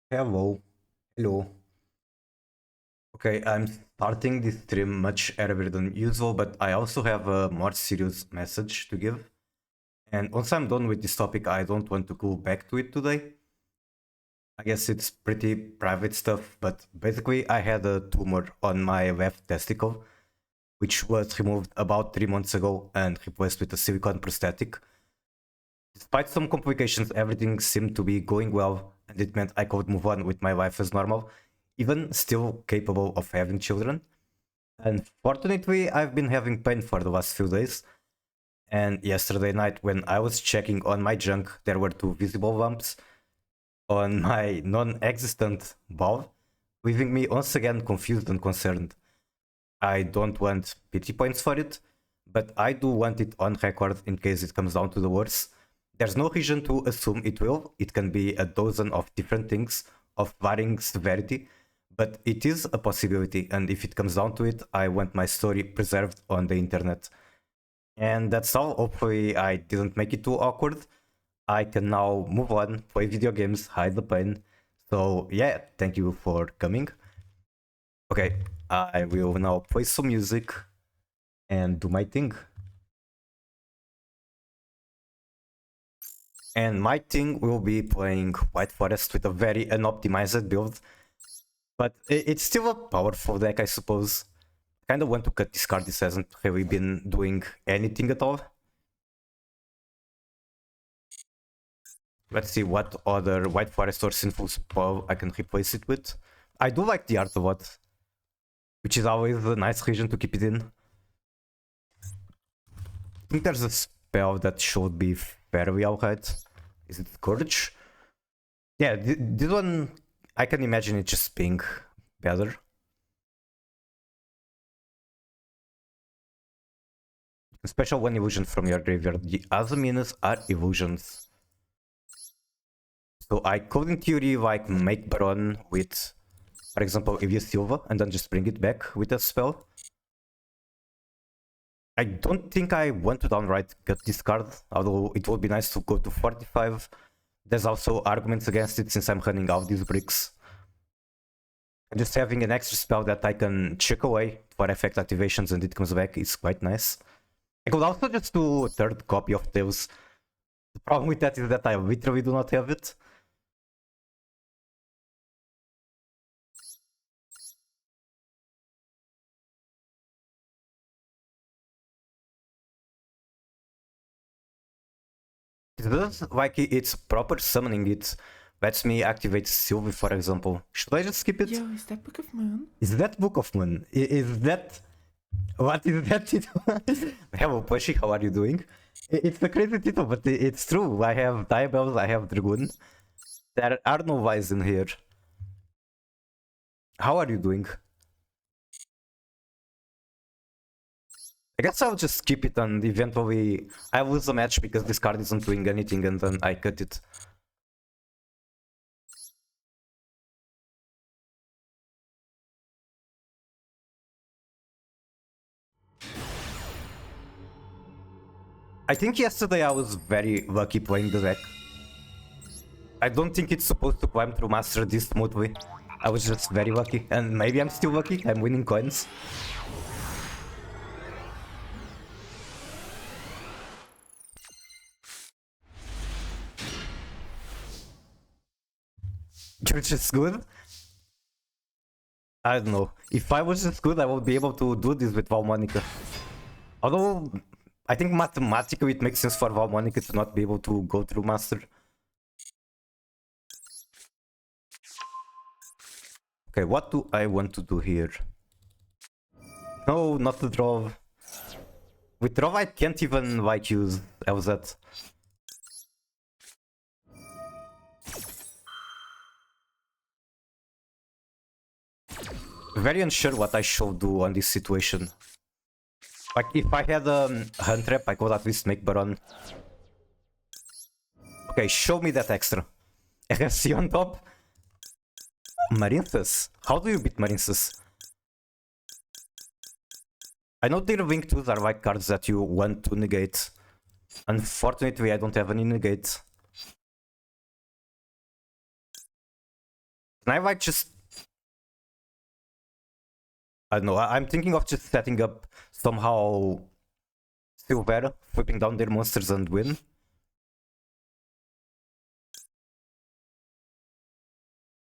Hello. Hello. Okay, I'm starting this stream much earlier than usual, but I also have a more serious message to give. And once I'm done with this topic, I don't want to go back to it today. I guess it's pretty private stuff, but basically, I had a tumor on my left testicle, which was removed about 3 months ago and replaced with a silicone prosthetic. Despite some complications, everything seemed to be going well, and it meant I could move on with my life as normal, even still capable of having children. Unfortunately, I've been having pain for the last few days, and yesterday night, when I was checking on my junk, there were two visible lumps on my non existent ball, leaving me once again confused and concerned. I don't want pity points for it, but I do want it on record in case it comes down to the worst. There's no reason to assume it will. It can be a dozen of different things of varying severity, but it is a possibility, and if it comes down to it, I want my story preserved on the internet. And that's all. Hopefully, I didn't make it too awkward. I can now move on, play video games, hide the pain. So, yeah, thank you for coming. Okay, I will now play some music and do my thing. And my thing will be playing White Forest with a very unoptimized build, but it's still a powerful deck, I suppose. Kind of want to cut this card. This hasn't really been doing anything at all. Let's see what other White Forest or Sinful Spell I can replace it with. I do like the art a lot, which is always a nice region to keep it in. I think there's a spell that should be fairly alright. Is it Courage? Yeah, this one, I can imagine it just being better. Special one illusion from your graveyard. The other minions are illusions. So I could in theory like make Baron with, for example, Evia Silva and then just bring it back with a spell. I don't think I want to downright cut this card, although it would be nice to go to 45. There's also arguments against it since I'm running out these bricks. Just having an extra spell that I can check away for effect activations and it comes back is quite nice. I could also just do a third copy of Tails. The problem with that is that I literally do not have it. It does like it's proper summoning. It lets me activate Sylvie, for example. Should I just skip it? Yo, is that Book of Moon? Is that Book of Moon? Is that... What is that title? Hello, Pushy, how are you doing? It's a crazy title, but it's true. I have Diabellze, I have Dragoon. There are no V's in here. How are you doing? I guess I'll just skip it and eventually I lose the match because this card isn't doing anything and then I cut it. I think yesterday I was very lucky playing the deck. I don't think it's supposed to climb through Master this smoothly. I was just very lucky, and maybe I'm still lucky. I'm winning coins. You're just good? I don't know. If I was just good, I would be able to do this with Valmonica. Although, I think mathematically it makes sense for Valmonica to not be able to go through Master. Okay, what do I want to do here? No, not the draw. With draw I can't even like use LZ. Very unsure what I should do on this situation. Like if I had a Hunt Trap, I could at least make Baron. Okay, show me that extra. RFC on top. Marinthus? How do you beat Marinthus? I know their Wing 2s are like cards that you want to negate. Unfortunately, I don't have any negate. Can I like just... I don't know, I'm thinking of just setting up somehow Silver, flipping down their monsters and win.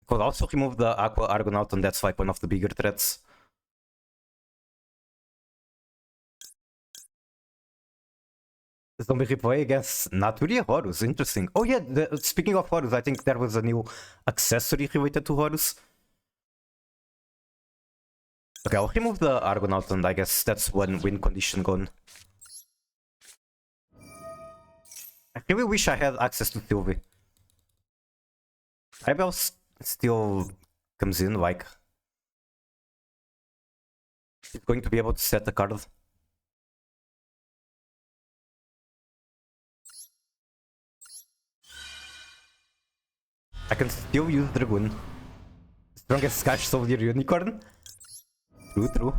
Could also remove the Aqua Argonaut, and that's like one of the bigger threats. Zombie replay against Naturi Horus, interesting. Oh yeah, speaking of Horus, I think there was a new accessory related to Horus. Okay, I'll remove the Argonaut, and I guess that's one win condition gone. I really wish I had access to Sylvie. Diabellze still comes in, like... He's going to be able to set the card. I can still use Dragoon. Strongest Cash Soldier Unicorn? True.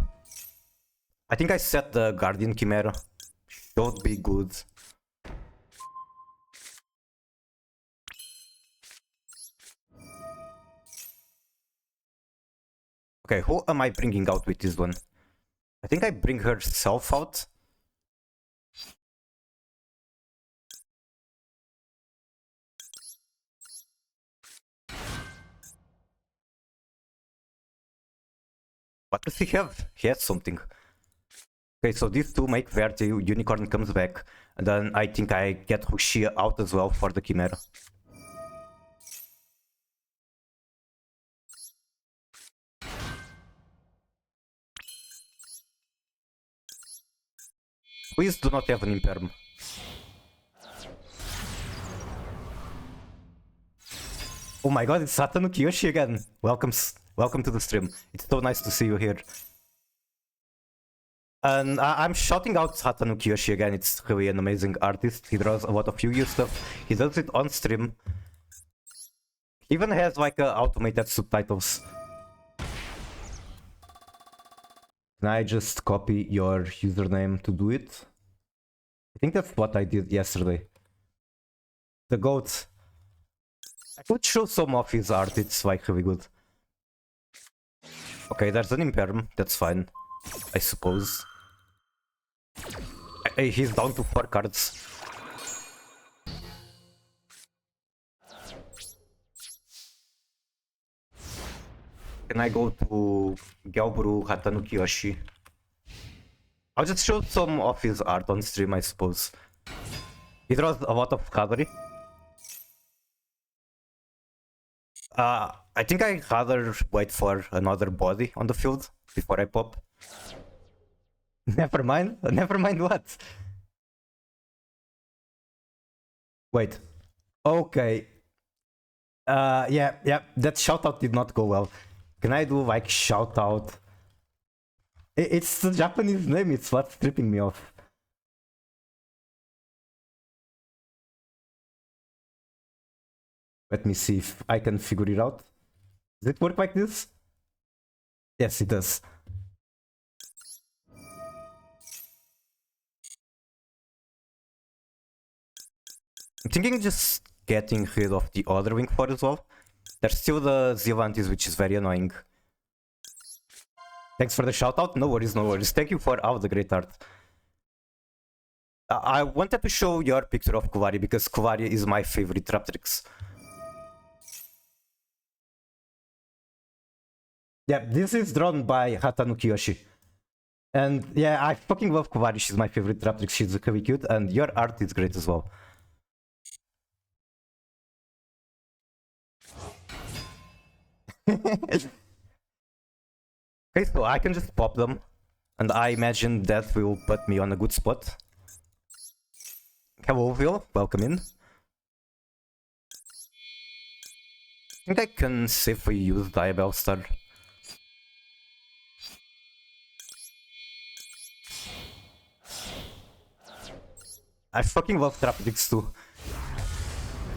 I think I set the Guardian Chimera. Should be good. Okay, who am I bringing out with this one? I think I bring herself out. What does he have? He has something. Okay, so these two make Verte, Unicorn comes back. And then I think I get Hushia out as well for the Chimera. Please do not have an Imperm. Oh my god, it's Satanuki Kiyoshi again. Welcome to the stream. It's so nice to see you here. And I'm shouting out Satanuki Kiyoshi again. It's really an amazing artist. He draws a lot of Yu-Gi-Oh stuff. He does it on stream. He even has like automated subtitles. Can I just copy your username to do it? I think that's what I did yesterday. The goat. I could show some of his art, it's like really good. Okay, there's an Imperm, that's fine, I suppose. He's down to 4 cards. Can I go to Gyalburu Hatanuki Yoshi? I'll just show some of his art on stream, I suppose. He draws a lot of cavalry. I think I'd rather wait for another body on the field before I pop. Never mind what? Wait. Okay. Yeah, that shoutout did not go well. Can I do like shoutout? It's the Japanese name, it's what's tripping me off. Let me see if I can figure it out. Does it work like this? Yes, it does. I'm thinking just getting rid of the other wing for as well. There's still the Zealantis, which is very annoying. Thanks for the shoutout. No worries, no worries. Thank you for all the great art. I wanted to show your picture of Kuwari because Kuwari is my favorite Raptrix. Yeah, this is drawn by Hatanuki Yoshi. And yeah, I fucking love Kuwari. She's my favorite Raptrix. She's really cute, and your art is great as well. Okay, so I can just pop them, and I imagine that will put me on a good spot. Hello, Will. Welcome in. I think I can safely use Diabellze. I fucking love Traptrix too.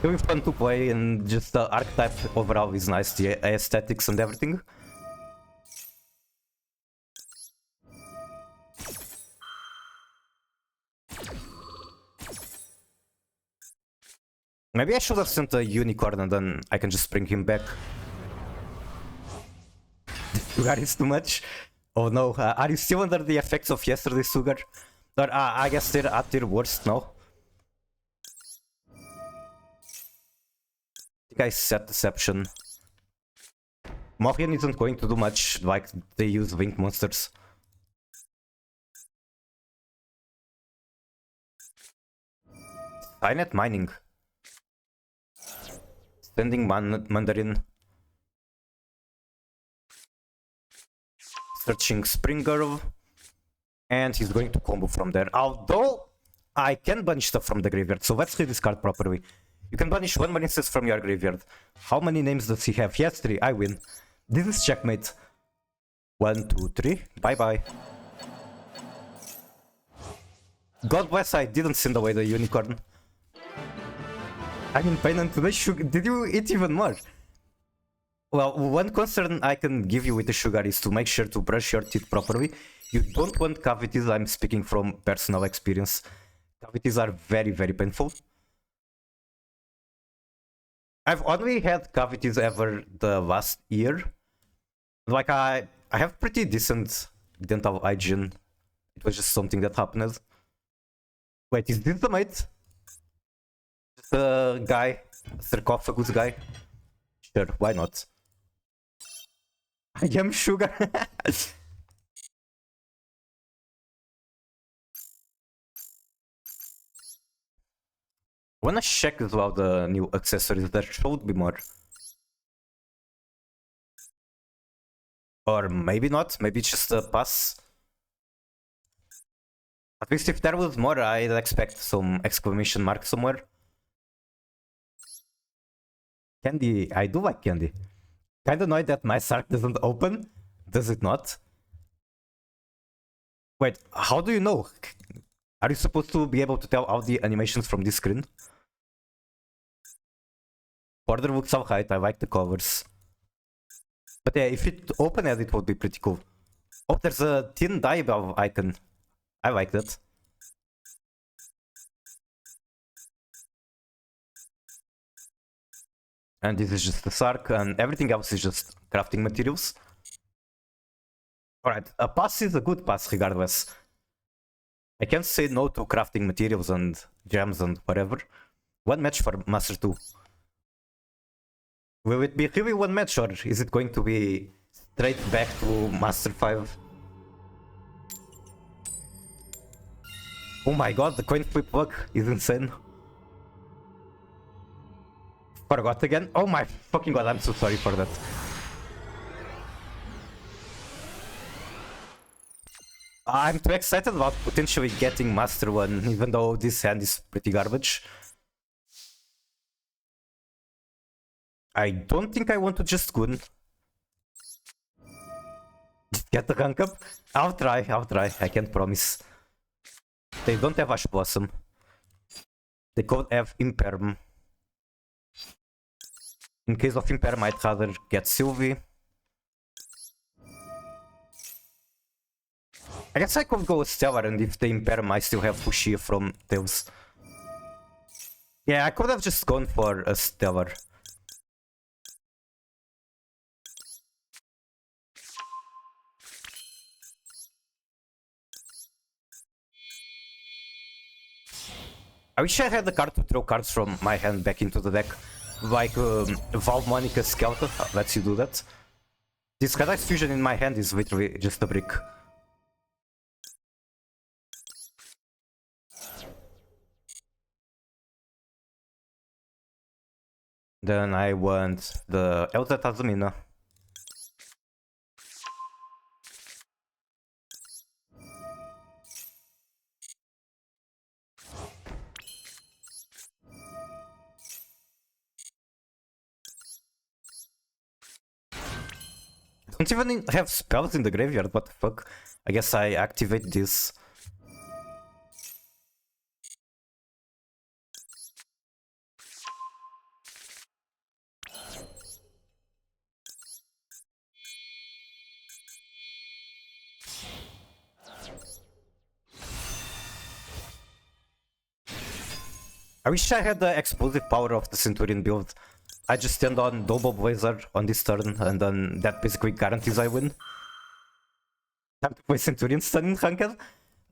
Really fun to play, and just the archetype overall is nice, the aesthetics and everything. Maybe I should have sent a unicorn and then I can just bring him back. Sugar is too much. Oh no, are you still under the effects of yesterday's sugar? Or I guess they're at their worst now. I think I set deception. Morian isn't going to do much, like they use winged monsters. Signet mining. Standing Mandarin. Searching Spring Girl. And he's going to combo from there. Although, I can banish stuff from the graveyard, so let's read this card properly. You can banish one more instance from your graveyard. How many names does he have? He has 3. I win. This is checkmate. 1, 2, 3. Bye-bye. God bless, I didn't send away the unicorn. I'm in pain and today did you eat even more? Well, one concern I can give you with the sugar is to make sure to brush your teeth properly. You don't want cavities, I'm speaking from personal experience. Cavities are very, very painful. I've only had cavities ever the last year. Like, I have pretty decent dental hygiene. It was just something that happened. Wait, is this the mate? The guy? Sarcophagus guy? Sure, why not? I am sugar. Wanna check as well the new accessories, there should be more. Or maybe not, maybe it's just a pass. At least if there was more, I'd expect some exclamation mark somewhere. Candy, I do like candy. Kinda annoyed that my Sark doesn't open, does it not? Wait, how do you know? Are you supposed to be able to tell all the animations from this screen? Border looks alright, I like the covers. But yeah, if it opened it would be pretty cool. Oh, there's a thin Diabellze icon. I like that. And this is just the Sark, and everything else is just crafting materials. Alright, a pass is a good pass regardless. I can't say no to crafting materials and gems and whatever. One match for Master 2. Will it be really one match, or is it going to be straight back to Master 5? Oh my god, the coin flip luck is insane. Forgot again? Oh my fucking god, I'm so sorry for that. I'm too excited about potentially getting Master 1, even though this hand is pretty garbage. I don't think I want to just Goon. Just get the rank up. I'll try. I can't promise. They don't have Ash Blossom. They could have Imperm. In case of Imperm, I'd rather get Sylvie. I guess I could go Stellar, and if they Imperm, I still have Fushia from Tails. Yeah, I could have just gone for a Stellar. I wish I had the card to throw cards from my hand back into the deck. Like Valve Monica Skeleton lets you do that. This Kada's Fusion in my hand is literally just a brick. Then I want the Elza Tazumina. Don't even have spells in the graveyard, what the fuck? I guess I activate this. I wish I had the explosive power of the Centurion build. I just stand on Diabellze on this turn, and then that basically guarantees I win. Time to play Centurion Stun in Ranked.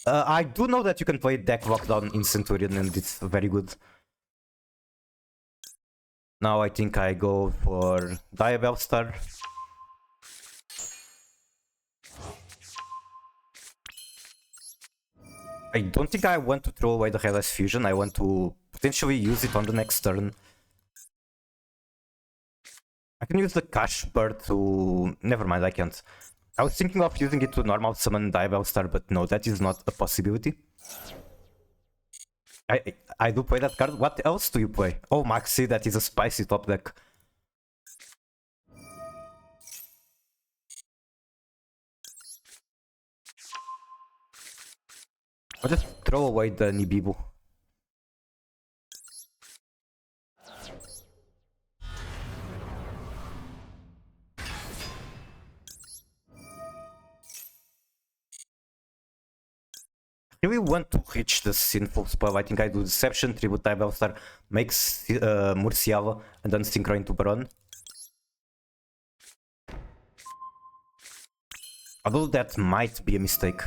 I do know that you can play deck lockdown in Centurion, and it's very good. Now I think I go for Diabellze. I don't think I want to throw away the Hairless Fusion. I want to potentially use it on the next turn. I can use the Cash Bird to... Never mind, I can't. I was thinking of using it to normal summon Diabellze, but no, that is not a possibility. I do play that card. What else do you play? Oh, Maxi, that is a spicy top deck. I'll just throw away the Nibibu. I really want to reach the Sinful spell. I think I do Deception, Tribute Diabellze, makes Murciava, and then Synchro into Baron. Although that might be a mistake.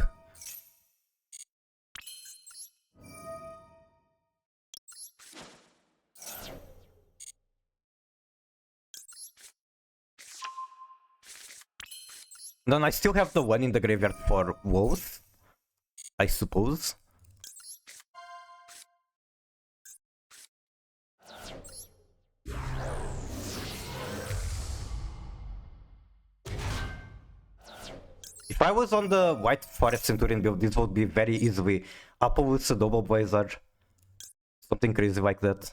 Then I still have the one in the graveyard for Woth, I suppose. If I was on the White Forest Centurion build, this would be very easily Appaloosa, Diabellze, something crazy like that.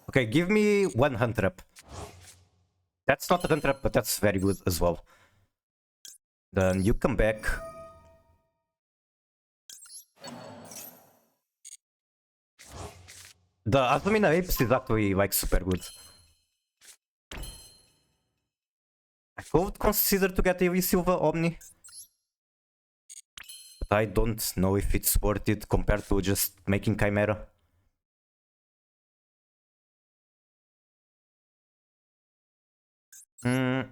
Okay, give me one Hunt Trap. That's not a Hunt Trap, but that's very good as well. Then you come back. The Azumina Apes is actually like super good. I could consider to get a Silva Omni. But I don't know if it's worth it compared to just making Chimera. I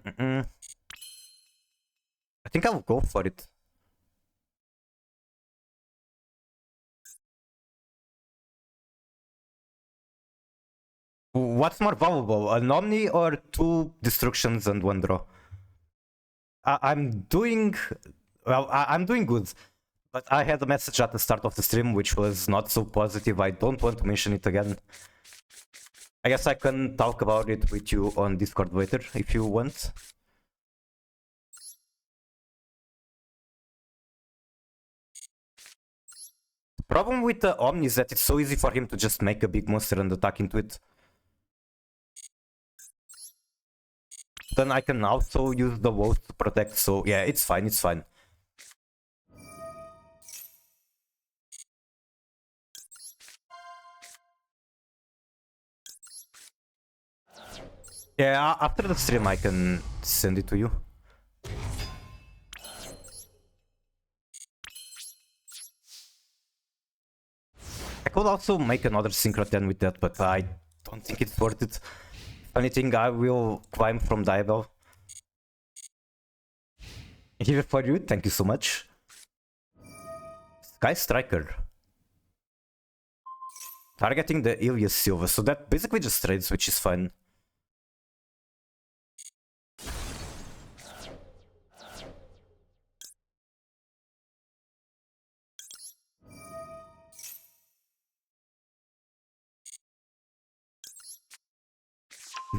think I'll go for it. What's more valuable, an Omni or 2 destructions and 1 draw? I'm doing... Well, I'm doing good. But I had a message at the start of the stream which was not so positive. I don't want to mention it again. I guess I can talk about it with you on Discord later if you want. The problem with the Omni is that it's so easy for him to just make a big monster and attack into it. Then I can also use the Wolf to protect, so yeah, it's fine, it's fine. Yeah, after the stream I can send it to you. I could also make another Synchro 10 with that, but I don't think it's worth it. If anything, I will climb from Diabellze. Here for you, thank you so much. Sky Striker. Targeting the Ilias Silva, so that basically just trades, which is fine.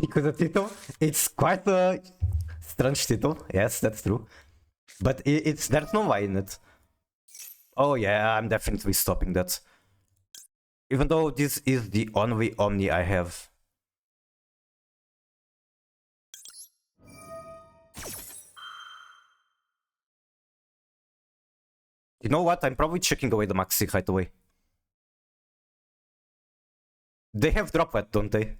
Because the title, it's quite a strange title. Yes, that's true. But it's there's no why in it. Oh yeah, I'm definitely stopping that. Even though this is the only Omni I have. You know what? I'm probably checking away the Maxi right away. They have drop wet, don't they?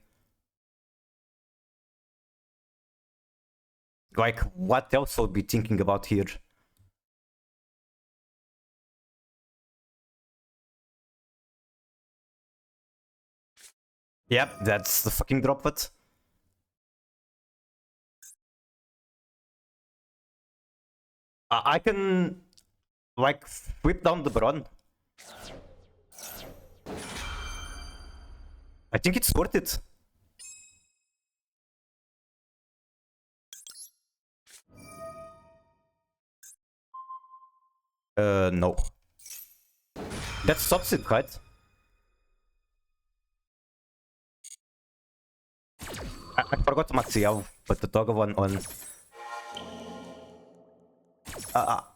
Like, what else would be thinking about here? Yep, that's the fucking drop wet. I can, like, whip down the Baron. I think it's worth it. No. That stops it, right? I forgot to maxi out, but the toggle one on.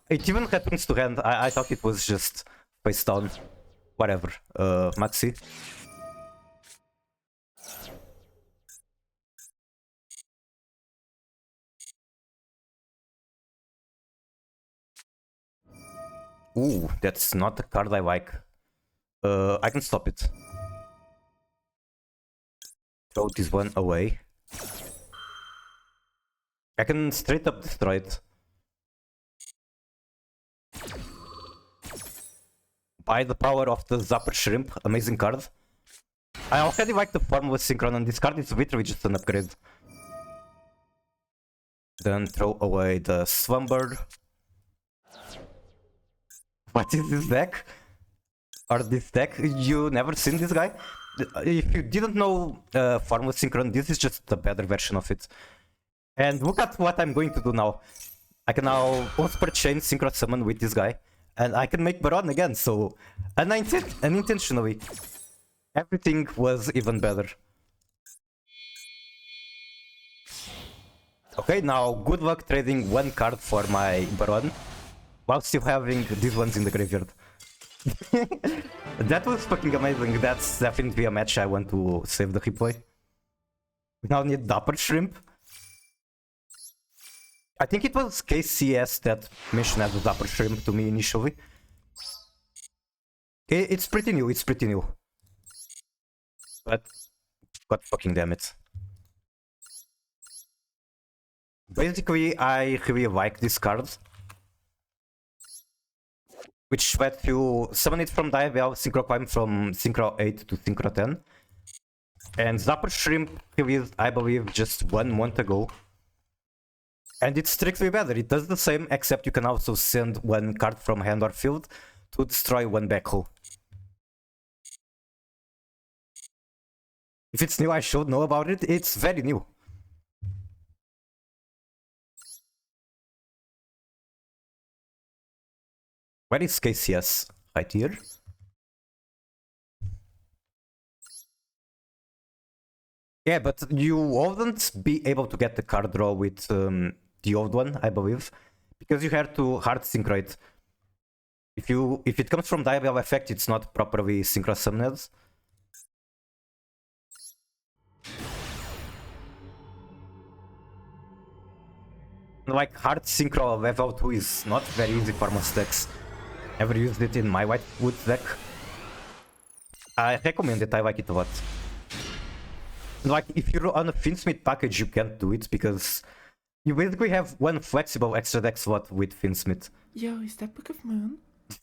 It even happens to hand. I thought it was just face down. Whatever. Maxi. Ooh, that's not the card I like. I can stop it. Throw this one away. I can straight up destroy it. By the power of the Zapper Shrimp, amazing card. I already like the Formula Synchron on this card, it's literally just an upgrade. Then throw away the Swamber. What is this deck? Or this deck? You never seen this guy? If you didn't know Formula Synchron, this is just a better version of it. And look at what I'm going to do now. I can now once per chain Synchro Summon with this guy. And I can make Baron again, so unintentionally, everything was even better. Okay, now good luck trading one card for my Baron, while still having these ones in the graveyard. That was fucking amazing. That's definitely a match I want to save the replay. We now need Dapper Shrimp. I think it was KCS that mentioned as the Dapper Shrimp to me initially. It's pretty new, it's pretty new. But, god fucking damn it. Basically, I really like this card. Which lets you summon it from Diabellze, Synchro Climb from Synchro 8 to Synchro 10. And Zapper Shrimp released, I believe, just 1 month ago. And it's strictly better, it does the same, except you can also send one card from hand or field to destroy one backhoe. If it's new, I should know about it, it's very new. Where is KCS? Right here? Yeah, but you wouldn't be able to get the card draw with the old one, I believe, because you have to hard synchro it. If it comes from Diabellze effect, it's not properly synchro summoned. Like hard synchro level 2 is not very easy for most decks. Never used it in my Whitewood deck. I recommend it, I like it a lot. Like if you're on a Finsmith package, you can't do it because you basically have one flexible extra deck slot with Finsmith. Yo, is that Book of Moon?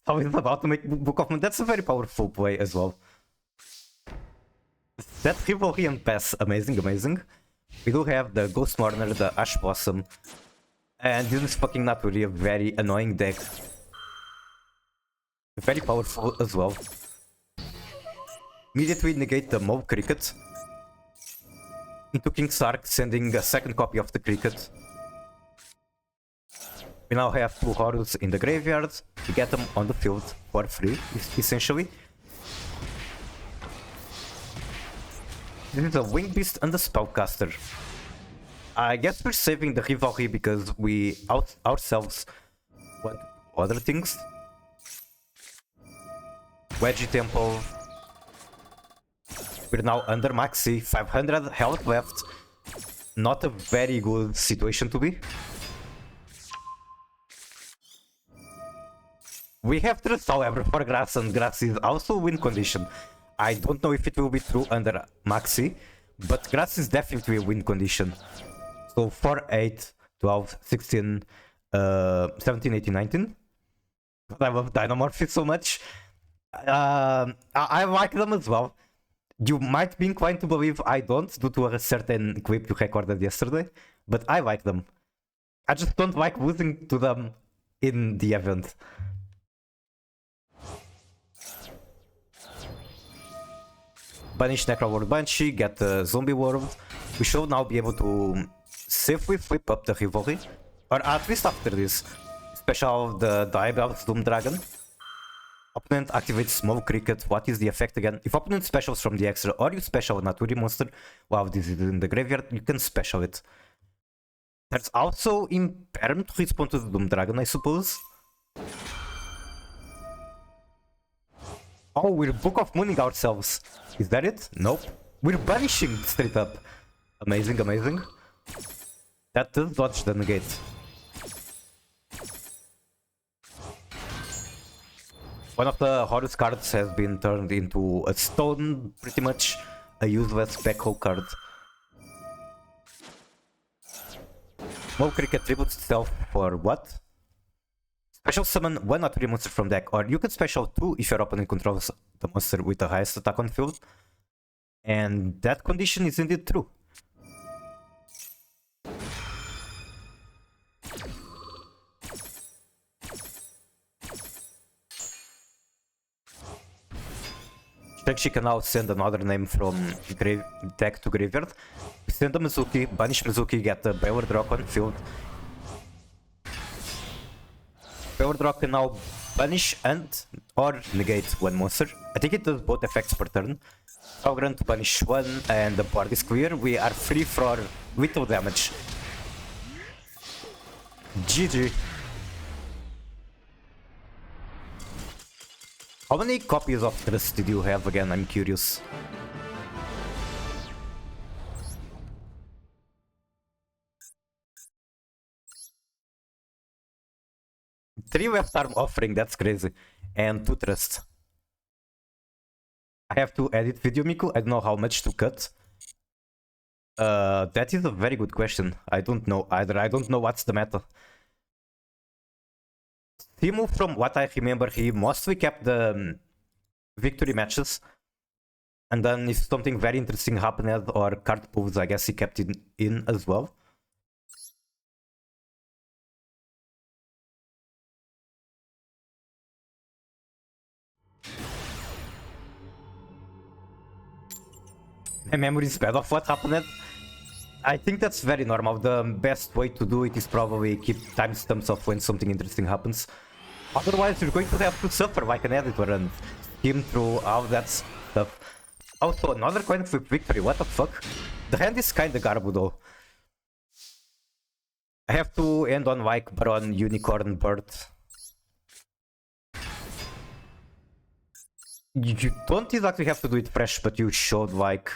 I was about to make Book of Moon. That's a very powerful play as well. That Rivalry and Pass, amazing, amazing. We do have the Ghost Mourner, the Ash Blossom. And this is fucking not really a very annoying deck. Very powerful as well. Immediately negate the Mole Cricket. Into King Sark, sending a second copy of the Cricket. We now have 2 Horus in the graveyard. We get them on the field for free, essentially. This is a Wing Beast and a Spellcaster. I guess we're saving the Rivalry because we ourselves want other things. Wedgie Temple. We're now under Maxi, 500 health left. Not a very good situation to be. We have trust, however, for Grass, and Grass is also win condition. I don't know if it will be true under Maxi, but Grass is definitely a win condition. So 4, 8, 12, 16, 17, 18, 19. I love Dynamorph so much. I like them as well. You might be inclined to believe I don't, due to a certain clip you recorded yesterday, but I like them. I just don't like losing to them in the event. Banish Necro World Banshee, get the Zombie World. We should now be able to safely flip up the Rivalry, or at least after this. Special the Diabellze Doom Dragon. Opponent activates Small Cricket. What is the effect again? If opponent specials from the extra or you special a Naturi monster while this is in the graveyard, you can special it. There's also Imperm to respond to the Doom Dragon, I suppose. Oh, we're Book of Mooning ourselves. Is that it? Nope. We're banishing straight up. Amazing, amazing. That does dodge the negate. One of the Horus cards has been turned into a stone, pretty much a useless backhoe card. Small Cricket tributes itself for what? Special summon one Naturi monster from deck, or you can special 2 if your opponent controls the monster with the highest attack on field. And that condition is indeed true. She can now send another name from deck to graveyard. Send a Mizuki, banish Mizuki, get the Baylor Drop on field. Baylor Drop can now banish and or negate one monster. I think it does both effects per turn. Sogran to banish one and the board is clear. We are free for little damage. GG. How many copies of Trust did you have again? I'm curious. Three left arm offering, that's crazy. And 2 Trust. I have to edit video, Miku. I don't know how much to cut. That is a very good question. I don't know either. I don't know what's the meta. Timu, from what I remember, he mostly kept the victory matches. And then if something very interesting happened or card pulls, I guess he kept it in as well. My memory is bad of what happened. I think that's very normal. The best way to do it is probably keep timestamps of when something interesting happens. Otherwise, you're going to have to suffer like an editor and skim through all that stuff. Also, another coin flip victory, what the fuck? The hand is kinda garbled though. I have to end on like Baron, Unicorn, Bird. You don't exactly have to do it fresh, but you should like...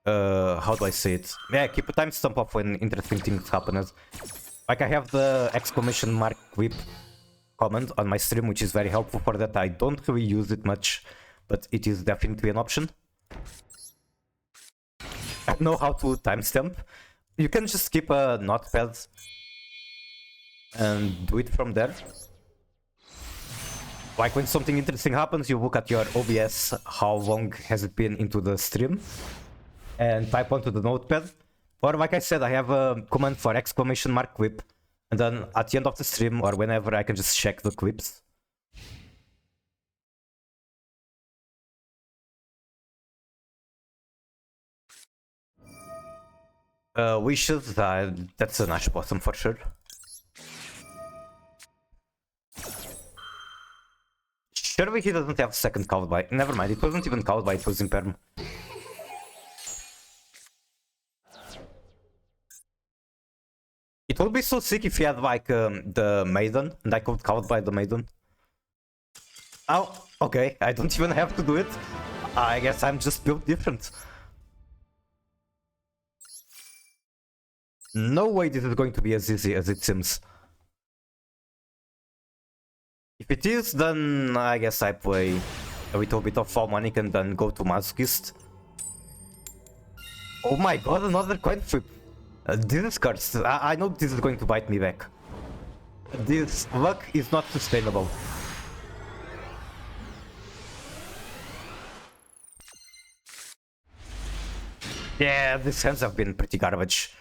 how do I say it? Yeah, keep a timestamp of when interesting things happen. Like I have the exclamation mark whip command on my stream, which is very helpful for that. I don't really use it much, but it is definitely an option. I know how to timestamp. You can just keep a notepad and do it from there. Like when something interesting happens, you look at your OBS, how long has it been into the stream, and type onto the notepad. Or like I said, I have a command for exclamation mark whip, and then at the end of the stream or whenever I can just check the clips. Wishes, that's a nice bottom for sure. Surely he doesn't have second cowed by. Never mind, it wasn't even cowed by, it was Imperm. It would be so sick if he had like the Maiden and I could cowed by the Maiden. Oh, okay, I don't even have to do it. I guess I'm just built different. No way this is going to be as easy as it seems. If it is, then I guess I play a little bit of Falmanic and then go to Masochist. Oh my god, another coin flip. This is cursed. I know this is going to bite me back. This luck is not sustainable. Yeah, these hands have been pretty garbage.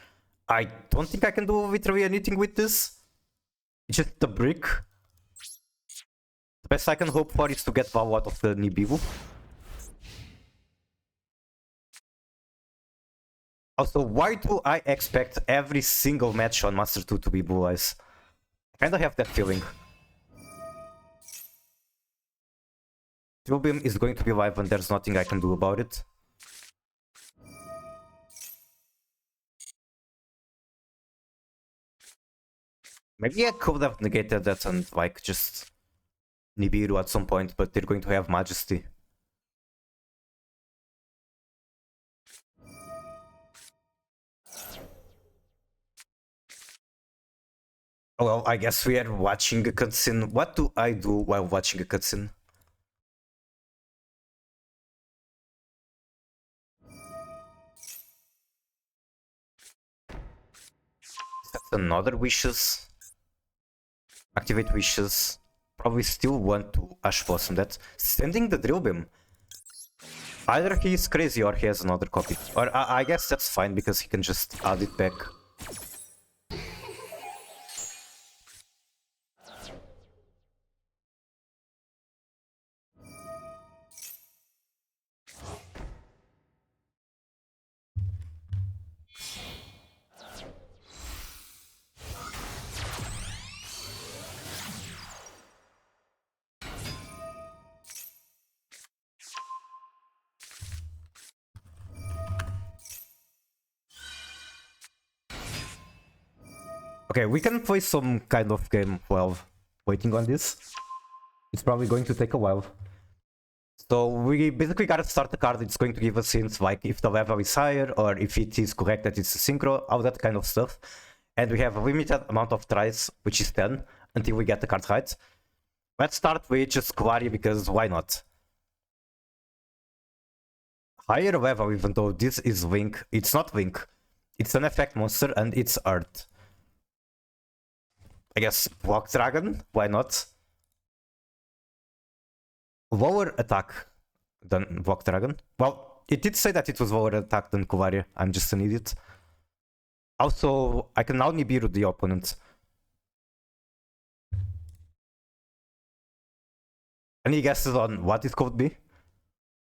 I don't think I can do literally anything with this. It's just the brick. The best I can hope for is to get Val out of the Nibiru. Also, why do I expect every single match on Master 2 to be Blue Eyes? I kinda have that feeling. Beam is going to be live and there's nothing I can do about it. Maybe I could have negated that and like just Nibiru at some point, but they're going to have Majesty. Well, I guess we are watching a cutscene. What do I do while watching a cutscene? That's another wishes. Activate wishes. Probably still want to Ash Blossom that. Sending the Drill Beam. Either he is crazy or he has another copy. Or I guess that's fine because he can just add it back. Okay, we can play some kind of game while waiting on this. It's probably going to take a while. So we basically gotta start the card. It's going to give us hints like if the level is higher or if it is correct that it's a synchro, all that kind of stuff. And we have a limited amount of tries, which is 10, until we get the card right. Let's start with just Kuwari because why not? Higher level, even though this is Link. It's not Link. It's an effect monster and it's Earth. I guess Block Dragon, why not? Lower attack than Block Dragon. Well, it did say that it was lower attack than Kuwari. I'm just an idiot. Also, I can now Nibiru the opponent. Any guesses on what it could be?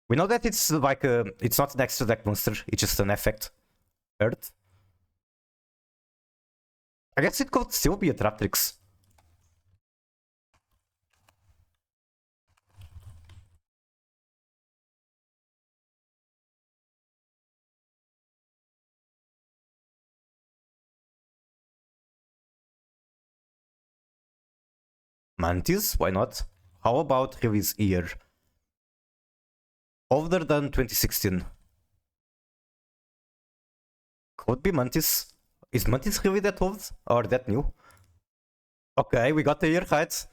We know that it's like it's not an extra deck monster, it's just an effect. Earth. I guess it could still be a Traptrix. Mantis, why not? How about release year? Older than 2016. Could be Mantis. Is Mantis really that old? Or that new? Okay, we got the year right.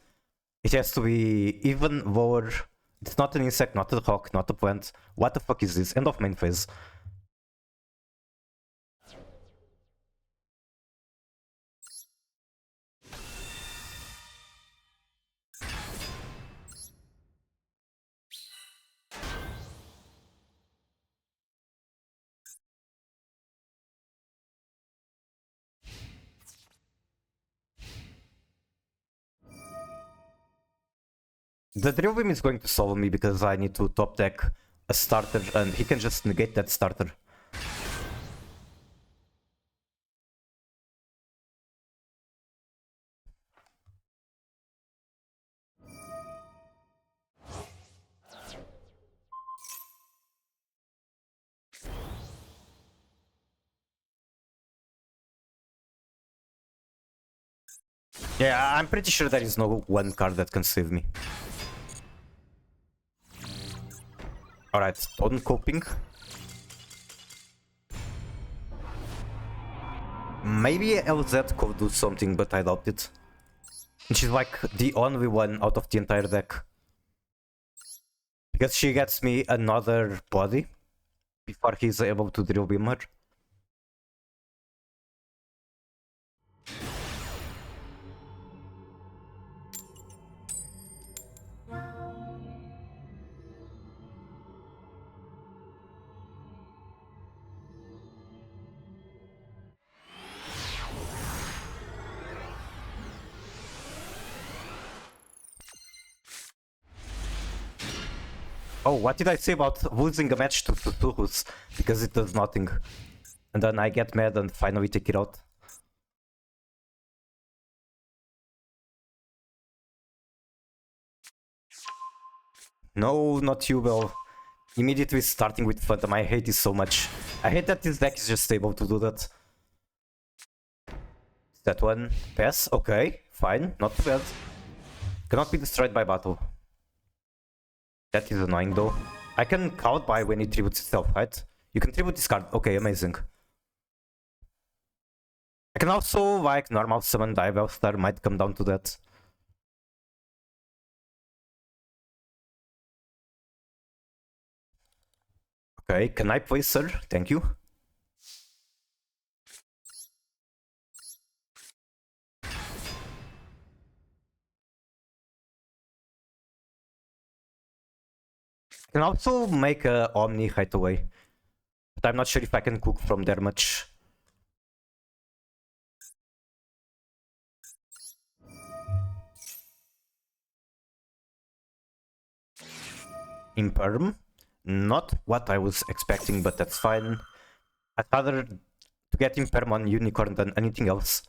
It has to be even lower. It's not an insect, not a rock, not a plant. What the fuck is this? End of main phase. The Drill Beam is going to solve me because I need to top deck a starter and he can just negate that starter. Yeah, I'm pretty sure there is no one card that can save me. Alright, Stone Coping. Maybe LZ could do something, but I doubt it. And she's like the only one out of the entire deck. Because she gets me another body before he's able to drill beam her. Oh, what did I say about losing a match to Susurrus? Because it does nothing. And then I get mad and finally take it out. No, not you, Bell. Immediately starting with Phantom. I hate this so much. I hate that this deck is just able to do that. That one. Pass. Okay. Fine. Not too bad. Cannot be destroyed by battle. That is annoying though. I can count by when it tributes itself, right? You can tribute this card. Okay, amazing. I can also, like, normal summon Diabellze, might come down to that. Okay, can I play Sir? Thank you. I can also make a Omni right away. But I'm not sure if I can cook from there much. Imperm. Not what I was expecting, but that's fine. I'd rather to get Imperm on Unicorn than anything else.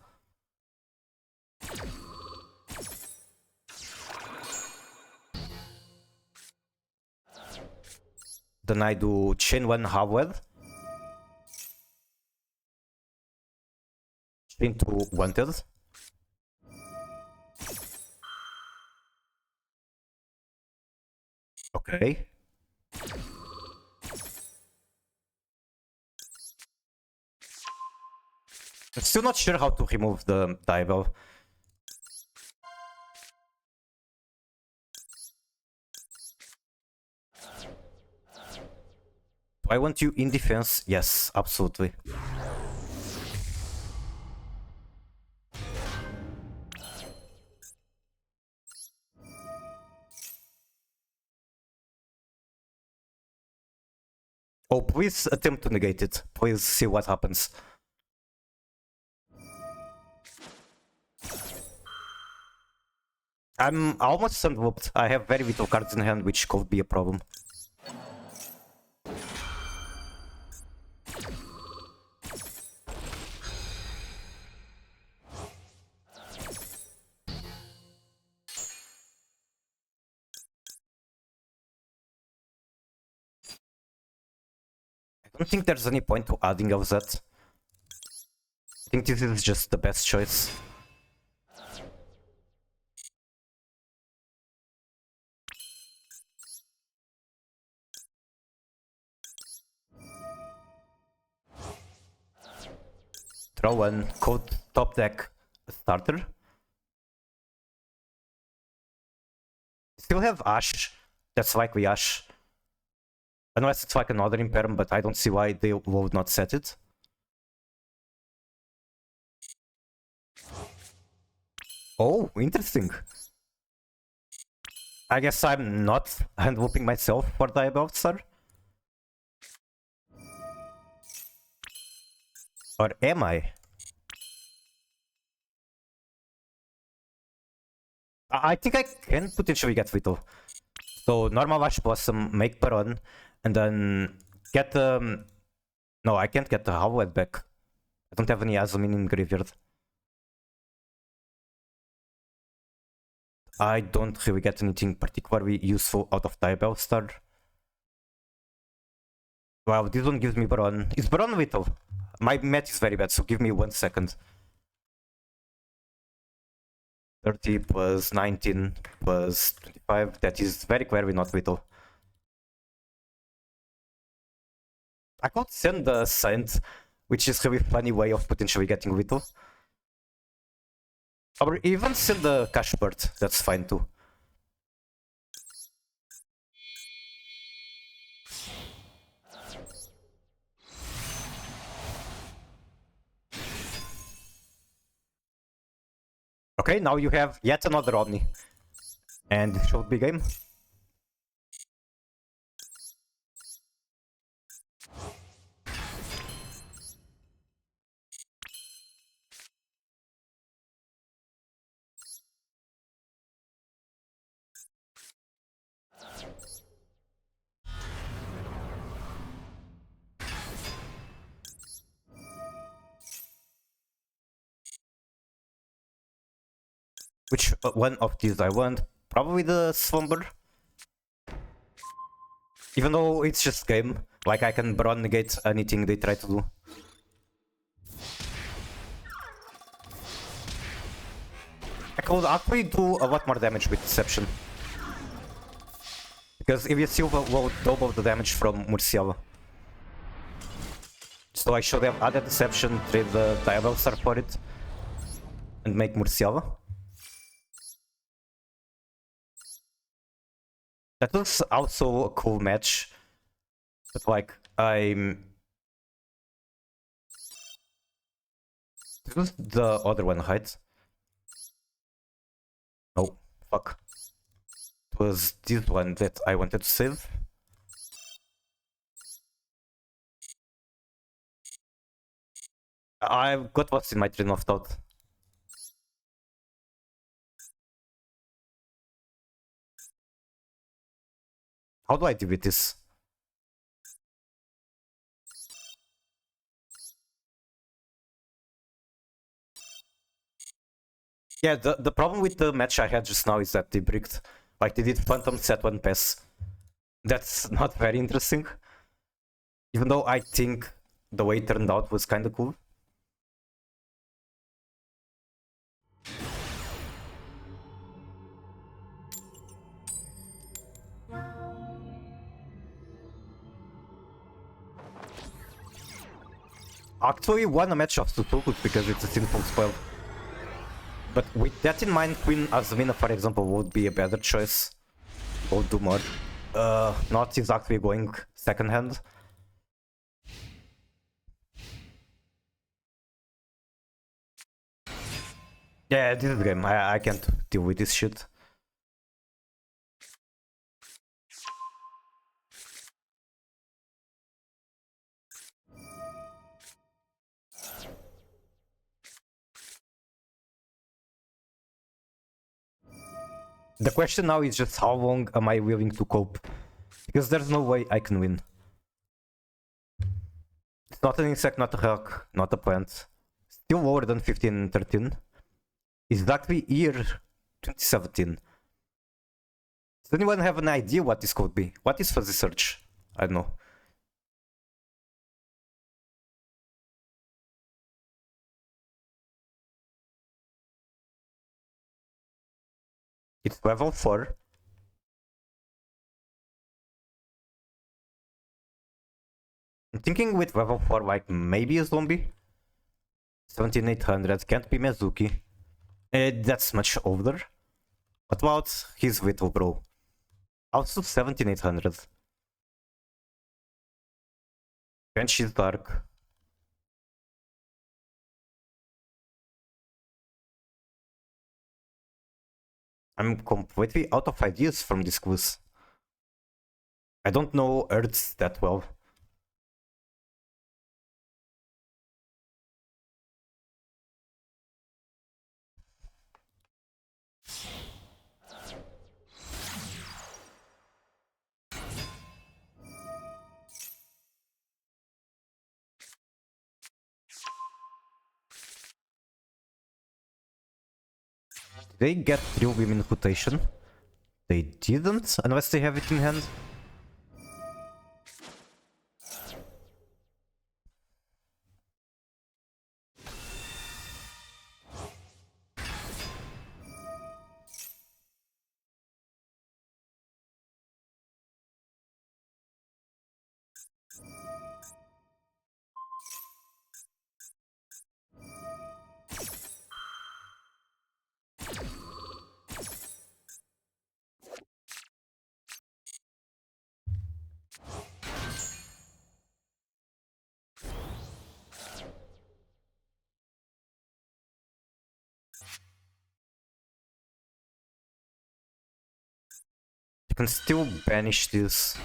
Then I do Chain 1 Howard. Chain 2 Wanted. Okay. I'm still not sure how to remove the Diabellze. Do I want you in defense? Yes, absolutely. Oh, please attempt to negate it. Please see what happens. I'm almost unwhooped. I have very little cards in hand, which could be a problem. I don't think there's any point to adding of that. I think this is just the best choice. Draw one, code top deck starter. Still have Ash. That's likely Ash. Unless it's like another Imperm, but I don't see why they would not set it. Oh, interesting. I guess I'm not hand whooping myself for Diabellze. Or am I? I think I can potentially get Vito. So normal Ash Blossom, make Baron, and then get the... No, I can't get the Howlet back. I don't have any Azumin in graveyard. I don't really get anything particularly useful out of Diabellze. Wow, this one gives me Baron. Is Baron Vito? My mat is very bad, so give me 1 second. 30 plus 19 plus 25. That is very clearly not Vito. I could send the Saint, which is a really funny way of potentially getting Vito. Or even still the cash bird, that's fine too. Okay, now you have yet another Omni. And it should be game. Which one of these I want? Probably the Slumber. Even though it's just game, like I can Baron negate anything they try to do. I could actually do a lot more damage with Deception. Because if you Silva will double the damage from Murciela. So I should have added Deception, trade the Diabellze for it, and make Murciela. That was also a cool match. But like, This was the other one, right? Oh, fuck. It was this one that I wanted to save. I've got what's in my train of thought. How do I deal with this? Yeah, the problem with the match I had just now is that they bricked. Like, they did Phantom set one pass. That's not very interesting. Even though I think the way it turned out was kinda cool. Actually won a match of Tutukus because it's a simple spell. But with that in mind, Queen Azmina, for example, would be a better choice. Would do more. Not exactly going second hand. Yeah, this is the game. I can't deal with this shit. The question now is just how long am I willing to cope? Because there's no way I can win. It's not an insect, not a rock, not a plant. Still lower than 15 and 13. Exactly year 2017. Does anyone have an idea what this could be? What is Fuzzy Search? I don't know. It's level 4. I'm thinking with level 4 like maybe a zombie. 17800 can't be Mizuki. That's much older. What about his little bro? Also 17800. And she's dark. I'm completely out of ideas from this quiz. I don't know Earths that well. Did they get Drill Beam in rotation? They didn't, unless they have it in hand. can still banish this.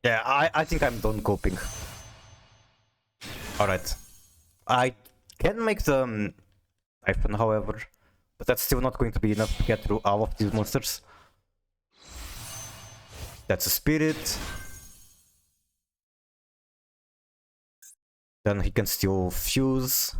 Yeah, I think I'm done coping. Alright. I can make the Typhon, however, but that's still not going to be enough to get through all of these monsters. That's a spirit. Then he can still fuse.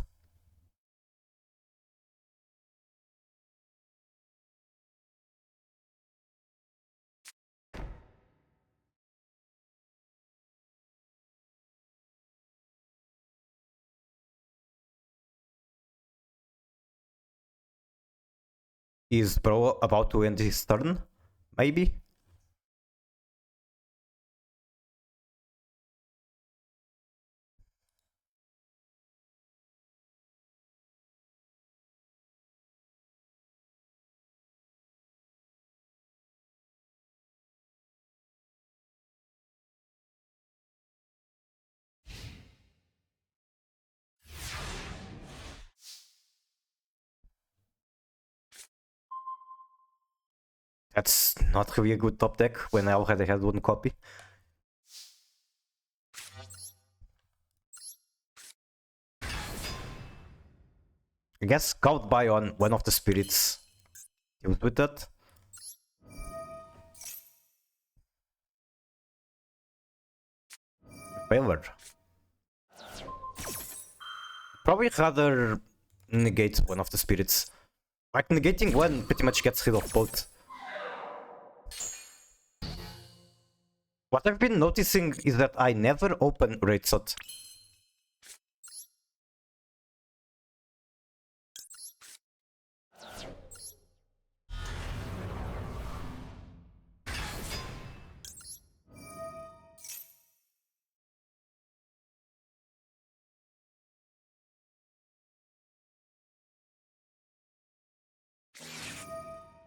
Is Bro about to end his turn? Maybe? That's not really a good top deck when I already had one copy. I guess Scout by on one of the spirits. Deals with that. Failure. Probably rather negate one of the spirits. Like negating one pretty much gets rid of both. What I've been noticing is that I never open Raid Sot.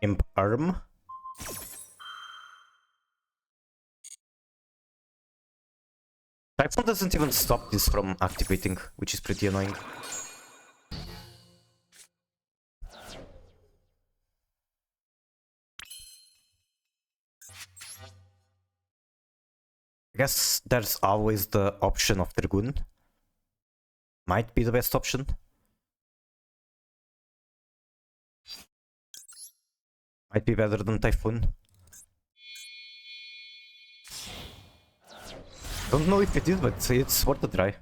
Imp Arm. Typhon doesn't even stop this from activating, which is pretty annoying. I guess there's always the option of Dragoon. Might be the best option. Might be better than Typhoon. Don't know if it is, but it's worth a try.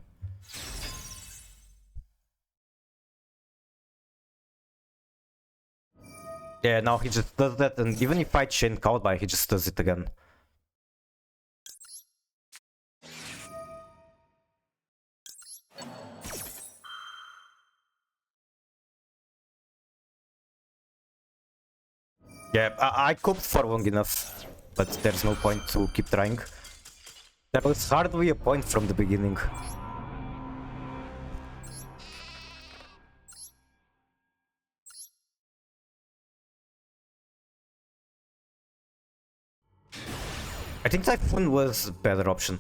Yeah, now he just does that, and even if I chain Cowby, he just does it again. Yeah, I coped for long enough, but there's no point to keep trying. There was hardly a point from the beginning. I think Typhoon was a better option,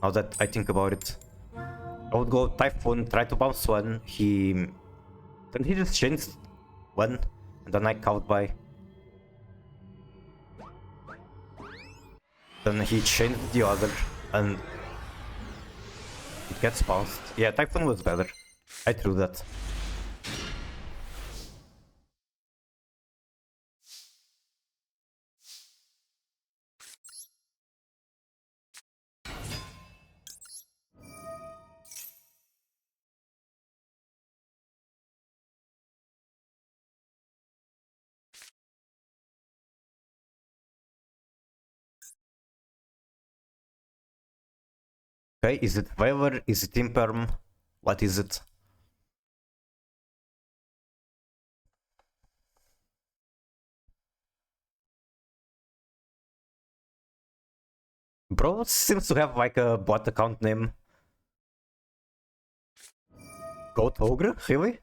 now that I think about it. I would go Typhoon, try to bounce one, then he just chains one, and then I count by. Then he chains the other, and it gets bounced. Yeah, Typhoon was better. I threw that. Okay, is it Favor? Is it Imperm? What is it? Bro seems to have like a bot account name. Goat Ogre? Really?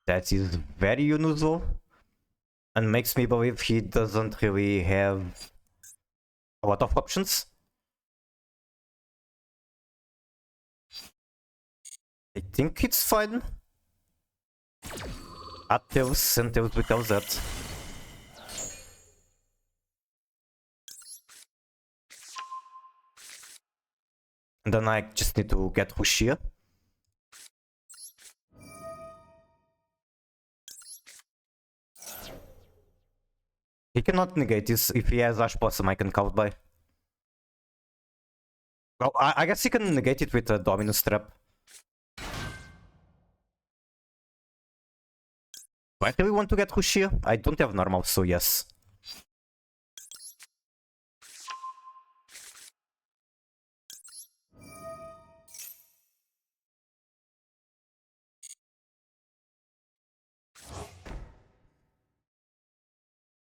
That is very unusual. and makes me believe he doesn't really have a lot of options. I think it's fine. Add Tails and Tails becomes that. And then I just need to get Hushia. He cannot negate this. If he has Ash Blossom, I can count by. Well, I guess he can negate it with a Dominus Trap. Do I really want to get Hushia? I don't have normal, so yes.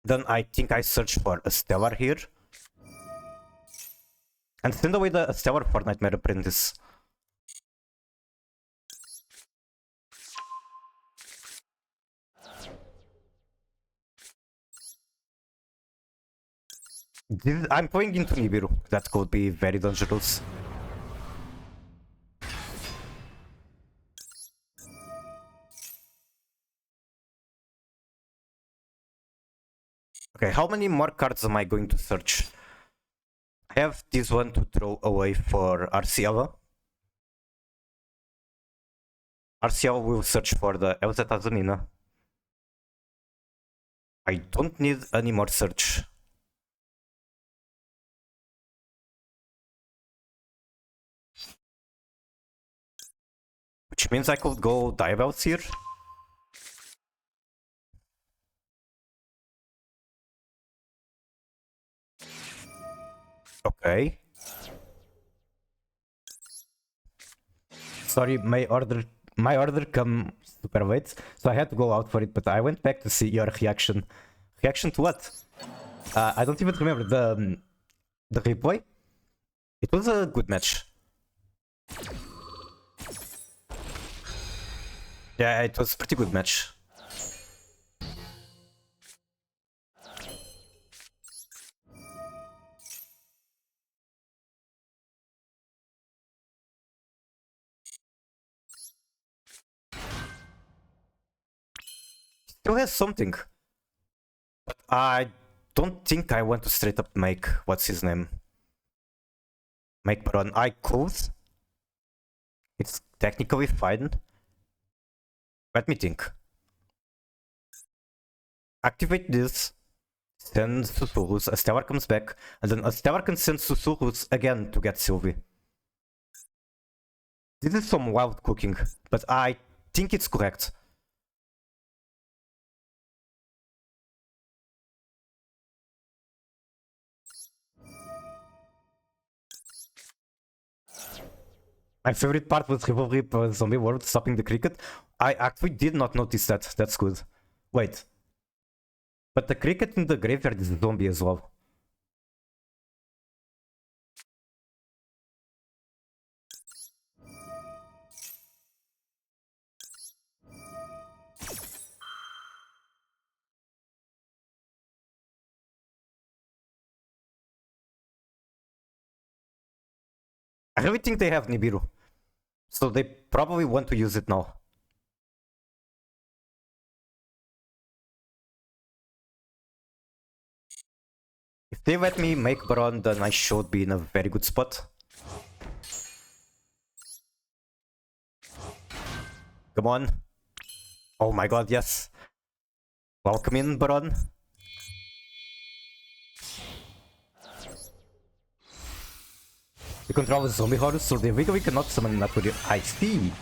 Then I think I search for a Stellar here. And send away the Stellar for Nightmare Apprentice. I'm going into Nibiru. That could be very dangerous. Okay, how many more cards am I going to search? I have this one to throw away for Arciava. Arciava will search for the Elza Tazamina. I don't need any more search. Which means I could go Diabellze here. Okay. Sorry, my order come super late, so I had to go out for it, but I went back to see your reaction. Reaction to what? I don't even remember the replay. It was a good match. Yeah, it was a pretty good match. Still has something. But I don't think I want to straight up make, what's his name? Make Baron. I could. It's technically fine. Let me think. Activate this. Send Susurrus. A Stellar comes back. And then a Stellar can send Susurrus again to get Sylvie. This is some wild cooking, but I think it's correct. My favorite part was Rivalry Zombie World stopping the cricket. I actually did not notice that. That's good. Wait. But the cricket in the graveyard is a zombie as well. I really think they have Nibiru. So they probably want to use it now. If they let me make Baron, then I should be in a very good spot. Come on. Oh my god, yes. Welcome in, Baron. You control the zombie hordes, so they legally cannot summon that with you. I see.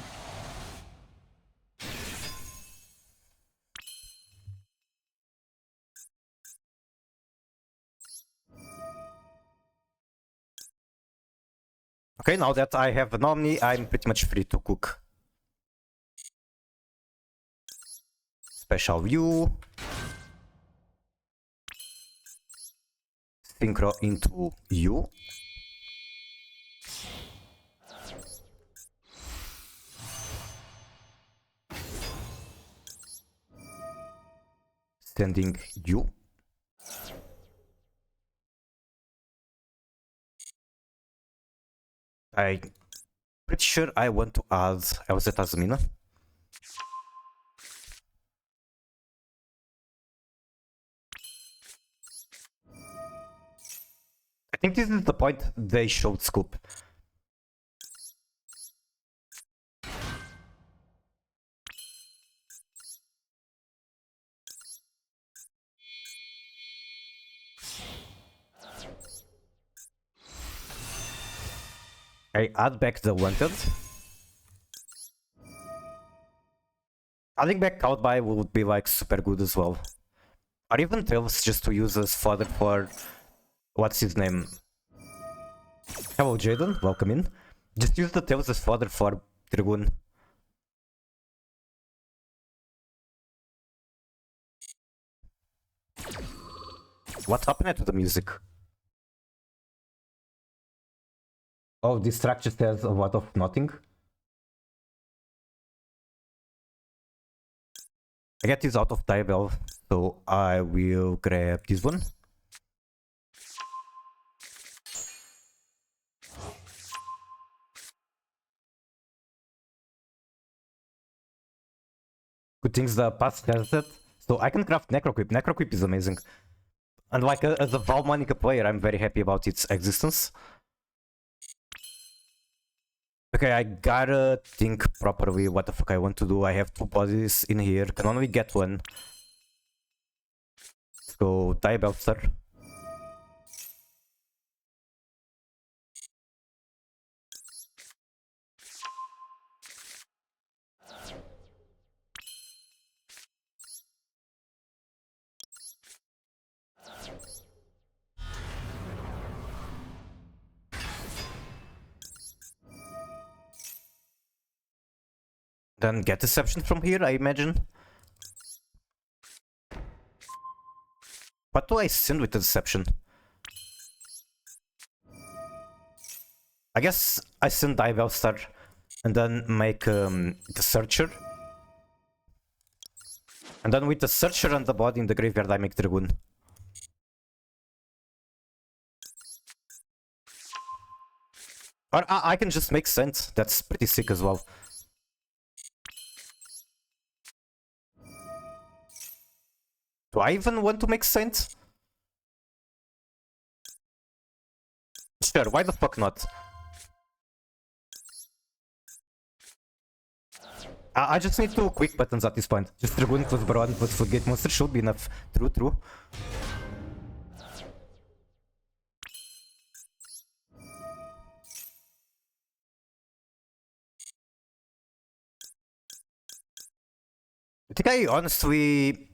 Okay, now that I have an Omni, I'm pretty much free to cook. Special view. Synchro into you. sending you. I'm pretty sure I want to add Elze Tasmina. I think this is the point they showed Scoop. I add back the wanted. Adding back Outby would be like super good as well. Or even Tails just to use as fodder for... What's his name? Hello Jaden, welcome in. Just use the Tails as fodder for Dragoon. What happened to the music? Oh, this track just has a lot of nothing. I get this out of Diabellze, so I will grab this one. Good things the past has it. So I can craft Necroquip. Necroquip is amazing. And like as a Valmanica player, I'm very happy about its existence. Okay, I gotta think properly what the fuck I want to do. I have two bodies in here, can only get one. So, Diabellze. Then get Deception from here, I imagine. What do I send with the Deception? I guess I send Diabellze and then make the Searcher. And then with the Searcher and the body in the graveyard, I make Dragoon. Or I can just make Saint, that's pretty sick as well. Do I even want to make Saint? Sure, why the fuck not? I just need two quick buttons at this point. Just Dragoon plus Baron plus Forget Monster should be enough. True. I think I honestly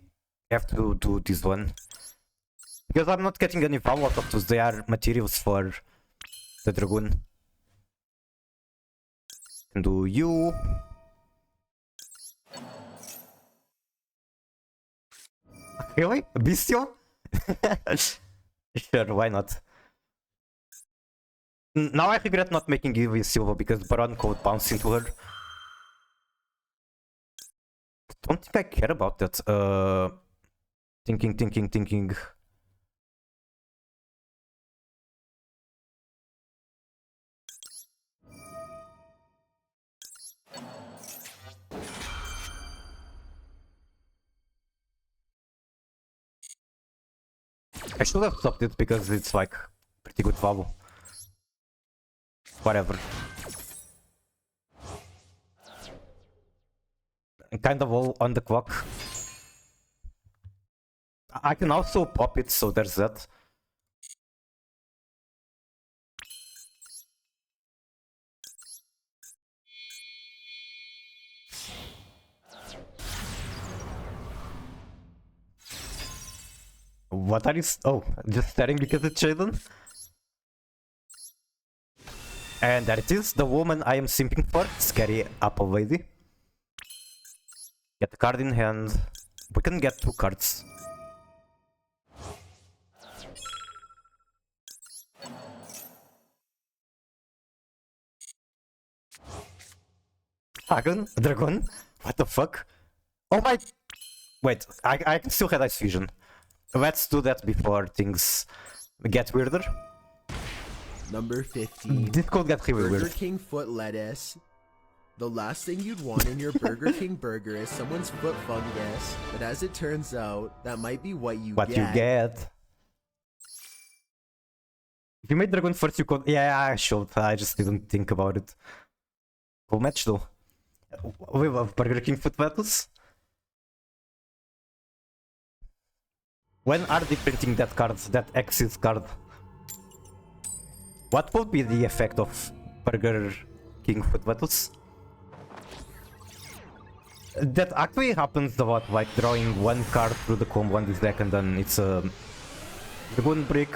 have to do this one. Because I'm not getting any value out of those, they are materials for the Dragoon. Can do you. Really? Bestial? Sure, why not? Now I regret not making Evie Silva because Baron could bounce into her. Don't think I care about that. Thinking. I should have stopped it because it's like pretty good value. Whatever. Kind of all on the clock. I can also pop it, so there's that. What are you? Oh, just staring because it's Jaden? And there it is, the woman I am simping for, Scary Apple Lady. Get the card in hand. We can get two cards. Dragon? What the fuck? Oh my... Wait, I can still have Ice Fusion. Let's do that before things get weirder. Number 15. This could get really Burger weird. King foot lettuce. The last thing you'd want in your Burger King burger is someone's foot fungus, but as it turns out, that might be what you What get. you get. If you made Dragoon first, you could. Yeah, I should. I just didn't think about it. Cool match though. We love Burger King foot battles. When are they printing that card, that Exit card? What would be the effect of Burger King foot battles? That actually happens a lot, like drawing one card through the combo on this deck and then it's a Goon brick,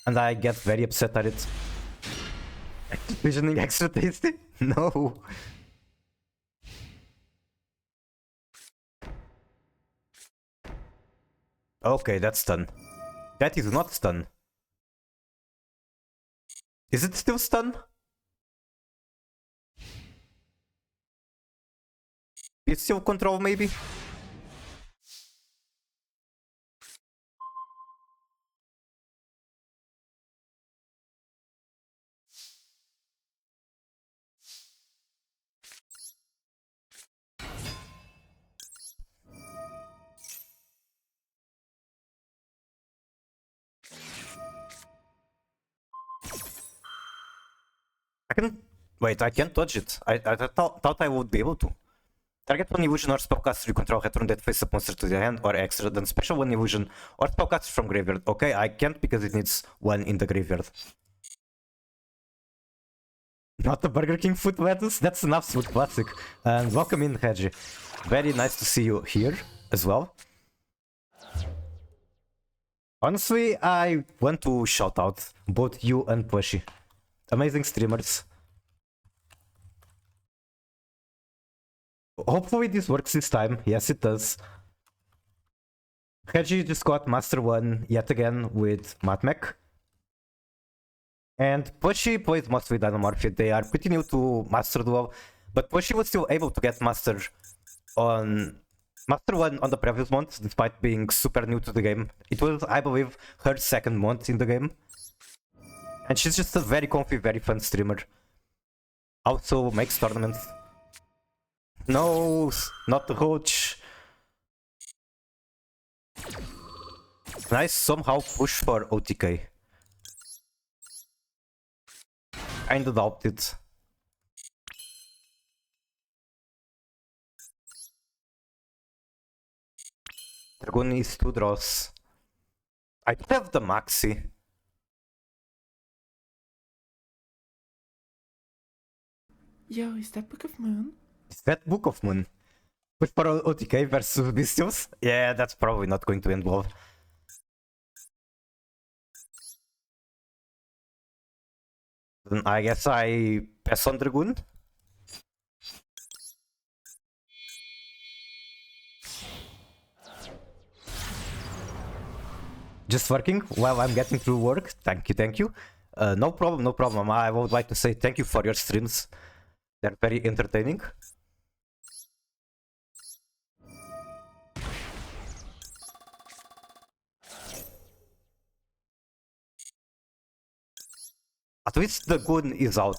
and I get very upset at it. Visioning extra tasty? No. Okay, that's stun. That is not stun. Is it still stun? It's still control, maybe? I can... Wait, I can't dodge it. I thought I would be able to. Target one illusion or spellcaster you control return that face up monster to the hand or extra, then special one illusion or spellcaster from graveyard. Okay, I can't because it needs one in the graveyard. Not the Burger King foot lettuce? That's an absolute classic. And welcome in, Hedgie. Very nice to see you here as well. Honestly, I want to shout out both you and Pushy. Amazing streamers. Hopefully this works this time. Yes, it does. Hedgie just got Master 1 yet again with Matmech. And Pushy plays mostly Dynamorph. They are pretty new to Master Duel, but Pushy was still able to get Master 1 on the previous month, despite being super new to the game. It was, I believe, her second month in the game. And she's just a very comfy, very fun streamer. Also makes tournaments. No, not the coach. Nice somehow push for OTK. Kinda doubt it. Dragoon is 2 draws. I don't have the Maxi. Yo, is that Book of Moon? Is that Book of Moon? Push for OTK versus Bestials? Yeah, that's probably not going to end well. Then I guess I pass on Dragoon. Just working while I'm getting through work. Thank you, thank you. No problem, no problem. I would like to say thank you for your streams. They're very entertaining. At least the Goon is out.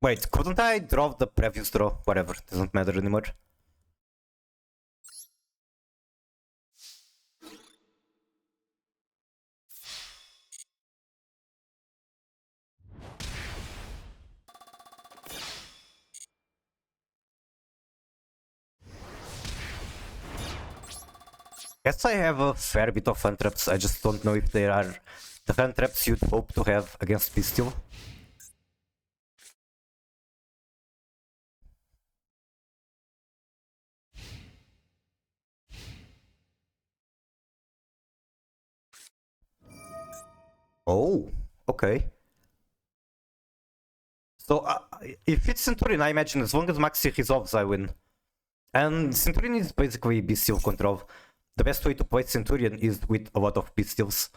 Wait, couldn't I draw the previous draw? Whatever, doesn't matter anymore. Guess I have a fair bit of hand traps. I just don't know if they are the hand traps you'd hope to have against Bestial. Oh, okay. So if it's Centurion, I imagine as long as Maxi resolves, I win. And Centurion is basically Bestial control. The best way to play Centurion is with a lot of Bestials.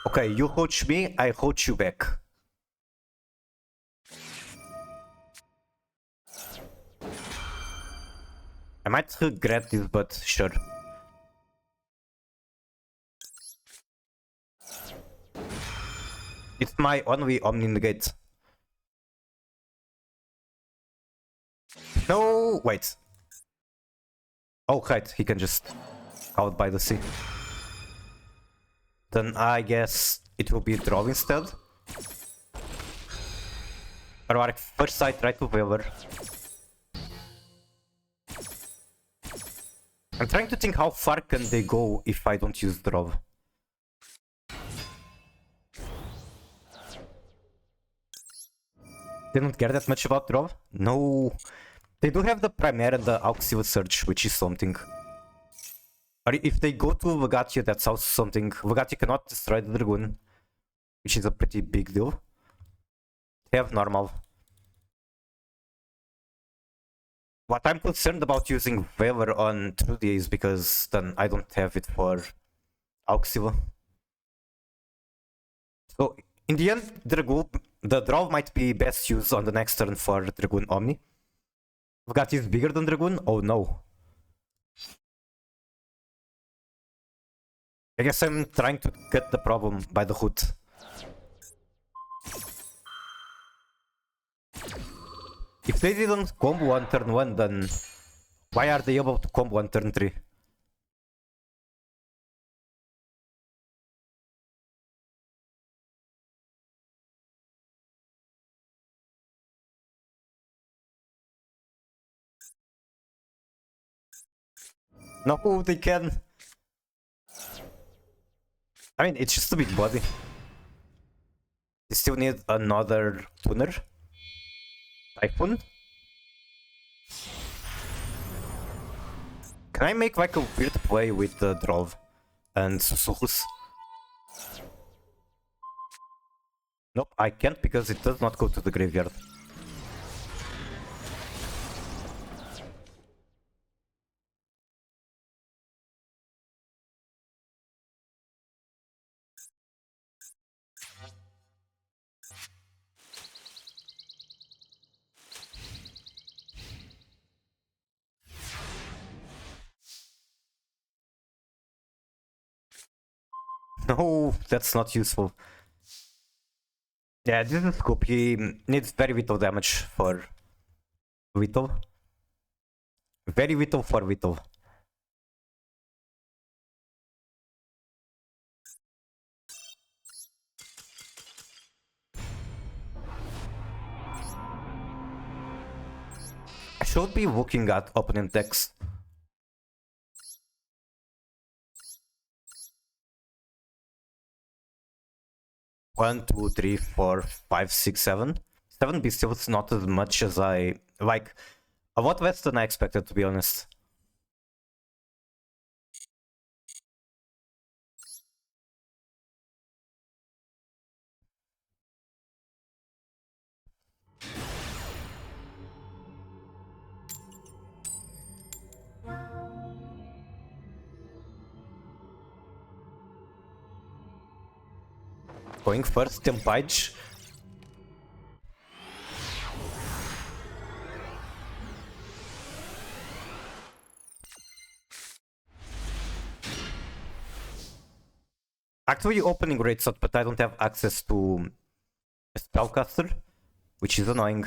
Okay, you coach me, I coach you back. I might regret this, but sure. It's my only Omni negate. No, wait. Oh, right, he can just out by the sea. Then I guess it will be draw instead. Or like first I try to Weaver. I'm trying to think how far can they go if I don't use draw. They don't care that much about draw? No. They do have the Primaire and the Auxil Surge, which is something. Or if they go to Vagatia, that's also something. Vagatia cannot destroy the Dragoon, which is a pretty big deal. They have normal. What I'm concerned about using Weaver on Trudy is because then I don't have it for Auxil. So in the end, the draw might be best used on the next turn for Dragoon Omni. Vagatia is bigger than Dragoon? Oh no. I guess I'm trying to cut the problem by the hood. If they didn't combo on turn 1, then why are they able to combo on turn 3? No, they can. I mean, it's just a big body. They still need another tuner. Typhoon. Can I make like a weird play with the Drov and Susurrus? Nope, I can't because it does not go to the graveyard. No, that's not useful. Yeah, this is scoop. He needs very little damage for Whittle. Very little for Whittle. I should be looking at opponent decks. One, two, three, four, five, six, seven. 7 Bestials, not as much as I like. A lot less than I expected, to be honest. Going first, Tempage. Actually opening great shot, but I don't have access to a spellcaster, which is annoying.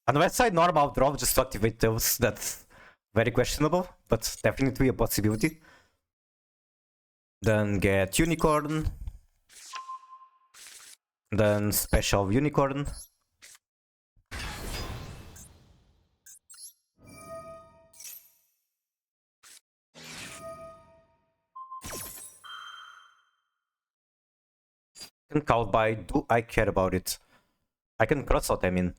Unless I normal draw just to activate those, that's very questionable, but definitely a possibility. Then get Unicorn. Then Special Unicorn. Can count by do I care about it? I can cross out, I mean.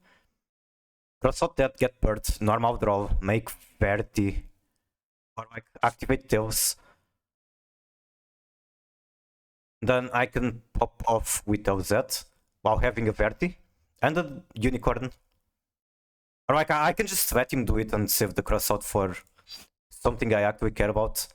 Cross out that, get bird, normal draw, make 30. Or like activate tails. Then I can pop off without that while having a 30 and a unicorn. Or like I can just let him do it and save the cross out for something I actually care about.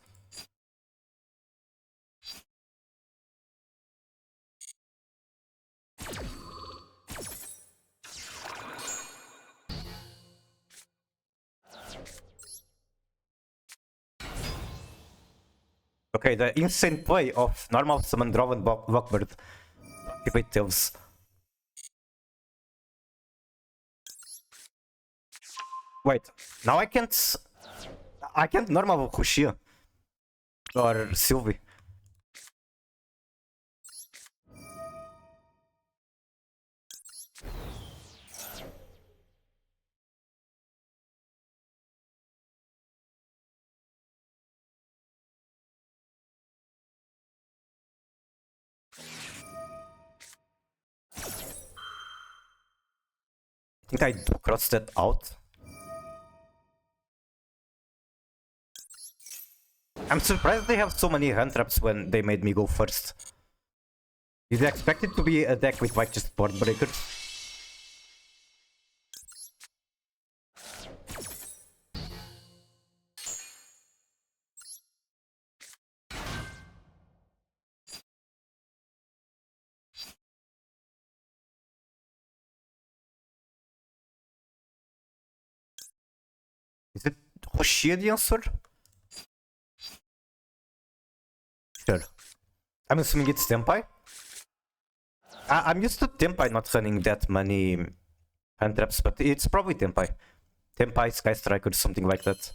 Okay, the insane play of normal summon draw and Walkbird. Activate Tails. Wait, now I can't normal Hushia. Or Sylvie. I think I do cross that out. I'm surprised they have so many hand traps when they made me go first. Did they expect it to be a deck with like just board breakers? Is it Hoshia the answer? Sure. I'm assuming it's Tempai. I'm used to Tempai not running that many hand traps, but it's probably Tempai. Tempai, Sky Striker, something like that.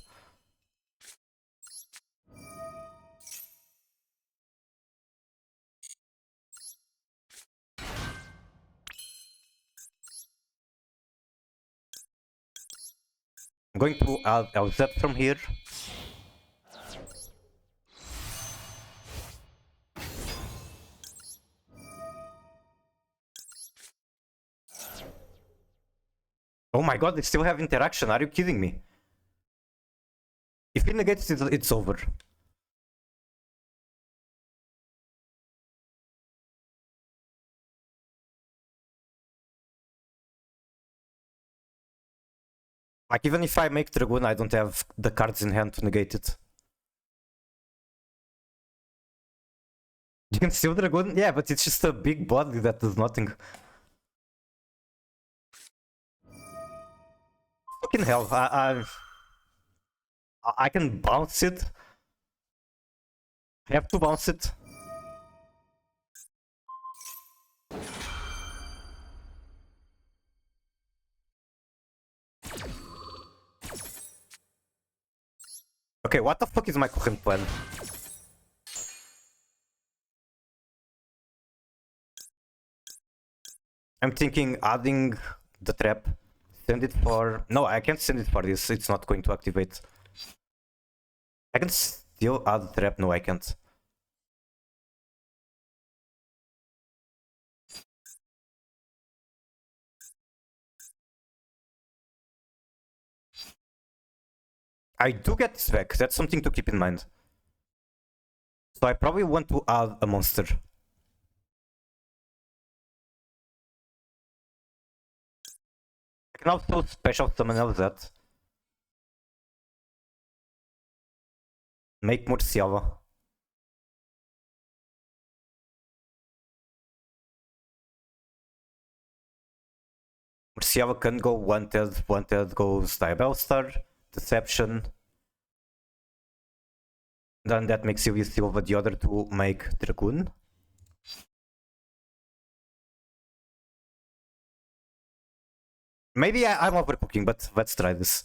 I'm going to Diabellze from here. Oh my god, they still have interaction, are you kidding me? If he negates it, it's over. Like, even if I make Dragoon, I don't have the cards in hand to negate it. You can steal Dragoon? Yeah, but it's just a big body that does nothing. Fucking hell, I can bounce it. I have to bounce it. Okay, what the fuck is my current plan? I'm thinking adding the trap. Send it for... No, I can't send it for this. It's not going to activate. I can still add the trap. No, I can't. I do get this back. That's something to keep in mind. So I probably want to add a monster. I can also special summon that. Make Murciava. Murciava can go wanted goes Diabellze, Deception. Then that makes you Silva the other to make Dragoon. Maybe I'm overcooking, but let's try this.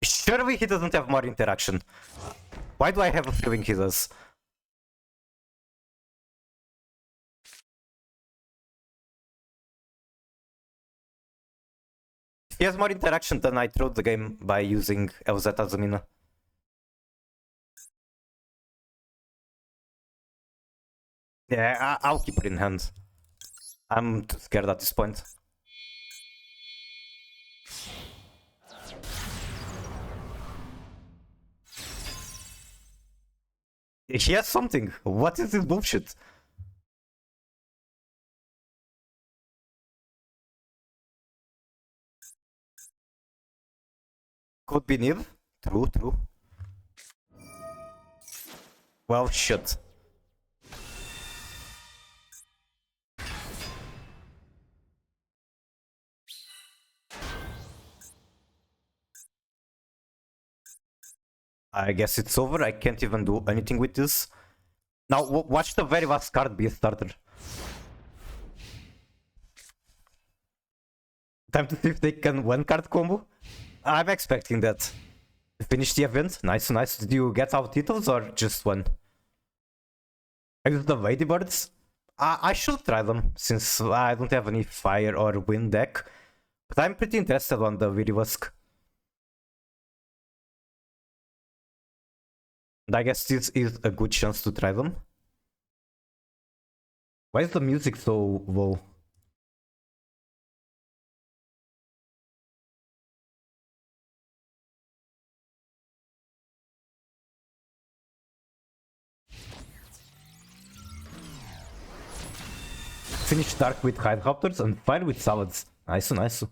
Surely he doesn't have more interaction. Why do I have a feeling he does? If he has more interaction, then I throw the game by using Elzette as a mina. Yeah, I'll keep it in hand. I'm too scared at this point. He has something. What is this bullshit? Could be Niv. True, true. Well, shit. I guess it's over. I can't even do anything with this. Now, watch the very last card be a starter. Time to see if they can one card combo. I'm expecting that. Finish the event. Nice, nice. Did you get out titles or just one? I use the Ladybirds. I should try them since I don't have any fire or wind deck. But I'm pretty interested on the Virilusk. And I guess this is a good chance to try them. Why is the music so low? Finish dark with Hydropters and fire with salads. Nice, nice.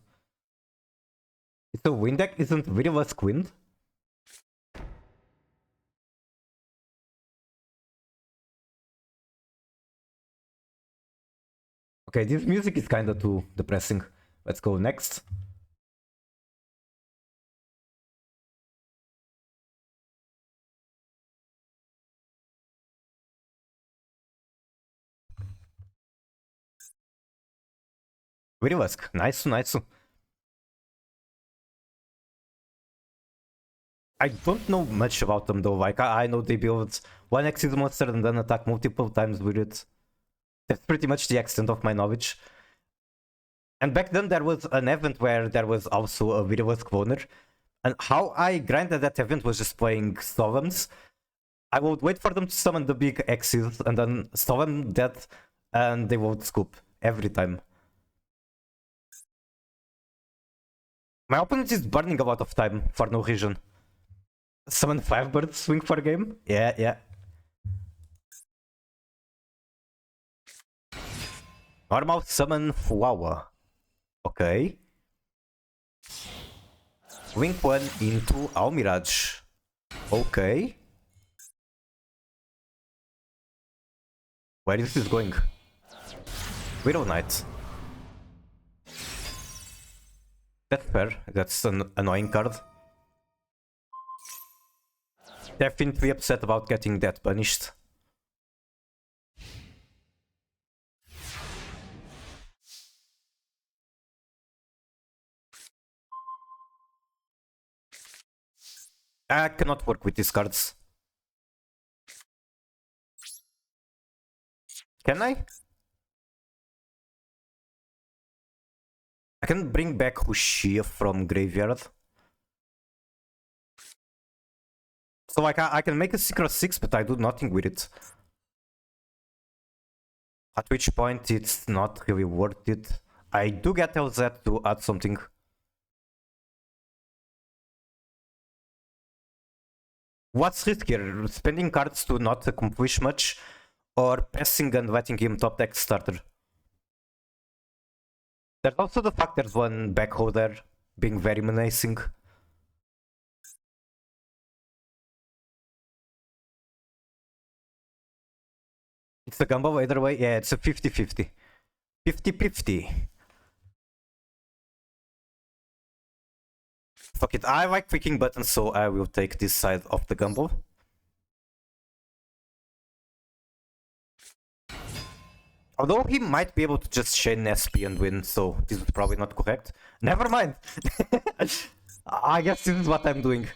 It's a wind deck, isn't Virilusk wind? Okay, this music is kinda too depressing. Let's go next. Virilusk, nice, nice. I don't know much about them though, like I know they build one Exit monster and then attack multiple times with it. That's pretty much the extent of my knowledge. And back then there was an event where there was also a Virilusk cloner. And how I grinded that event was just playing Solemns. I would wait for them to summon the big X's and then Solemn that and they would scoop every time. My opponent is burning a lot of time for no reason. Summon 5 birds, swing for game? Yeah, yeah. Normal summon Flower. Okay. Link 1 into Almirage. Okay. Where is this going? Widow Knight. That's fair. That's an annoying card. Definitely upset about getting that punished. I cannot work with these cards. Can I? I can bring back Hushia from graveyard. So like I can make a Secret 6, but I do nothing with it. At which point it's not really worth it. I do get LZ to add something. What's riskier? Spending cards to not accomplish much, or passing and letting him top deck starter? There's also the fact there's one backhoe there, being very menacing. It's a gamble either way. Yeah, it's a 50-50. 50-50. Fuck it, I like clicking buttons, so I will take this side of the gamble. Although he might be able to just chain SP and win, so this is probably not correct. Never mind! I guess this is what I'm doing.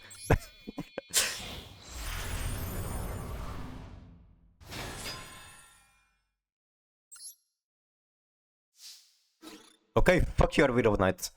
Okay, fuck your Widow Knight.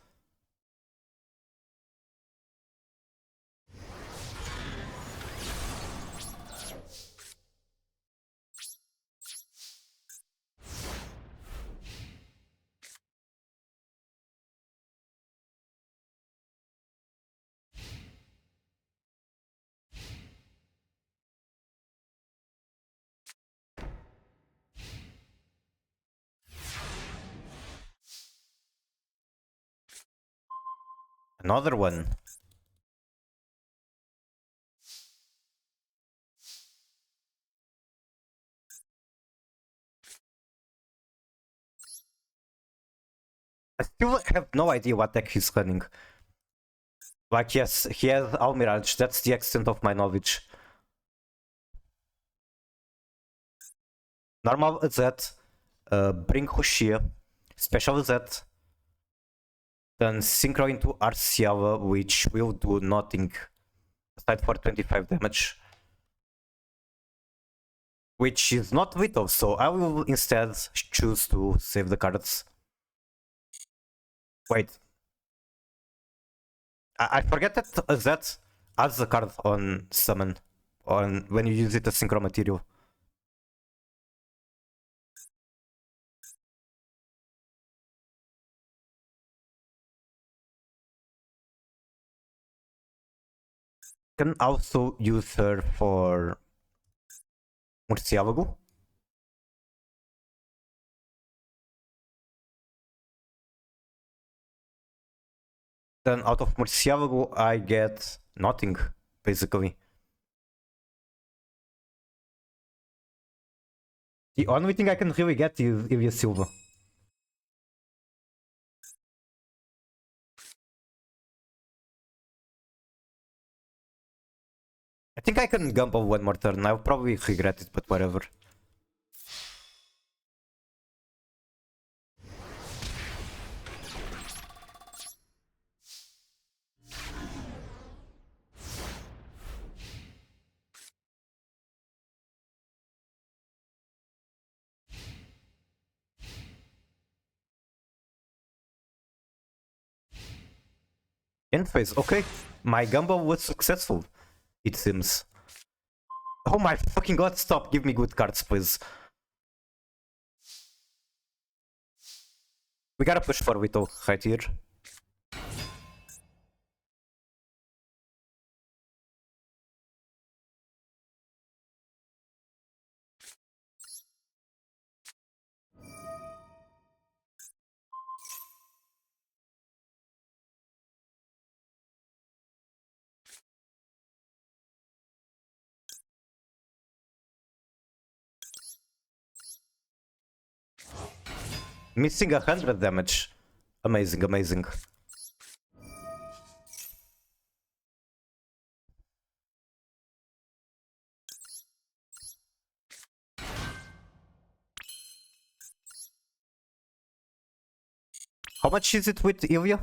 Another one. I still have no idea what deck he's running. Like, yes, he has Almirage. That's the extent of my knowledge. Normal Z, bring Rocher, special Z, then synchro into Arciala, which will do nothing aside for 25 damage. Which is not lethal, so I will instead choose to save the cards. Wait. I forget that Z adds a card on summon on when you use it as synchro material. Can also use her for Murciélago. Then out of Murciélago I get nothing, basically. The only thing I can really get is Ilya Silva. I think I can gamble one more turn. I'll probably regret it, but whatever. End phase, okay. My gamble was successful, it seems. Oh my fucking god, stop, give me good cards, please. We gotta push for Vito right here. Missing 100 damage. Amazing, amazing. How much is it with Ilya?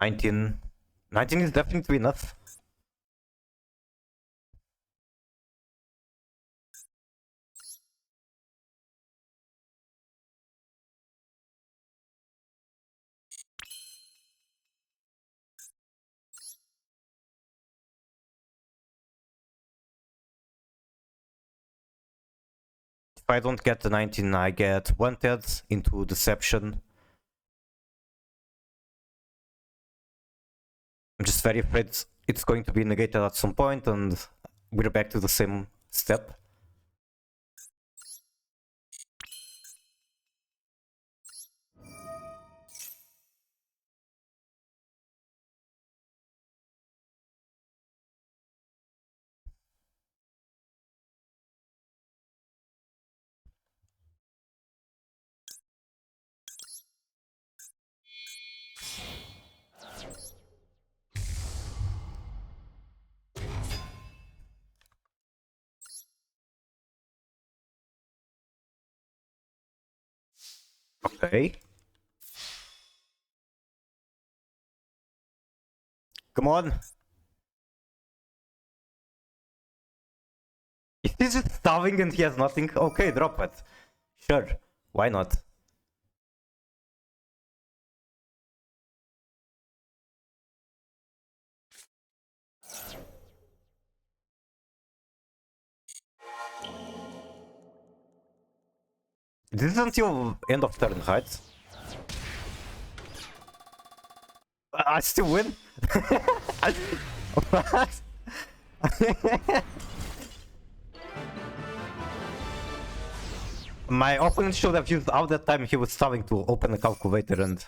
19. 19 is definitely enough. If I don't get the 19, I get wanted into deception. I'm just very afraid it's going to be negated at some point and we're back to the same step. Okay. Come on. Is he just starving and he has nothing? Okay, drop it. Sure, why not? This is until end of turn, right? I still win? What? My opponent should have used all that time he was starting to open a calculator and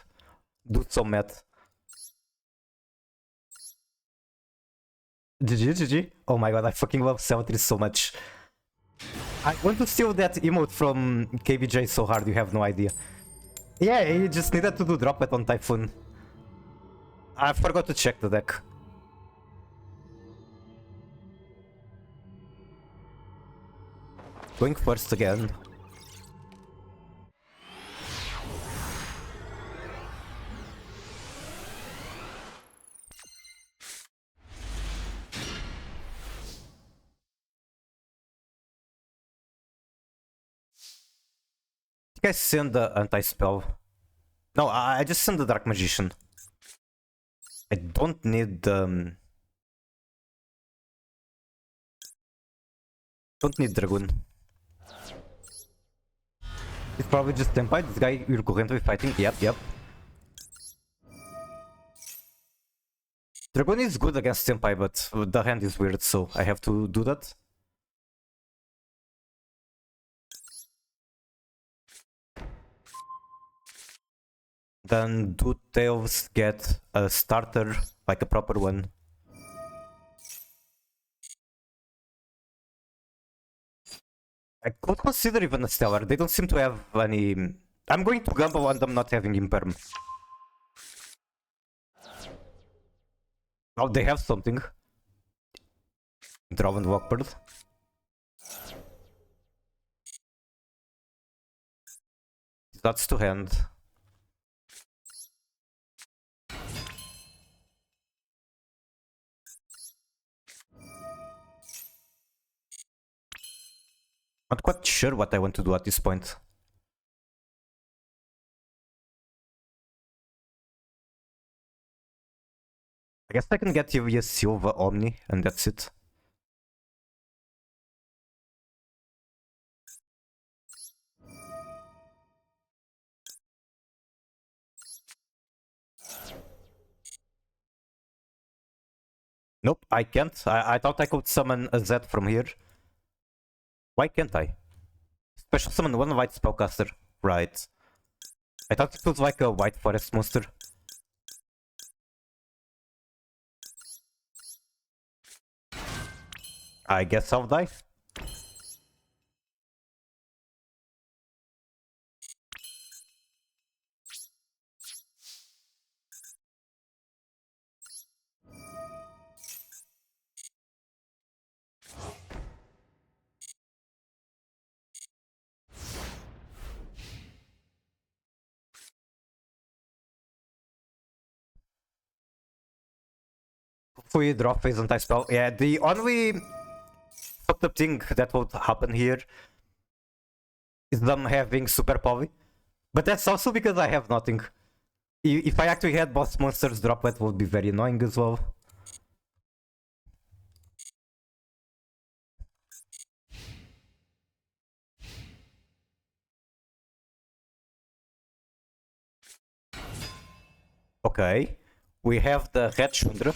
do some math. GG, GG. Oh my god, I fucking love Cemetery so much. I want to steal that emote from KBJ so hard, you have no idea. Yeah, he just needed to do drop it on Typhoon. I forgot to check the deck. Going first again. You guys send the anti-spell. No, I just send the Dark Magician. I don't need don't need Dragoon. It's probably just Tempai. This guy you're currently fighting. Yep. Dragoon is good against Senpai, but the hand is weird, so I have to do that. Then do Tails get a starter, like a proper one? I could consider even a Stellar. They don't seem to have any... I'm going to gamble on them not having Imperm. Oh, they have something. Draw and Walkbird. That's to hand. Not quite sure what I want to do at this point. I guess I can get you a Silva Omni, and that's it. Nope, I can't. I thought I could summon a Z from here. Why can't I? Special summon one white spellcaster. Right. I thought it was like a white forest monster. I guess I'll die. Hopefully draw phase anti-spell. Yeah, the only fucked up thing that would happen here is them having super poly. But that's also because I have nothing. If I actually had boss monsters drop, that would be very annoying as well. Okay, we have the Red Shundra.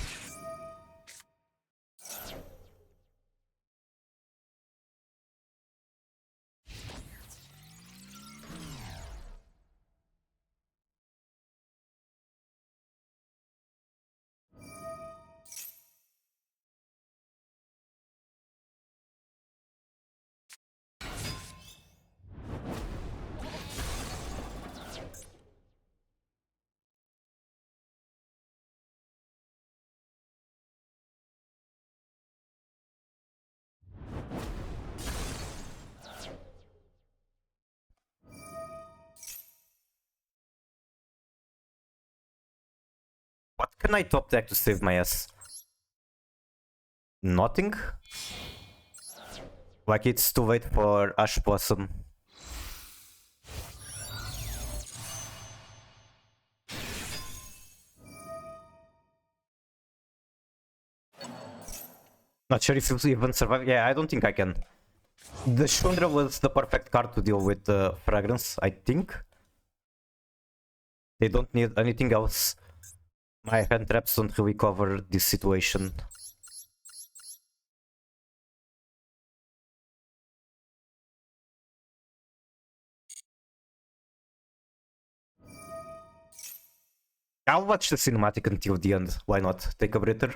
What can I top deck to save my ass? Nothing? Like it's too late for Ash Blossom. Not sure if you'll even survive. Yeah, I don't think I can. The Shundra was the perfect card to deal with the Fragrance, I think. They don't need anything else. My hand traps don't really cover this situation. I'll watch the cinematic until the end. Why not? Take a breather.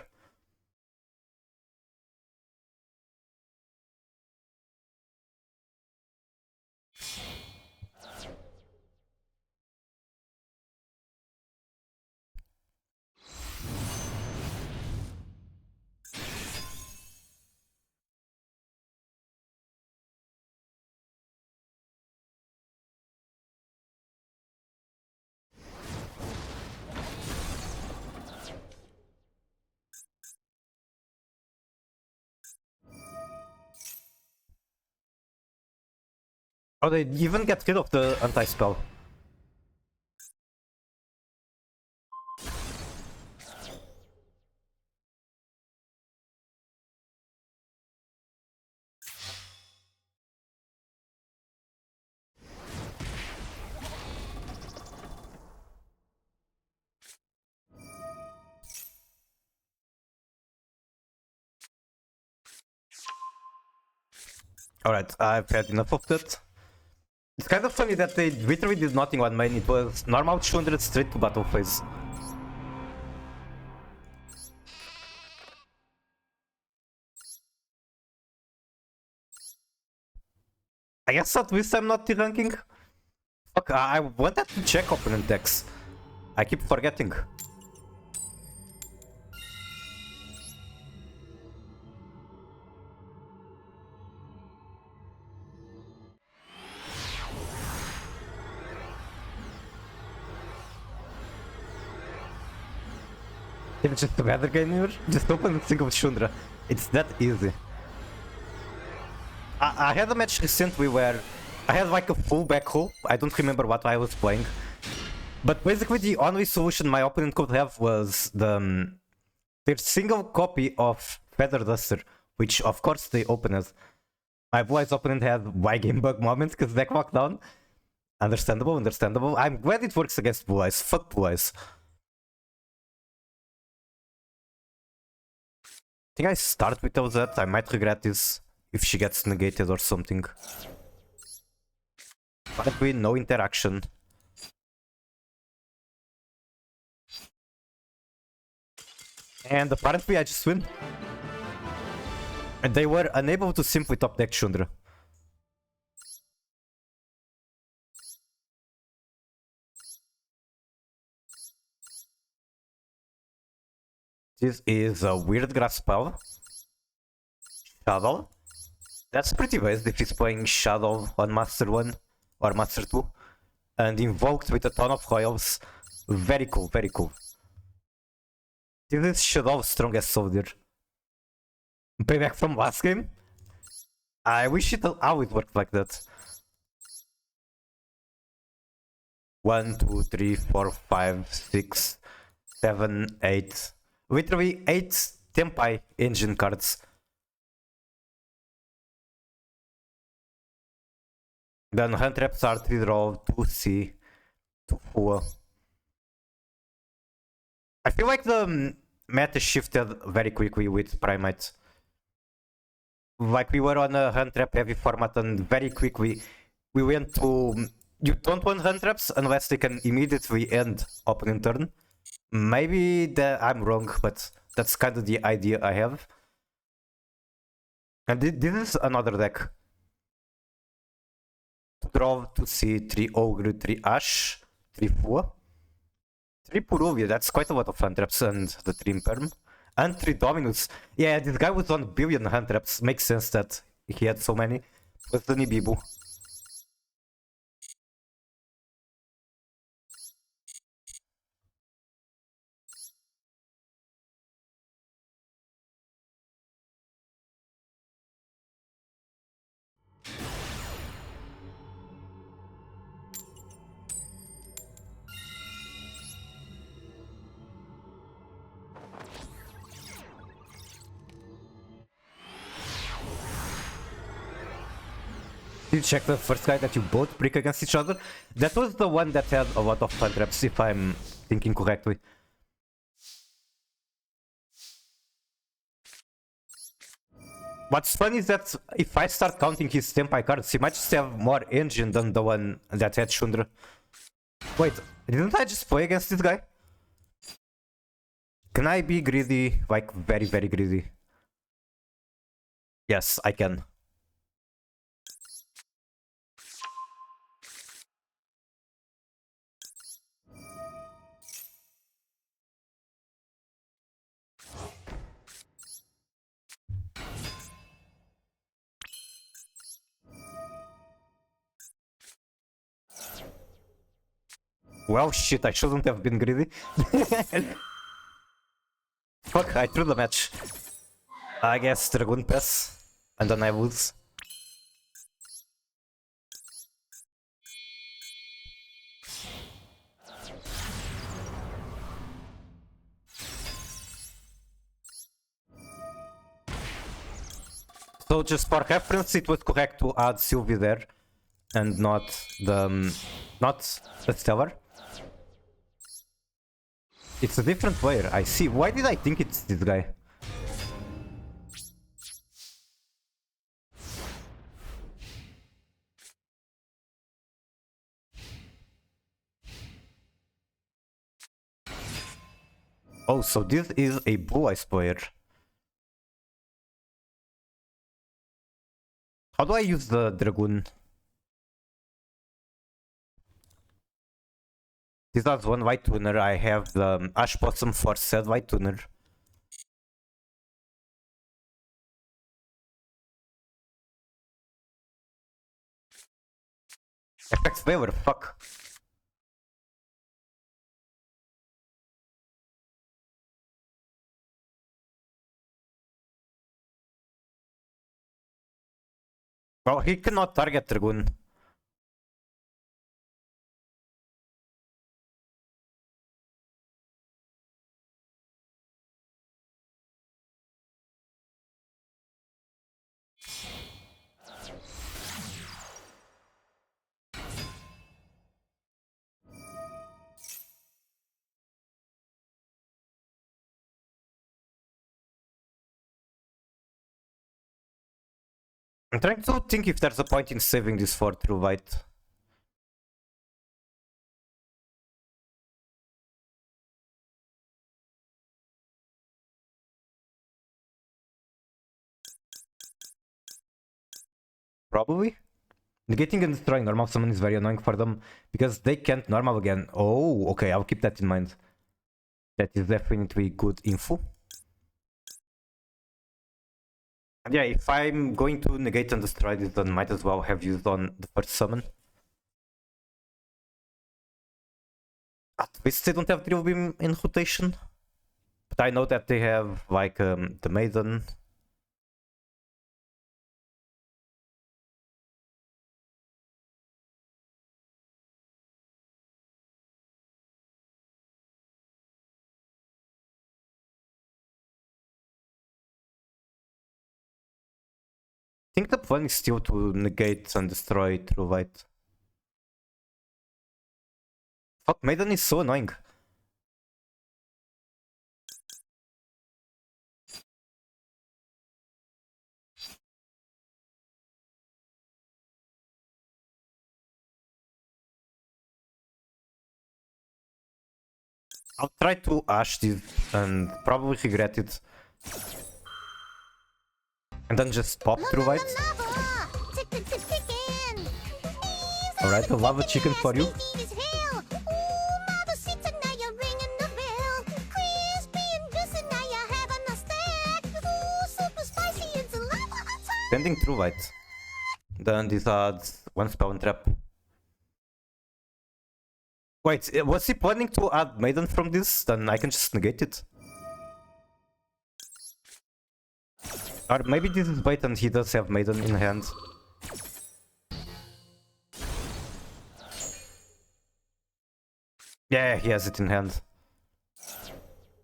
Oh, they even get rid of the anti-spell. Alright, I've had enough of that. It's kind of funny that they literally did nothing on main. It was normal 200 straight to battle phase. I guess at least I'm not ranking. Fuck, I wanted to check opponent decks. I keep forgetting. It's just a weather game here. Just open and think of Shundra. It's that easy. I had a match recently where I had like a full back row. I don't remember what I was playing. But basically the only solution my opponent could have was their single copy of Feather Duster, which of course they opened. My Blue Eyes opponent had Y game bug moments because deck locked down. Understandable, understandable. I'm glad it works against Blue Eyes. Fuck Blue Eyes. I think I start with that. I might regret this if she gets negated or something. Probably no interaction. And apparently I just win. And they were unable to simply top deck Shundra. This is a weird grass spell. Shadow. That's pretty basic if he's playing Shadow on Master 1 or Master 2. And invoked with a ton of coils. Very cool, very cool. This is Shadow's strongest soldier. Payback from last game? I wish it always worked like that. 1, 2, 3, 4, 5, 6, 7, 8. Literally 8 Tempai engine cards. Then hand traps are 3 draw, 2C, 2 4. I feel like the meta shifted very quickly with Primate. Like we were on a hand trap heavy format and very quickly we went to... You don't want hand traps unless they can immediately end opponent turn. Maybe I'm wrong, but that's kind of the idea I have. And this is another deck. Draw to see 3 Ogre, 3 Ash, 3 4. 3 Puruvia, that's quite a lot of hand traps and the 3 Imperm. And 3 Dominus. Yeah, this guy was on billion hand traps. Makes sense that he had so many. With the Nibibu. Did you check the first guy that you both brick against each other? That was the one that had a lot of hand traps, if I'm thinking correctly. What's funny is that if I start counting his Senpai cards, he might just have more engine than the one that had Shundra. Wait, didn't I just play against this guy? Can I be greedy? Like, very, very greedy? Yes, I can. Well, shit, I shouldn't have been greedy. Fuck, I threw the match. I guess Dragoon pass, and then I lose. So just for reference, it was correct to add Sylvie there, and not the Stellar. It's a different player. I see. Why did I think it's this guy? Oh, so this is a Blue Eyes player. How do I use the Dragoon? This has one white tuner. I have the Ash Possum for said white tuner. Effects favor, fuck. Well, he cannot target Dragoon. I'm trying to think if there's a point in saving this for true white. Probably. Negating and destroying normal summon is very annoying for them because they can't normal again. Oh, okay, I'll keep that in mind. That is definitely good info. And yeah, if I'm going to negate and destroy this, then might as well have used on the first summon. At least they don't have Drill Beam in rotation. But I know that they have like the Maiden. I think the plan is still to negate and destroy True White. Fuck, Maiden is so annoying. I'll try to Ash this and probably regret it. And then just pop True White. Alright, a lava chicken for you. Sending True White. Then this adds one spell and trap. Wait, was he planning to add Maiden from this? Then I can just negate it. Or maybe this is bait and he does have Maiden in hand. Yeah, he has it in hand.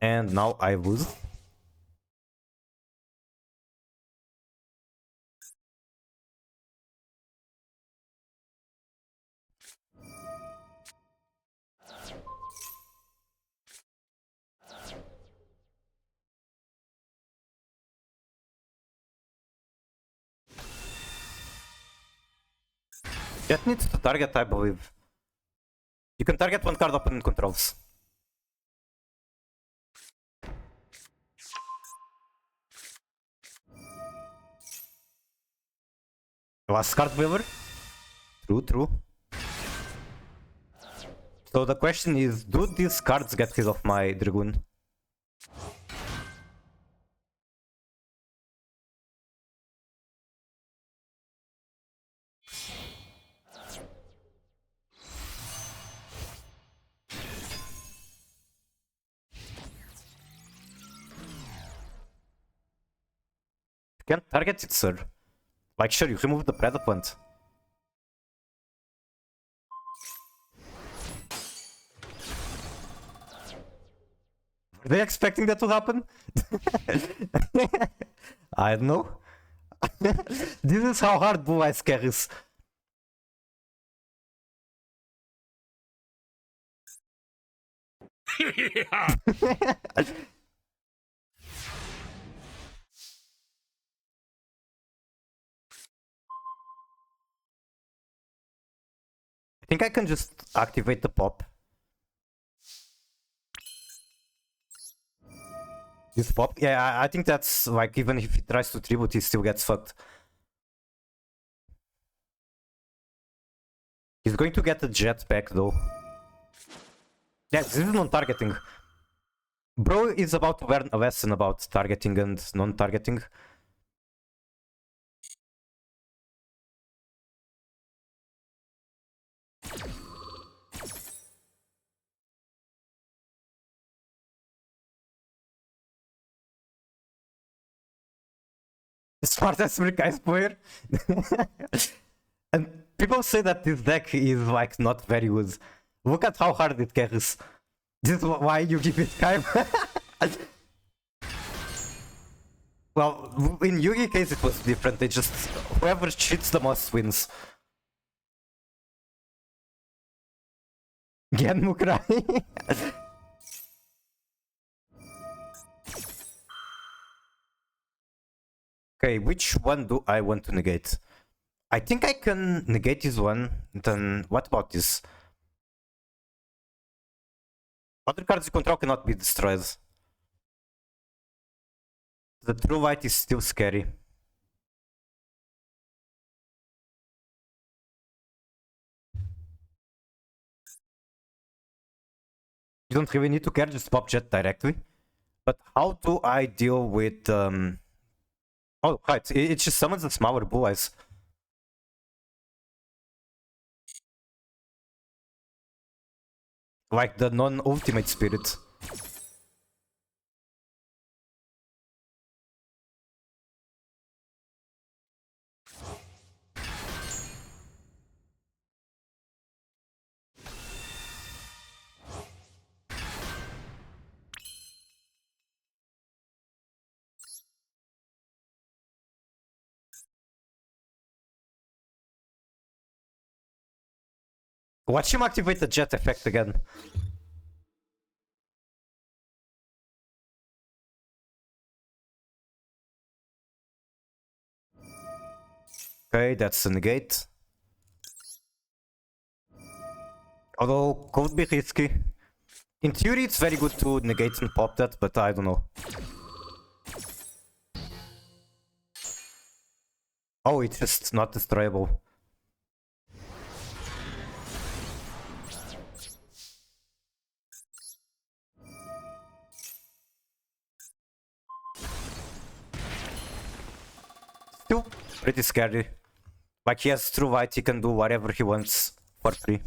And now I lose. That needs to target, I believe. You can target one card opponent controls. Last card waiver? True, true. So the question is, do these cards get rid of my Dragoon? You can't target it, sir. Like, sure, you remove the Predaplant. Were they expecting that to happen? I don't know. This is how hard Blue Eyes carries. I think I can just activate the pop. This pop? Yeah, I think that's like, even if he tries to tribute, he still gets fucked. He's going to get the jet back though. Yeah, this is non-targeting. Bro is about to learn a lesson about targeting and non-targeting. Smartest guys player. And people say that this deck is like not very good. Look at how hard it carries. This is why you give it time. Well, in Yugi case it was different. They just, whoever cheats the most wins. Genmu cry. Okay, which one do I want to negate? I think I can negate this one. Then what about this? Other cards you control cannot be destroyed. The true white is still scary. You don't really need to care, just pop jet directly. But how do I deal with oh, right, it just summons the smaller Blue Eyes. Like the non-ultimate spirit. Watch him activate the jet effect again. Okay, that's a negate. Although, could be risky. In theory, it's very good to negate and pop that, but I don't know. Oh, it's just not destroyable. Still pretty scary. Like, he has true white, he can do whatever he wants for free.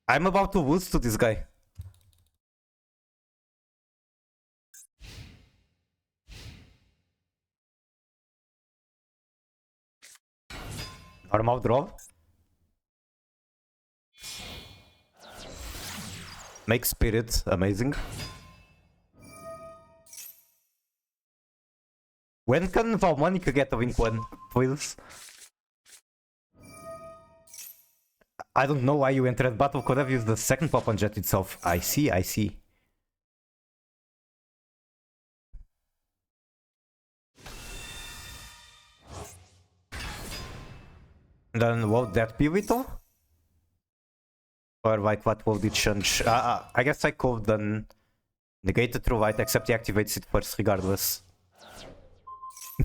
I'm about to lose to this guy. Normal draw. Make spirit amazing. When can Valmonica get a win one, please? I don't know why you entered battle, could have used the second pop on jet itself. I see, I see. Then won't that be Vito? Or like what will it change? I guess I could then negate the true white, except he activates it first regardless.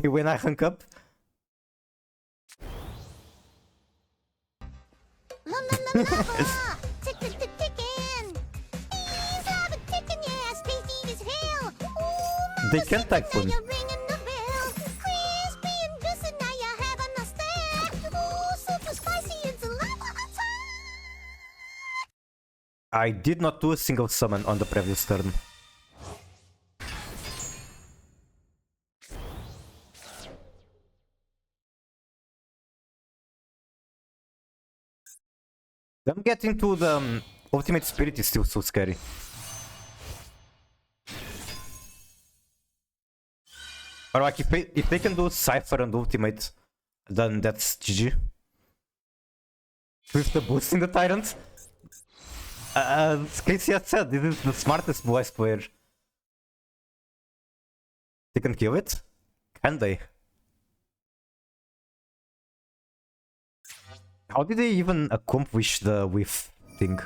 When I hunk up? They can't typhoon. I did not do a single summon on the previous turn. Them getting to the ultimate spirit is still so scary. Or like if they can do Cypher and Ultimate, then that's GG. With the boost in the Tyrant. Casey had said, this is the smartest voice player. They can kill it? Can they? How did they even accomplish the whiff thing?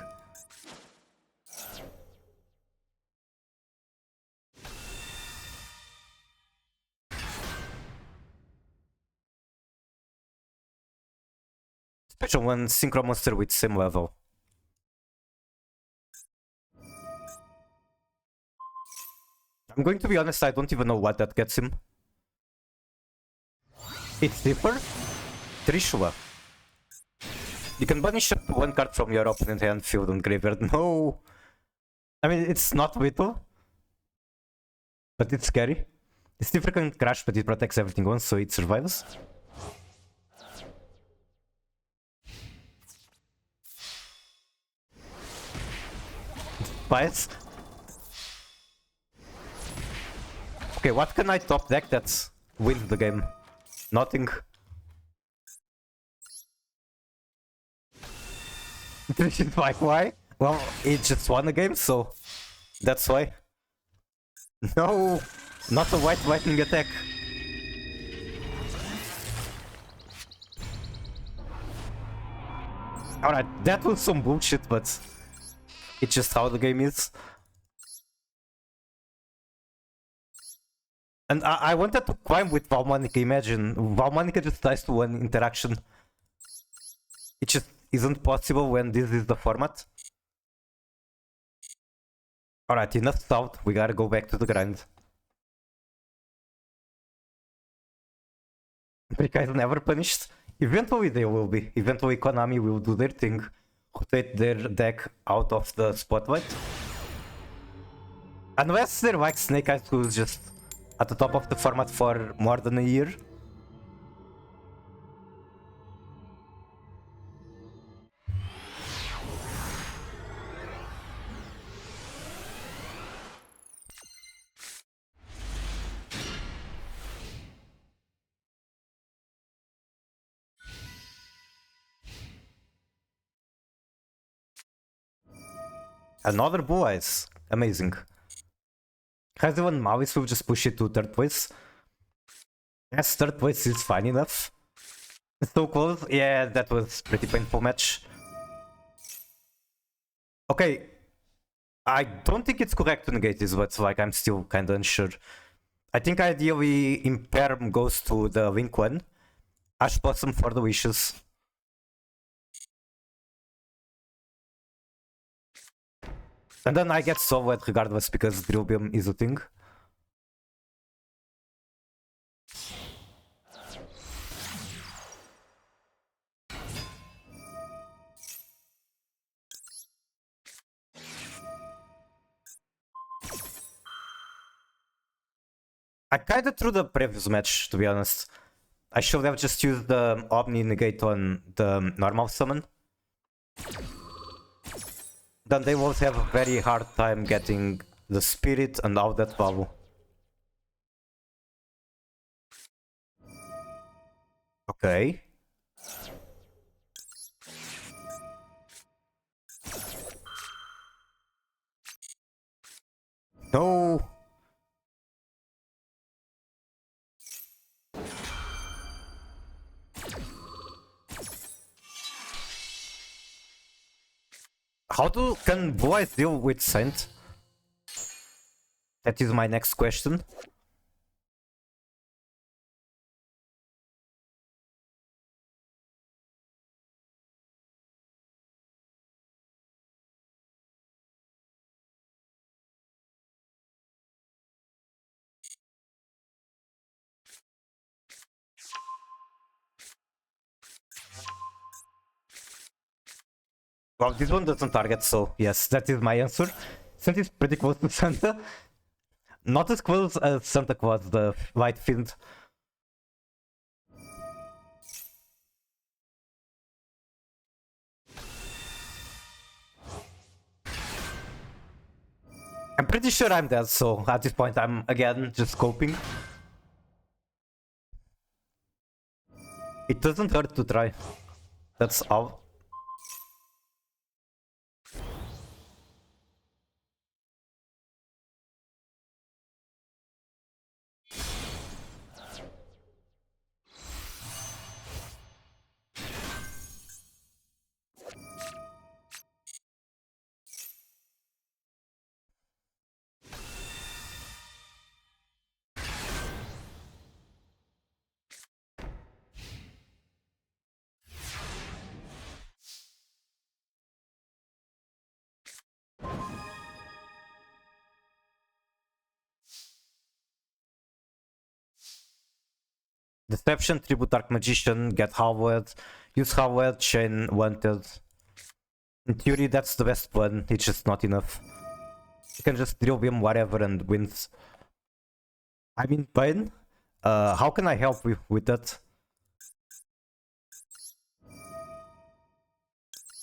Special one synchro monster with same level. I'm going to be honest, I don't even know what that gets him. It's Zipper? Trishula. You can banish one card from your opponent hand, field, and graveyard. No! I mean, it's not lethal. But it's scary. It's Zipper can crash, but it protects everything once, so it survives. Bias. Okay, what can I top deck that wins the game? Nothing. Why? Well, it just won the game, so that's why. No, not a white lightning attack. Alright, that was some bullshit, but it's just how the game is. And I wanted to climb with Valmanica, imagine. Valmanica just dies to one interaction. It just isn't possible when this is the format. Alright, enough stout, we gotta go back to the grind. The guys never punished. Eventually they will be. Eventually Konami will do their thing. Rotate their deck out of the spotlight. Unless they're like Snake Eyes, who's just at the top of the format for more than a year. Another Blue Eyes. Amazing. Has even Malice will just push it to third place. Yes, third place is fine enough. So close. Yeah, that was pretty painful match. Okay. I don't think it's correct to negate this, but like I'm still kinda unsure. I think ideally Imperm goes to the Link one. Ash Blossom for the wishes. And then I get Solid regardless because Drill Beam is a thing. I kinda threw the previous match, to be honest. I should have just used the Omni negate on the normal summon. Then they will have a very hard time getting the spirit and all that bubble. Okay. No. Can boys deal with Saint? That is my next question. Well, this one doesn't target, so yes, that is my answer. Saint is pretty close to Santa. Not as close as Santa Claus, the White Fiend. I'm pretty sure I'm dead, so at this point I'm again just coping. It doesn't hurt to try. That's all. Deception, Tribute, Dark Magician, get Howard, use Howard, Chain Wanted. In theory, that's the best plan, it's just not enough. You can just drill him whatever and wins. I'm in pain. How can I help with that?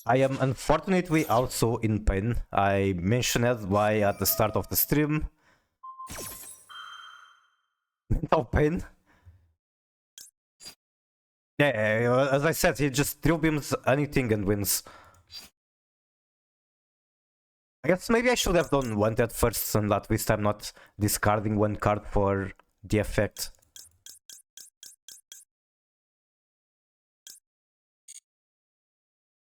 I am unfortunately also in pain. I mentioned why at the start of the stream. Mental pain. Yeah, as I said, he just drill beams anything and wins. I guess maybe I should have done Wanted first, and at least I'm not discarding one card for the effect.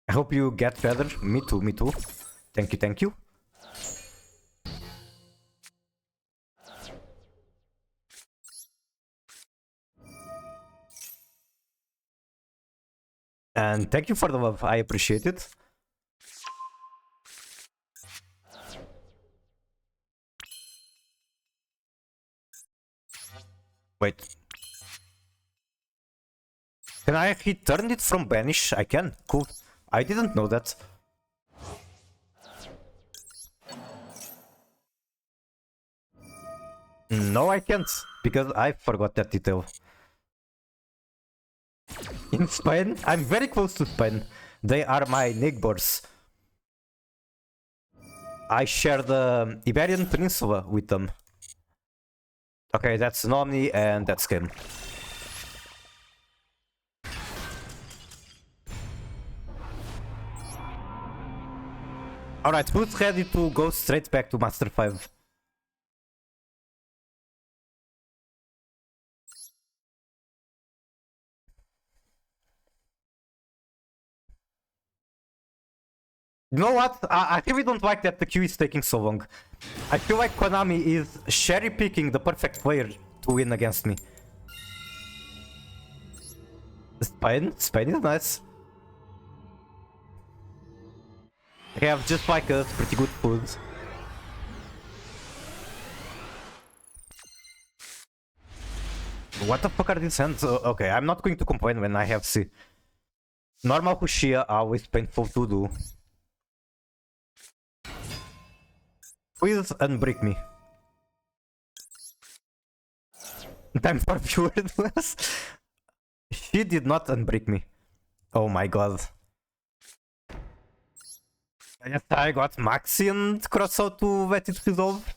I hope you get better. Me too, me too. Thank you, thank you. And thank you for the love, I appreciate it. Wait. Can I return it from banish? I can. Cool. I didn't know that. No, I can't, because I forgot that detail. In Spain? I'm very close to Spain. They are my neighbors. I share the Iberian Peninsula with them. Okay, that's Nomni and that's game. Alright, who's ready to go straight back to Master 5? You know what? I really don't like that the queue is taking so long. I feel like Konami is cherry picking the perfect player to win against me. Spain? Spain is nice. They have just like us pretty good food. What the fuck are these hands? Okay, I'm not going to complain when I have C. Normal Hushia always painful to do. Please unbreak me. Time for viewers. She did not unbreak me. Oh my god. I guess I got Maxi and Crossout to let it resolve.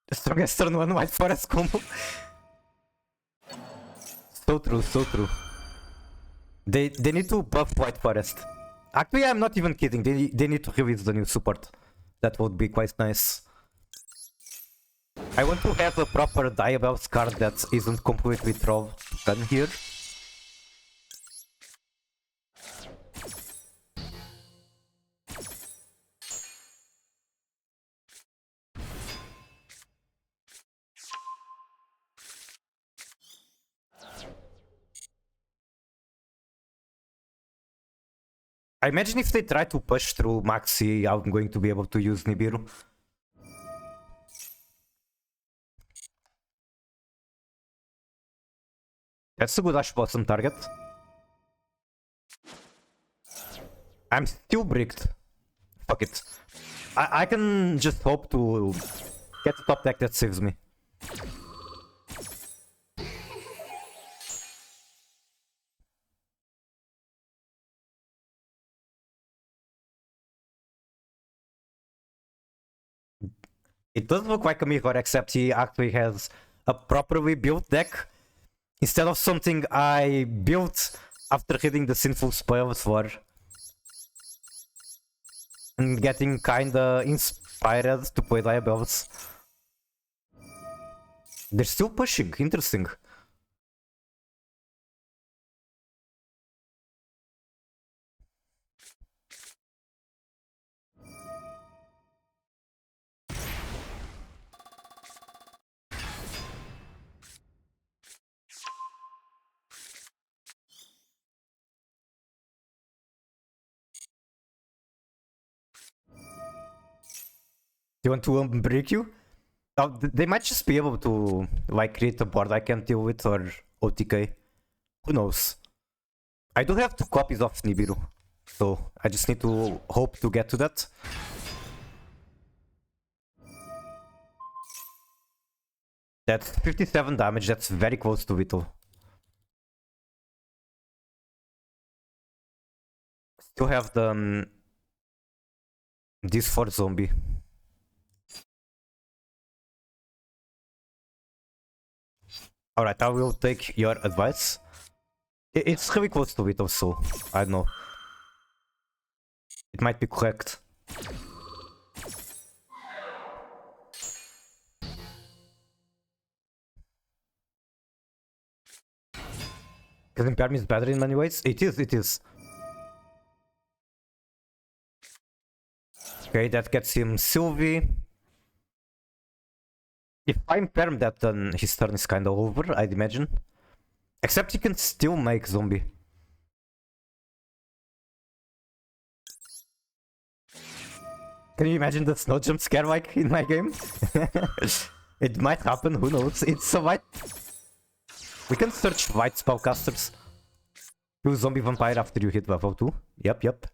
The strongest turn 1 White Forest combo. So true, so true. They need to buff White Forest. Actually, I'm not even kidding. They need to release the new support. That would be quite nice. I want to have a proper Diabellze card that isn't completely troll done here. I imagine if they try to push through Maxi, I'm going to be able to use Nibiru. That's a good Ash Blossom target. I'm still bricked. Fuck it. I can just hope to Get the top deck, that saves me. It does look like a mirror, except he actually has a properly built deck instead of something I built after hitting the sinful spoils for and getting kinda inspired to play Diabellze. They're still pushing, interesting. Do you want to break you? Oh, they might just be able to like create a board I can't deal with or OTK. Who knows? I do have 2 copies of Nibiru, so I just need to hope to get to that. That's 57 damage, that's very close to Vital. Still have the this for zombie. Alright, I will take your advice. It's really close to Vital, so I don't know. It might be correct. Because Impairment is better in many ways. It is. Okay, that gets him Sylvie. If I impair that, then his turn is kinda over, I'd imagine. Except he can still make zombie. Can you imagine the snow jump scare like in my game? It might happen, who knows? It's a white... We can search white spellcasters. Do zombie vampire after you hit level 2. Yep.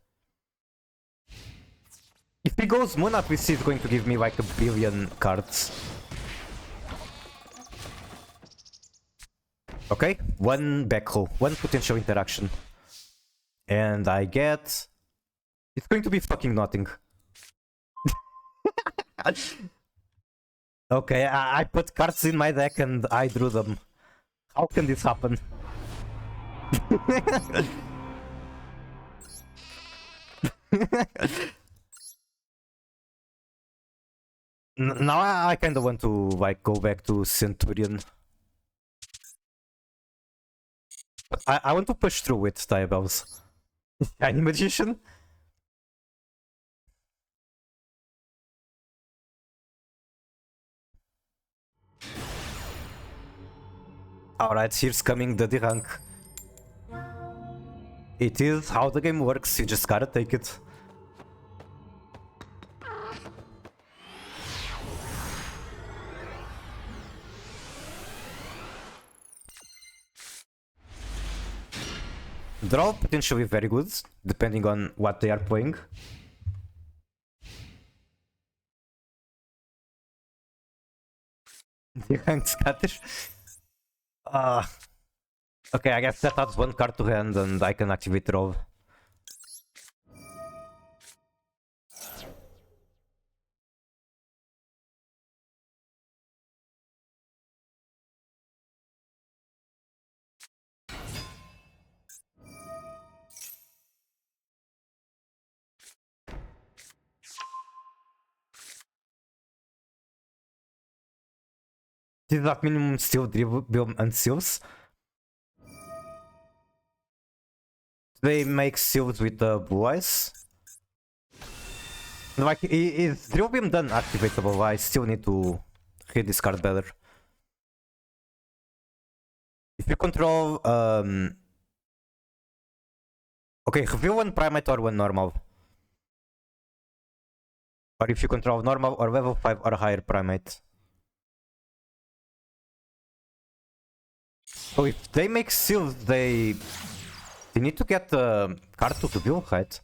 If he goes Moon Up, we see it's going to give me like a billion cards. Okay, 1 backrow, 1 potential interaction. And I get... It's going to be fucking nothing. Okay, I put cards in my deck and I drew them. How can this happen? Now I kinda want to like go back to Centurion. I want to push through with Diabellze. Shiny Magician? Alright, here's coming the D-Rank. It is how the game works, you just gotta take it. Draw potentially very good, depending on what they are playing. D-Rank Scottish. Okay, I guess that adds 1 card to hand and I can activate draw. Did that minimum still dribble and seals? They make seals with the blue eyes. Like, is drill beam done activatable? I still need to hit this card better. If you control okay, reveal 1 primate or 1 normal. Or if you control normal or level 5 or higher primate. So if they make seals, they need to get the card to reveal, right?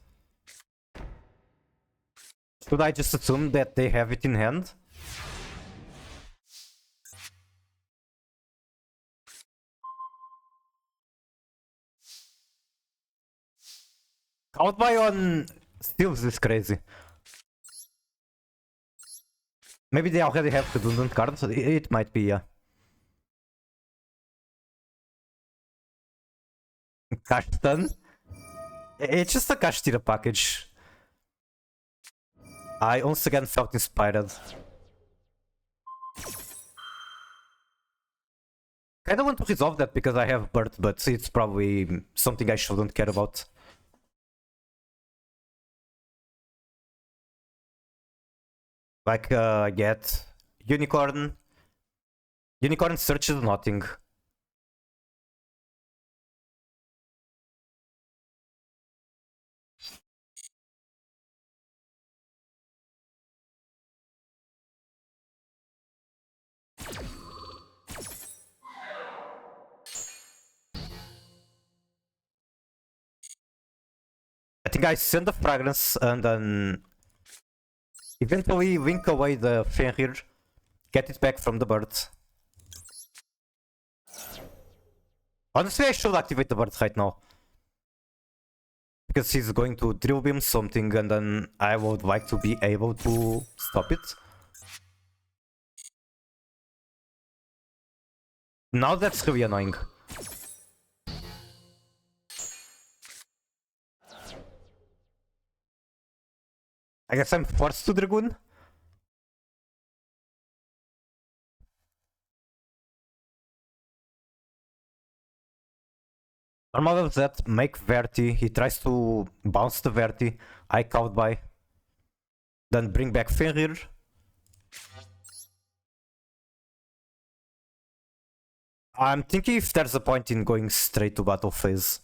Should I just assume that they have it in hand? Outbuy on steals is crazy. Maybe they already have redundant cards. It might be, yeah. Cash stun. It's just a cash tira package. I once again felt inspired. Kinda want to resolve that because I have bird, but it's probably something I shouldn't care about. Like, get unicorn. Unicorn searches nothing. I think I send the fragrance and then eventually wink away the Fenrir, get it back from the bird. Honestly, I should activate the bird right now. Because he's going to drill beam something and then I would like to be able to stop it. Now that's really annoying. I guess I'm forced to Dragoon. Normal of that, make Verti, he tries to bounce the Verti, I count by. Then bring back Fenrir. I'm thinking if there's a point in going straight to battle phase.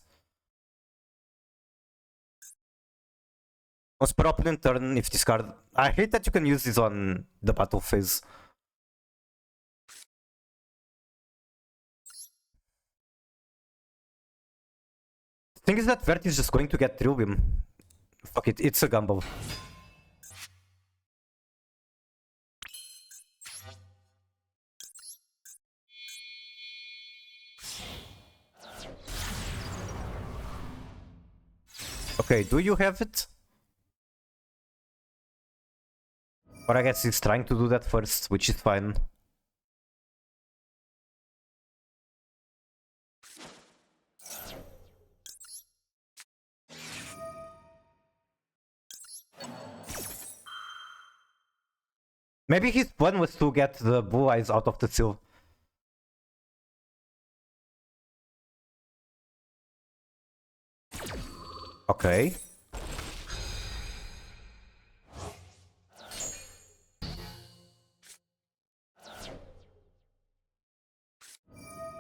Once per opponent turn, if this card... I hate that you can use this on the battle phase. The thing is that Vert is just going to get through him. Fuck it, it's a gamble. Okay, do you have it? Or I guess he's trying to do that first, which is fine. Maybe his plan was to get the blue eyes out of the seal. Okay.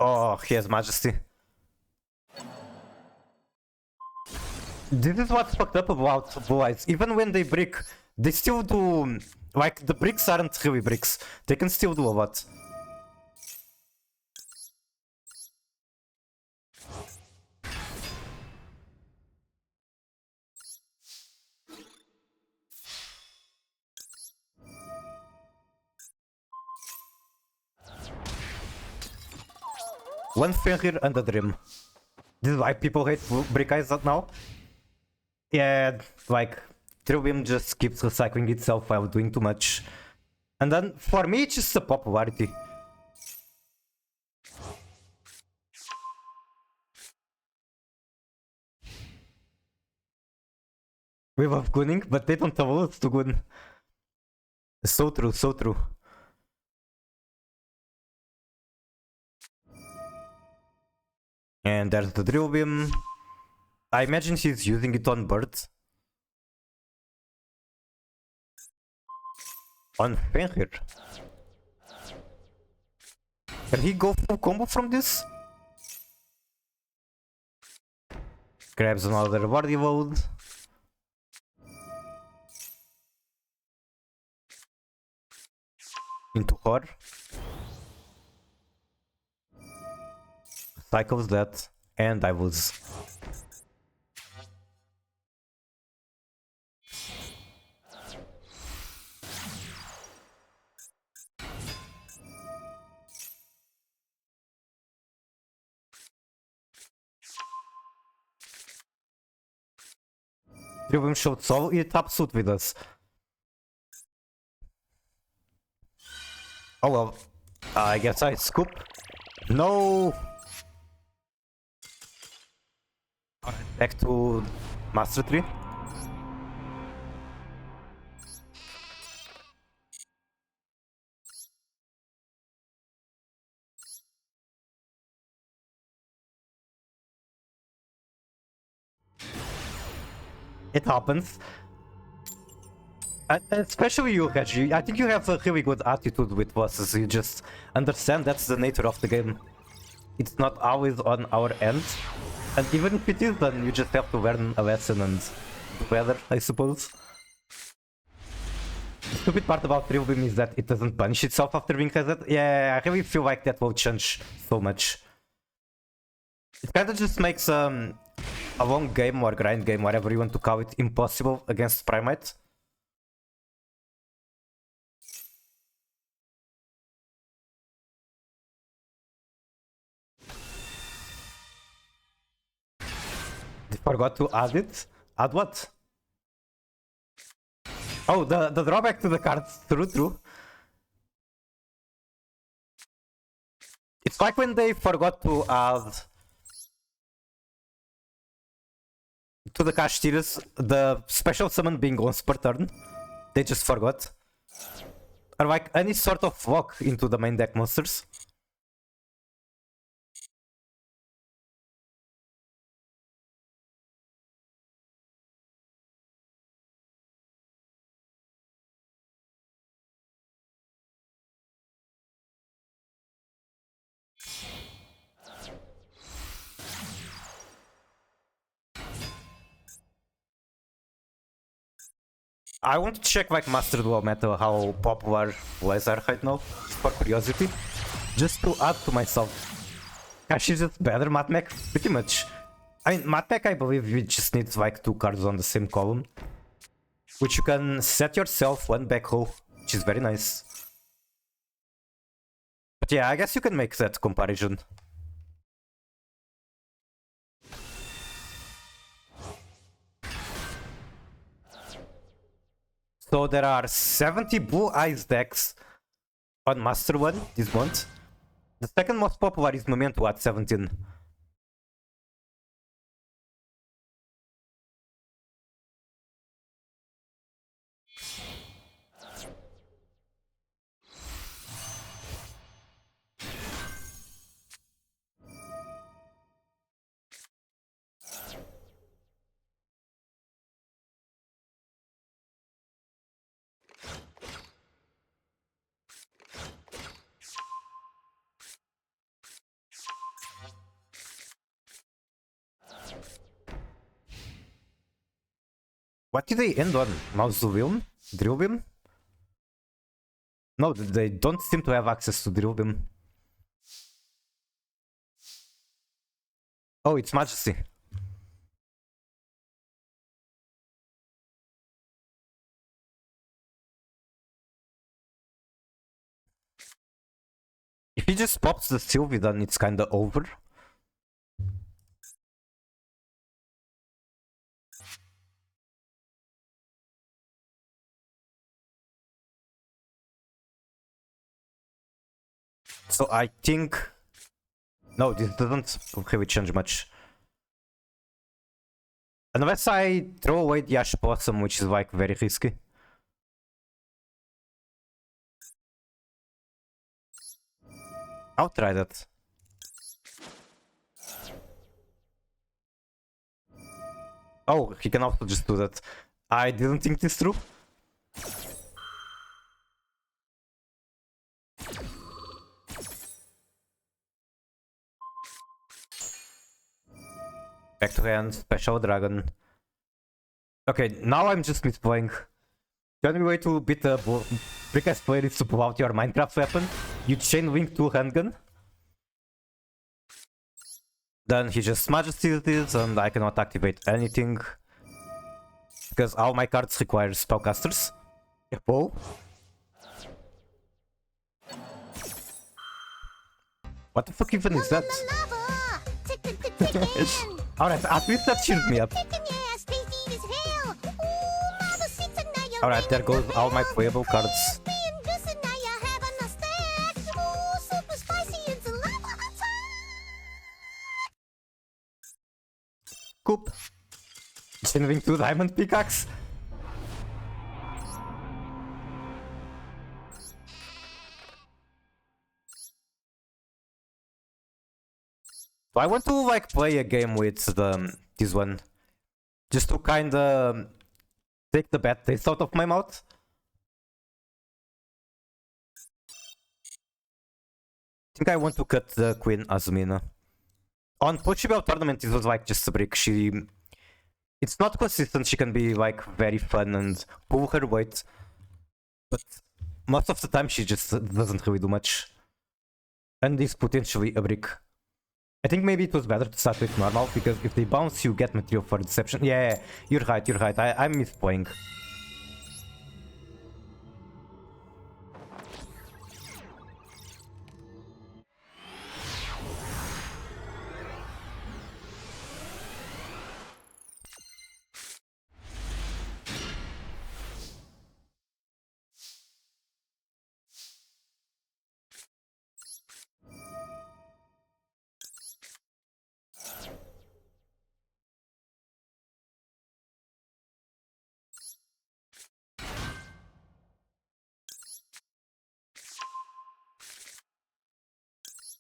Oh, he has majesty. This is what's fucked up about blue eyes. Even when they brick, they still do... Like, the bricks aren't really bricks. They can still do a lot. One Fenrir and a Dream. This is why people hate brick eyes now. Yeah, like, Trillium just keeps recycling itself while doing too much. And then, for me, it's just a popularity. We love gooning, but they don't allow us to goon. So true, so true. And there's the drill beam. I imagine he's using it on birds. On Fenrir. Can he go full combo from this? Grabs another body load. Into her. Cycles that. And I lose. Three of them showed soul, e top suit with us. Oh well, I guess I scoop. No! Back to Master Tree. It happens. Especially you, Reggie. I think you have a really good attitude with bosses. You just understand that's the nature of the game. It's not always on our end. And even if it is, then you just have to learn a lesson and do better, I suppose. The stupid part about Real Beam is that it doesn't punish itself after being reset. Yeah, I really feel like that will change so much. It kinda just makes a long game or grind game, whatever you want to call it, impossible against Primate. I forgot to add it. Add what? Oh, the drawback to the cards. True. It's like when they forgot to add to the cash tiers the special summon being once per turn. They just forgot. Or like any sort of walk into the main deck monsters. I want to check like Master Duel meta, how popular plays are right now, for curiosity. Just to add to myself. Cash is it better, Matmec? Pretty much. I mean, Matmec, I believe you just need like 2 cards on the same column. Which you can set yourself one back row, which is very nice. But yeah, I guess you can make that comparison. So there are 70 Blue Eyes decks on Master 1 this month. The second most popular is Memento at 17. What did they end on? Mausoleum? Drill Beam? No, they don't seem to have access to Drill Beam. Oh, it's Majesty. If he just pops the Sylvie, then it's kinda over. So I think... No, this doesn't really change much. Unless I throw away the Ash Blossom, which is like very risky. I'll try that. Oh, he can also just do that. I didn't think this through. Back to hand, special dragon. Okay, now I'm just misplaying. The only way to beat a Brick-ass player is to pull out your Minecraft weapon. You chain link to handgun. Then he just Majesties this and I cannot activate anything. Because all my cards require spellcasters. Whoa. What the fuck even is that? Alright, at least that cheered me up. Alright, there goes all my playable cards. Coop. Changing to diamond pickaxe. So I want to like play a game with this one, just to kinda take the bad taste out of my mouth. I think I want to cut the Queen Azumina. On Portugal tournament, it was like just a brick. It's not consistent. She can be like very fun and pull her weight, but most of the time she just doesn't really do much. And is potentially a brick. I think maybe it was better to start with normal, because if they bounce, you get material for deception. Yeah, you're right. I'm misplaying.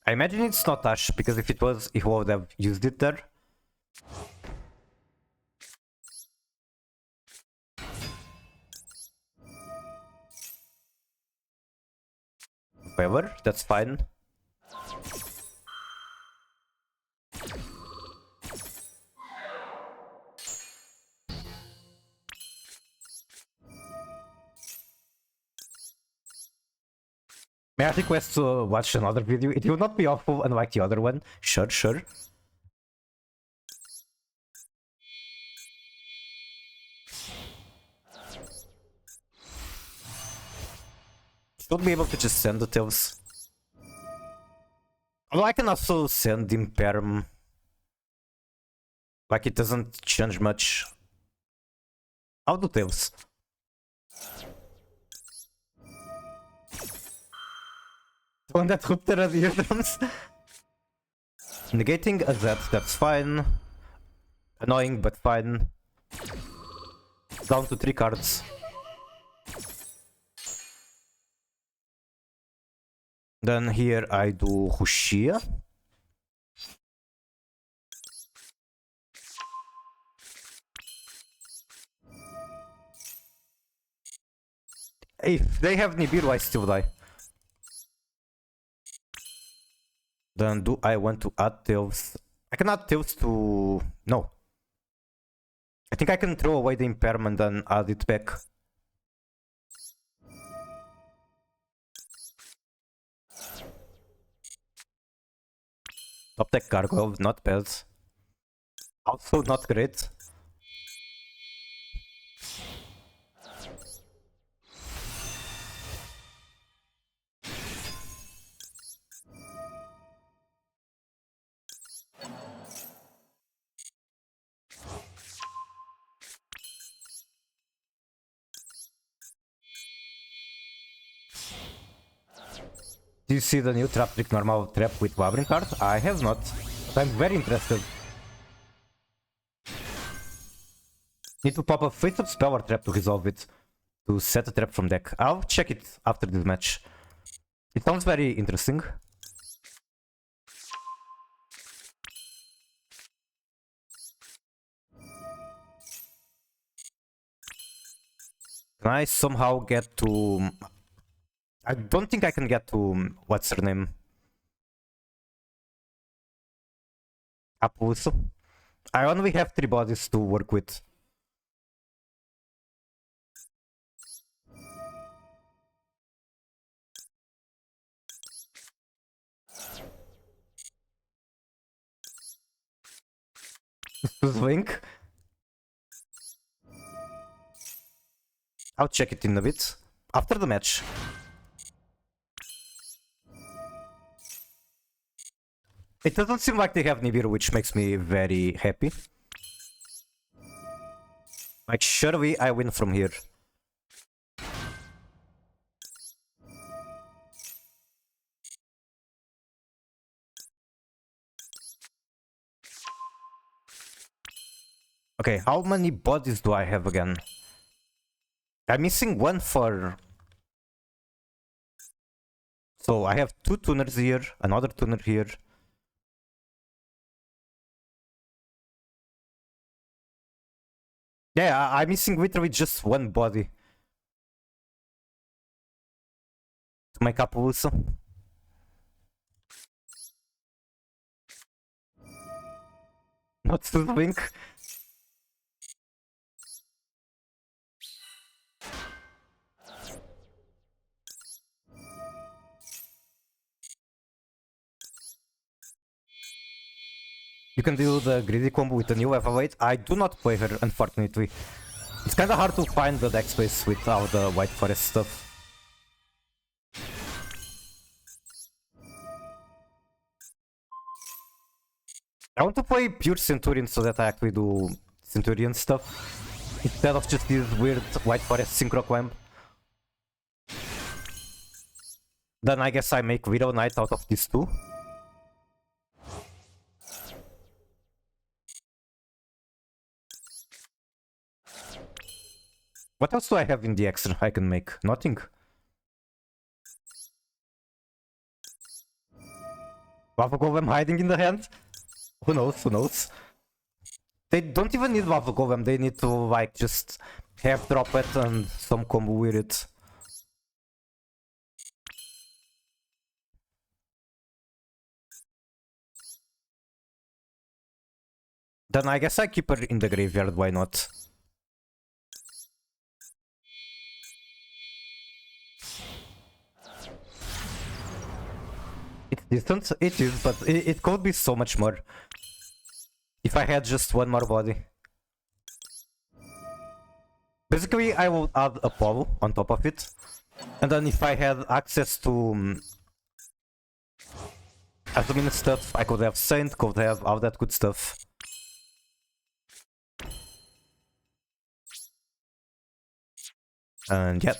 I imagine it's not Ash, because if it was, he would have used it there. However, that's fine. May I request to watch another video? It will not be awful unlike the other one. Sure. Should be able to just send the tails. Although I can also send Imperm. Like, it doesn't change much. I'll do tails. One that hooped at the eardrums. Negating a Z, that's fine. Annoying, but fine. Down to 3 cards. Then here I do Hushia. If they have Nibiru, I still die. Then do I want to add tails? I can add tails to... No. I think I can throw away the impairment and add it back. Top deck gargoyle, not bad. Also not great. Do you see the new trap trick normal trap with Labyrinth card? I have not, but I'm very interested. Need to pop a face-up spell or trap to resolve it. To set a trap from deck. I'll check it after this match. It sounds very interesting. Can I somehow get to... I don't think I can get to... what's her name? Apus. I only have 3 bodies to work with. Link. I'll check it in a bit. After the match. It doesn't seem like they have Nibiru, which makes me very happy. Like, surely I win from here. Okay, how many bodies do I have again? I'm missing one for... So I have 2 tuners here, another tuner here. Yeah, I'm missing literally just one body to make up also. Not to think. You can do the greedy combo with the new level 8. I do not play her, unfortunately. It's kinda hard to find the deck space without the White Forest stuff. I want to play pure Centurion so that I actually do Centurion stuff instead of just this weird White Forest Synchro Clamp. Then I guess I make Widow Knight out of these two. What else do I have in the extra I can make? Nothing. Lava Golem hiding in the hand? Who knows, who knows? They don't even need Lava Golem, they need to like just have drop it and some combo with it. Then I guess I keep her in the graveyard, why not? It's decent, it is, but it could be so much more. If I had just one more body. Basically, I will add Apollo on top of it. And then if I had access to admin stuff, I could have Saint, could have all that good stuff. And yeah.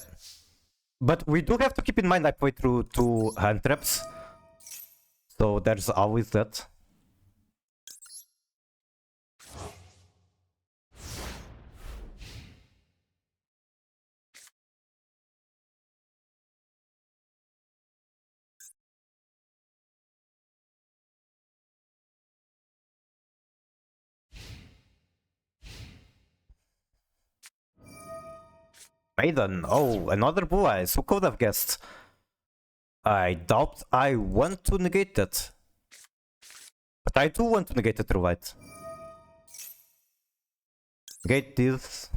But we do have to keep in mind I played through 2 hand traps. So there's always that. Maiden, oh, another Blue Eyes, who could have guessed? I doubt I want to negate that. But I do want to negate it through white. Negate this.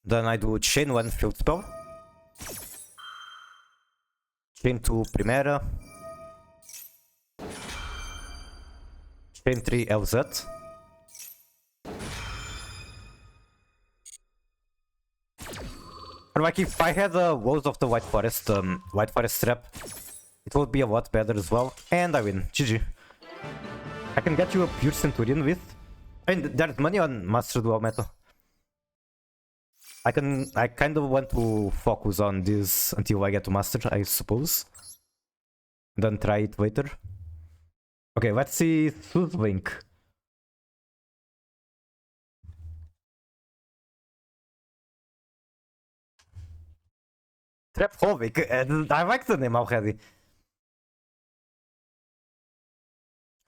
Then I do chain 1 field spell. Chain 2 Primera. Chain 3 LZ. Or like if I had the Woes of the White Forest trap, it would be a lot better as well. And I win. GG. I can get you a pure Centurion with... I mean, there's money on Master Dual Meta. I kind of want to focus on this until I get to Master, I suppose. Then try it later. Okay, let's see Link. Traphobic, I like the name already.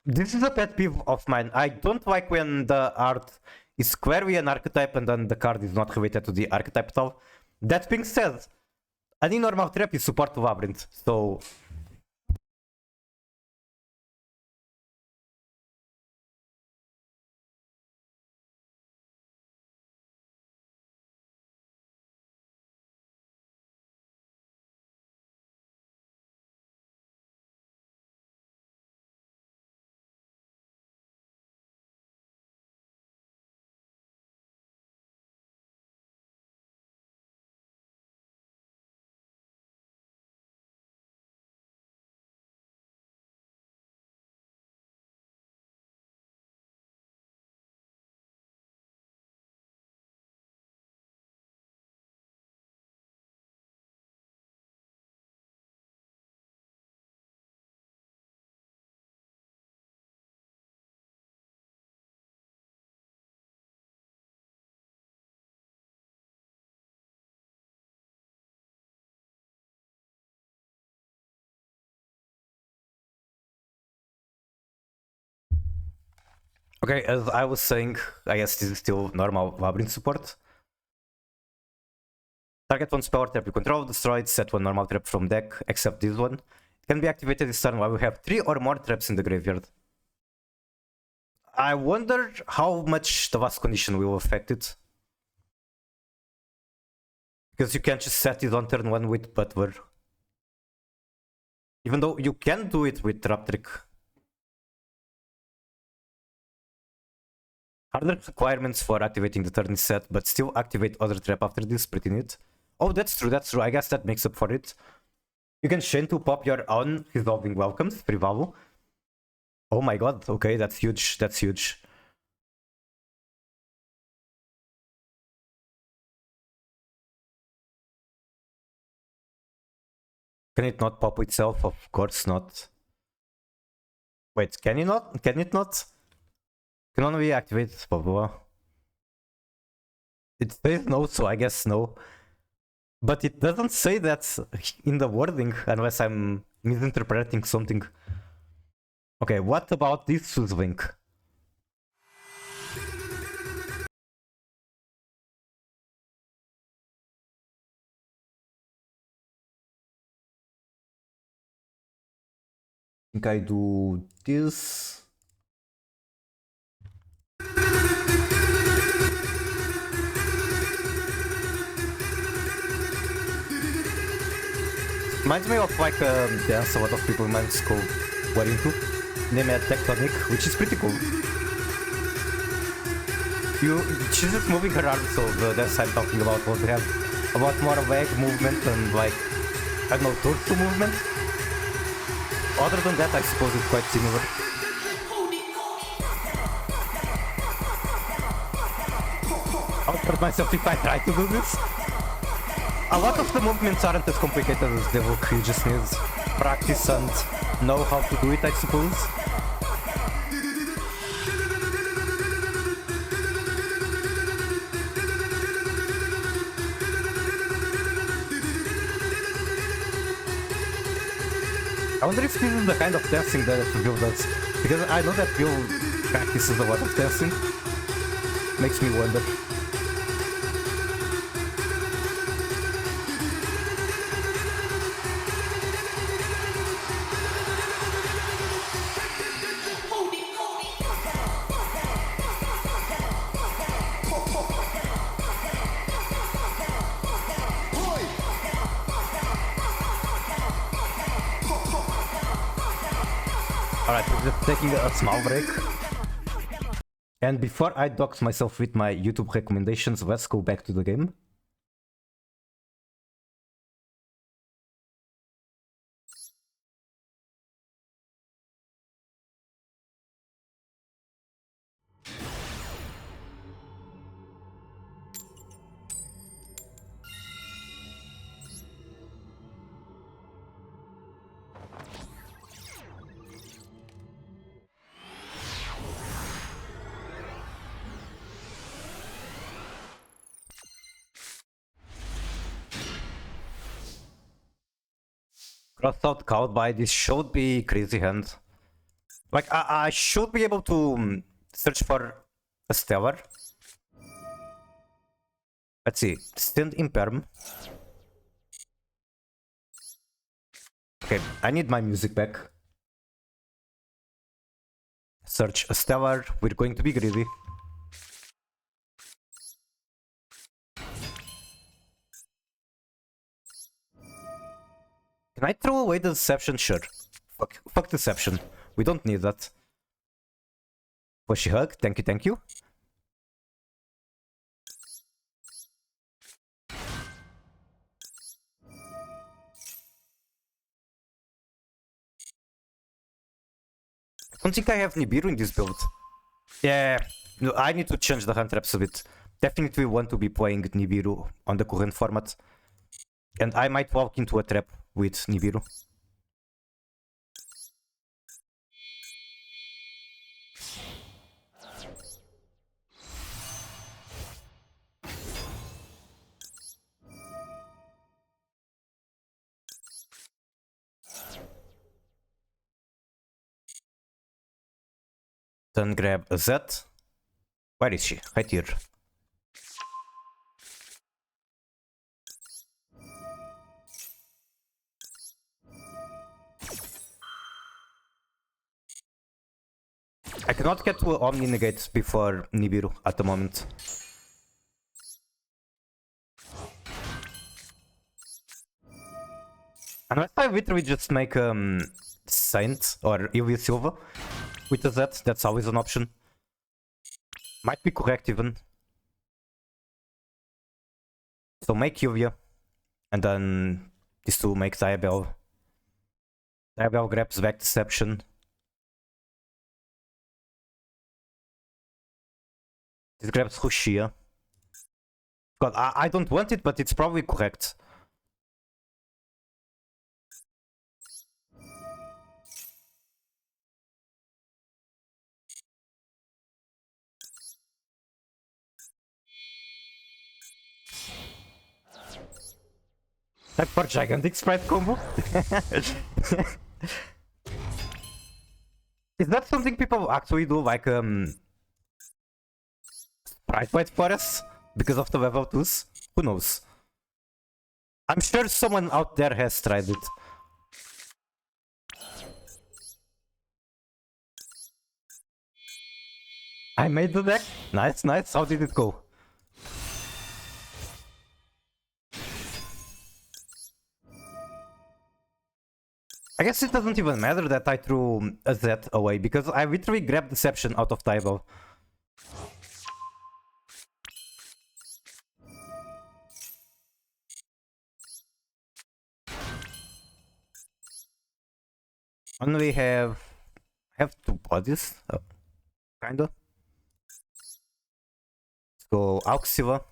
This is a pet peeve of mine. I don't like when the art is squarely an archetype and then the card is not related to the archetype at all. That being said, any normal trap is support Labyrinth, so Okay, as I was saying, I guess this is still normal Labyrinth support. Target one power trap you control, destroyed, set one normal trap from deck, except this one. It can be activated this turn while we have 3 or more traps in the graveyard. I wonder how much the last condition will affect it. Because you can't just set it on turn 1 with Butler. Even though you can do it with Trap Trick. Harder requirements for activating the turn is set, but still activate other trap after this, pretty neat. Oh, that's true, that's true. I guess that makes up for it. You can chain to pop your own Resolving Welcomes, free value. Oh my god, okay, that's huge, that's huge. Can it not pop itself? Of course not. Wait, can it not? Can it not? Can only activate blah blah. It says no, so I guess no. But it doesn't say that in the wording, unless I'm misinterpreting something. Okay, what about this link? I think I do this. Reminds me of like a dance a lot of people in my school were into. Named Tectonic, which is pretty cool. She's just moving her arms, so the dance I'm talking about will have a lot more leg movement and like, I don't know, torso movement. Other than that, I suppose it's quite similar. I'll hurt myself if I try to do this. A lot of the movements aren't as complicated as they look, you just need practice and know how to do it, I suppose. I wonder if this is the kind of dancing that Bill does, because I know that Bill practices a lot of dancing. Makes me wonder. Alright, we're just taking a small break. And before I dox myself with my YouTube recommendations, let's go back to the game. Crossed out cowed by this should be crazy hand. Like I should be able to search for a stellar. Let's see, stand imperm. Okay, I need my music back. Search a stellar, we're going to be greedy. Can I throw away the deception? Sure. Fuck deception. We don't need that. Pushy hug, thank you, thank you. I don't think I have Nibiru in this build. Yeah, no, I need to change the hand traps a bit. Definitely want to be playing Nibiru on the current format. And I might walk into a trap with Nibiru. Then grab a Z. Where is she? Right here. I cannot get to Omni Negate before Nibiru at the moment. Unless I literally just make Saint or Evil Silva with the Z, that's always an option. Might be correct even. So make Yuvia, and then these two make Diabellze. Diabellze grabs back Deception. This grabs Hushia. God, I don't want it, but it's probably correct. That for gigantic sprite combo? Is that something people actually do, like sprite white forest? Because of the level 2s? Who knows? I'm sure someone out there has tried it. I made the deck? Nice, nice. How did it go? I guess it doesn't even matter that I threw a Z away, because I literally grabbed Deception out of Diabellze. Only have two bodies, kinda. So Auxiva.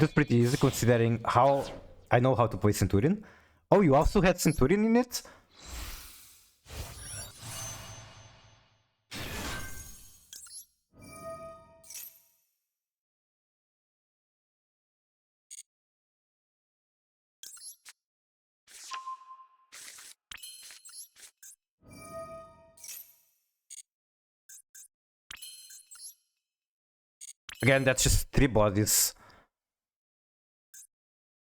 Just pretty easy considering how I know how to play Centurion. Oh, you also had Centurion in it? Again, that's just 3 bodies.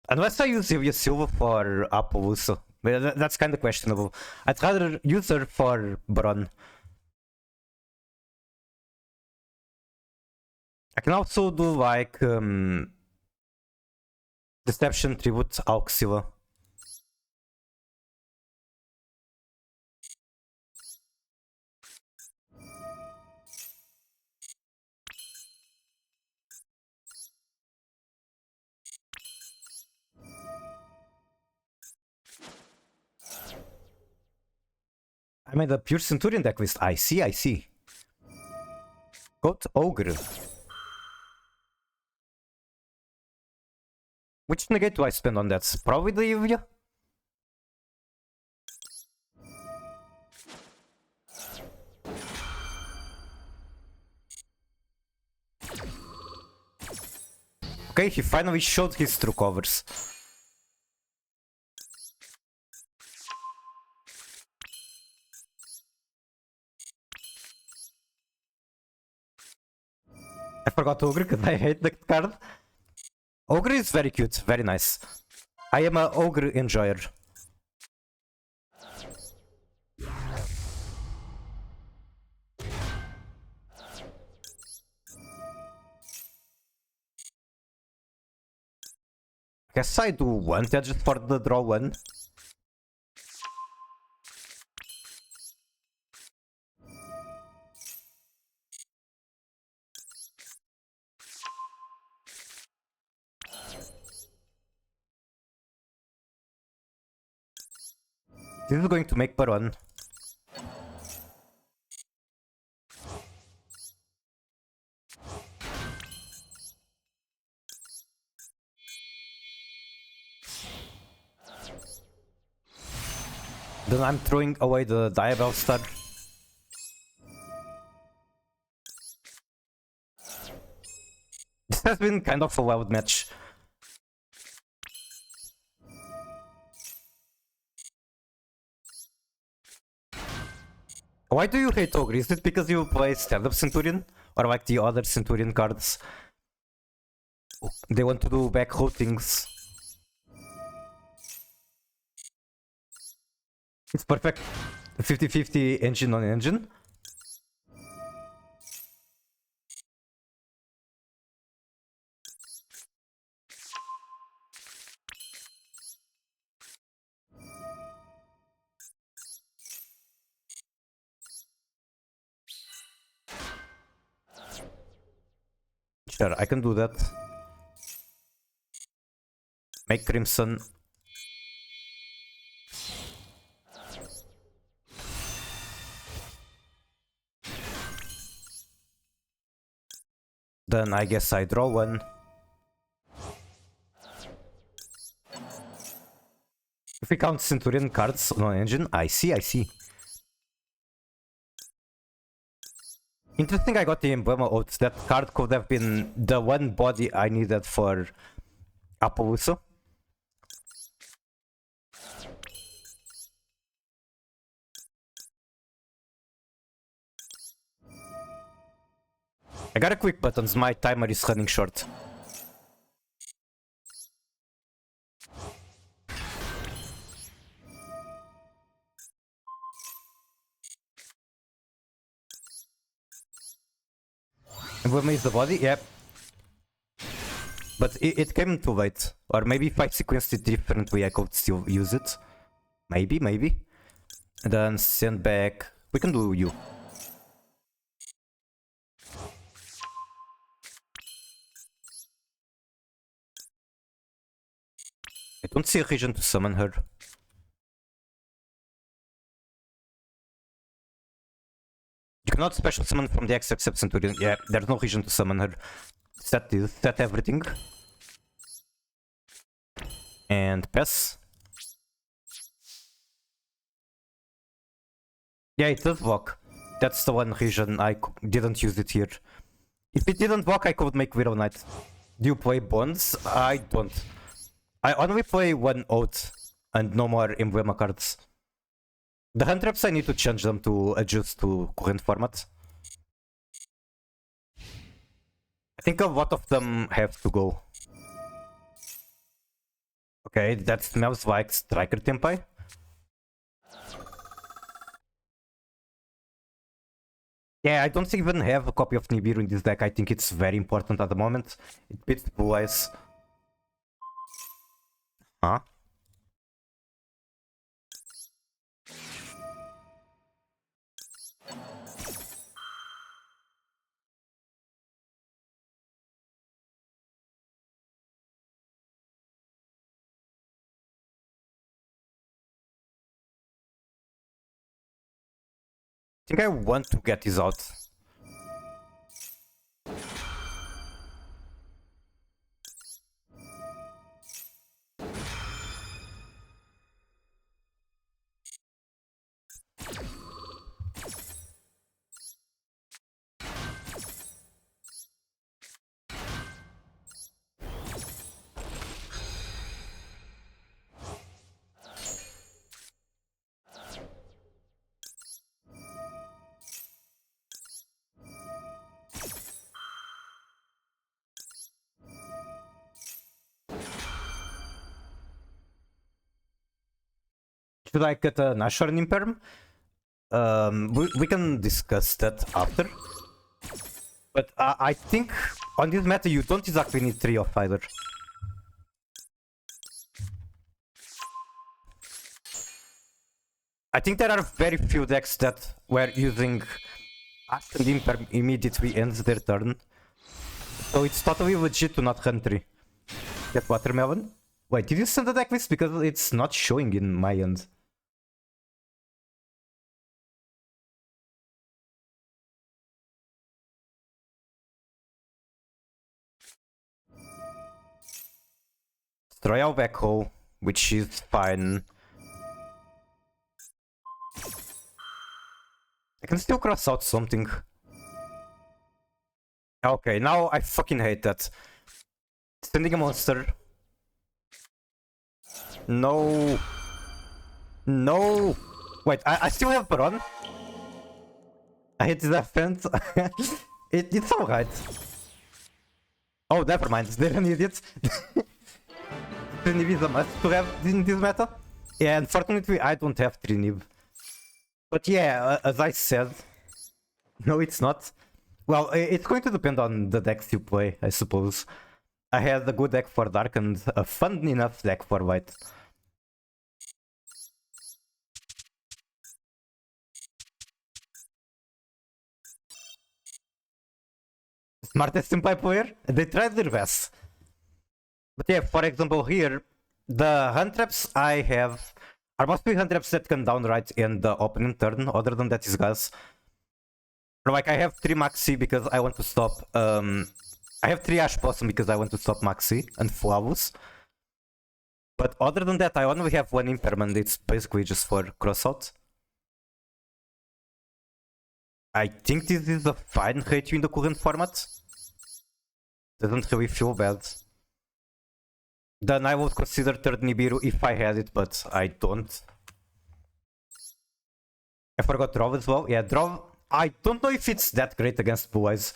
Unless I use Evia Silva for Appaloosa. But that's kinda questionable. I'd rather use her for Bron. I can also do like Deception Tribute Auxiva. I made a pure Centurion deck list. I see, I see. Goat Ogre. Which negate do I spend on that? Probably the Evia? Okay, he finally showed his true covers. I forgot Ogre because I hate that card. Ogre is very cute, very nice. I am a Ogre enjoyer. Guess I do want that just for the draw one. This is going to make per one. Then I'm throwing away the Diabellze star. This has been kind of a wild match. Why do you hate Ogre? Is it because you play stand-up Centurion? Or like the other Centurion cards? They want to do back row things. It's perfect. 50-50 engine on engine. Sure, I can do that. Make Crimson. Then I guess I draw one. If we count Centurion cards on engine, I see. Interesting, I got the Emblema Oaths. That card could have been the one body I needed for Appaloosa. I got a quick buttons, my timer is running short. Emblema is the body, yep. But it came too late. Or maybe if I sequenced it differently I could still use it. Maybe. And then send back. We can do you. I don't see a reason to summon her. You cannot special summon from the X except Centurion. Yeah, there's no reason to summon her. Set this, set everything. And pass. Yeah, it does block. That's the one reason I didn't use it here. If it didn't block, I could make Widow Knight. Do you play Bonds? I don't. I only play one Oath and no more Emblema cards. The hand traps I need to change them to adjust to current format. I think a lot of them have to go. Okay, that smells like Striker Tempai. Yeah, I don't even have a copy of Nibiru in this deck. I think it's very important at the moment. It beats Blue Eyes. Huh? I think I want to get this out. Should I get a Nashor in Imperm? We can discuss that after. But I think on this meta you don't exactly need 3 of either. I think there are very few decks that were using Ash and Imperm immediately ends their turn. So it's totally legit to not run 3. Get Watermelon? Wait, did you send the deck list? Because it's not showing in my end. Royal Backhoe, which is fine. I can still cross out something. Okay, now I fucking hate that. Sending a monster. No. No. Wait, I still have Baron? I hate the fence. It's alright. Oh, never mind. They're an idiot. Trinib is a must to have in this meta. Yeah, unfortunately, I don't have Trinib. But yeah, as I said, no, it's not. Well, it's going to depend on the decks you play, I suppose. I had a good deck for Dark and a fun enough deck for White. Smartest Simple player, they tried their best. But yeah, for example, here, the hand traps I have are mostly hand traps that can downright in the opening turn. Other than that is gas. Like, I have 3 Maxi because I want to stop. I have 3 Ash Possum because I want to stop Maxi and Flavus. But other than that, I only have 1 Imperman. It's basically just for crossout. I think this is a fine rate in the current format. Doesn't really feel bad. Then I would consider third Nibiru if I had it, but I don't. I forgot Drov as well. Yeah, Drov, I don't know if it's that great against Blue Eyes.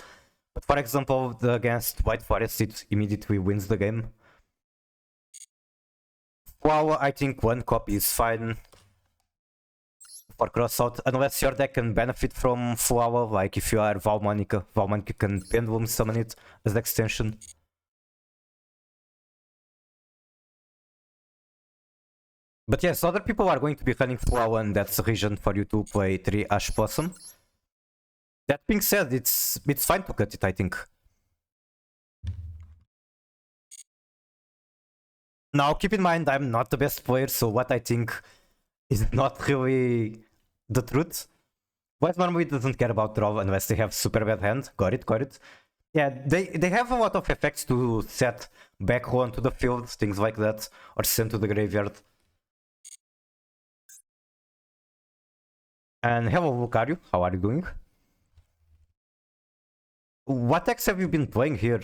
But for example, against White Forest, it immediately wins the game. Wow, I think 1 copy is fine for crossout, unless your deck can benefit from Flower, like if you are Valmanica can Pendulum summon it as extension. But yes, other people are going to be running Flower, and that's a reason for you to play 3 Ash Possum. That being said, it's fine to cut it, I think. Now, keep in mind, I'm not the best player, so what I think is not really the truth. White normally doesn't care about draw unless they have super bad hand. Got it. Yeah, they have a lot of effects to set back row onto the field, things like that, or send to the graveyard. And hello, Lucario, how are you doing? What decks have you been playing here?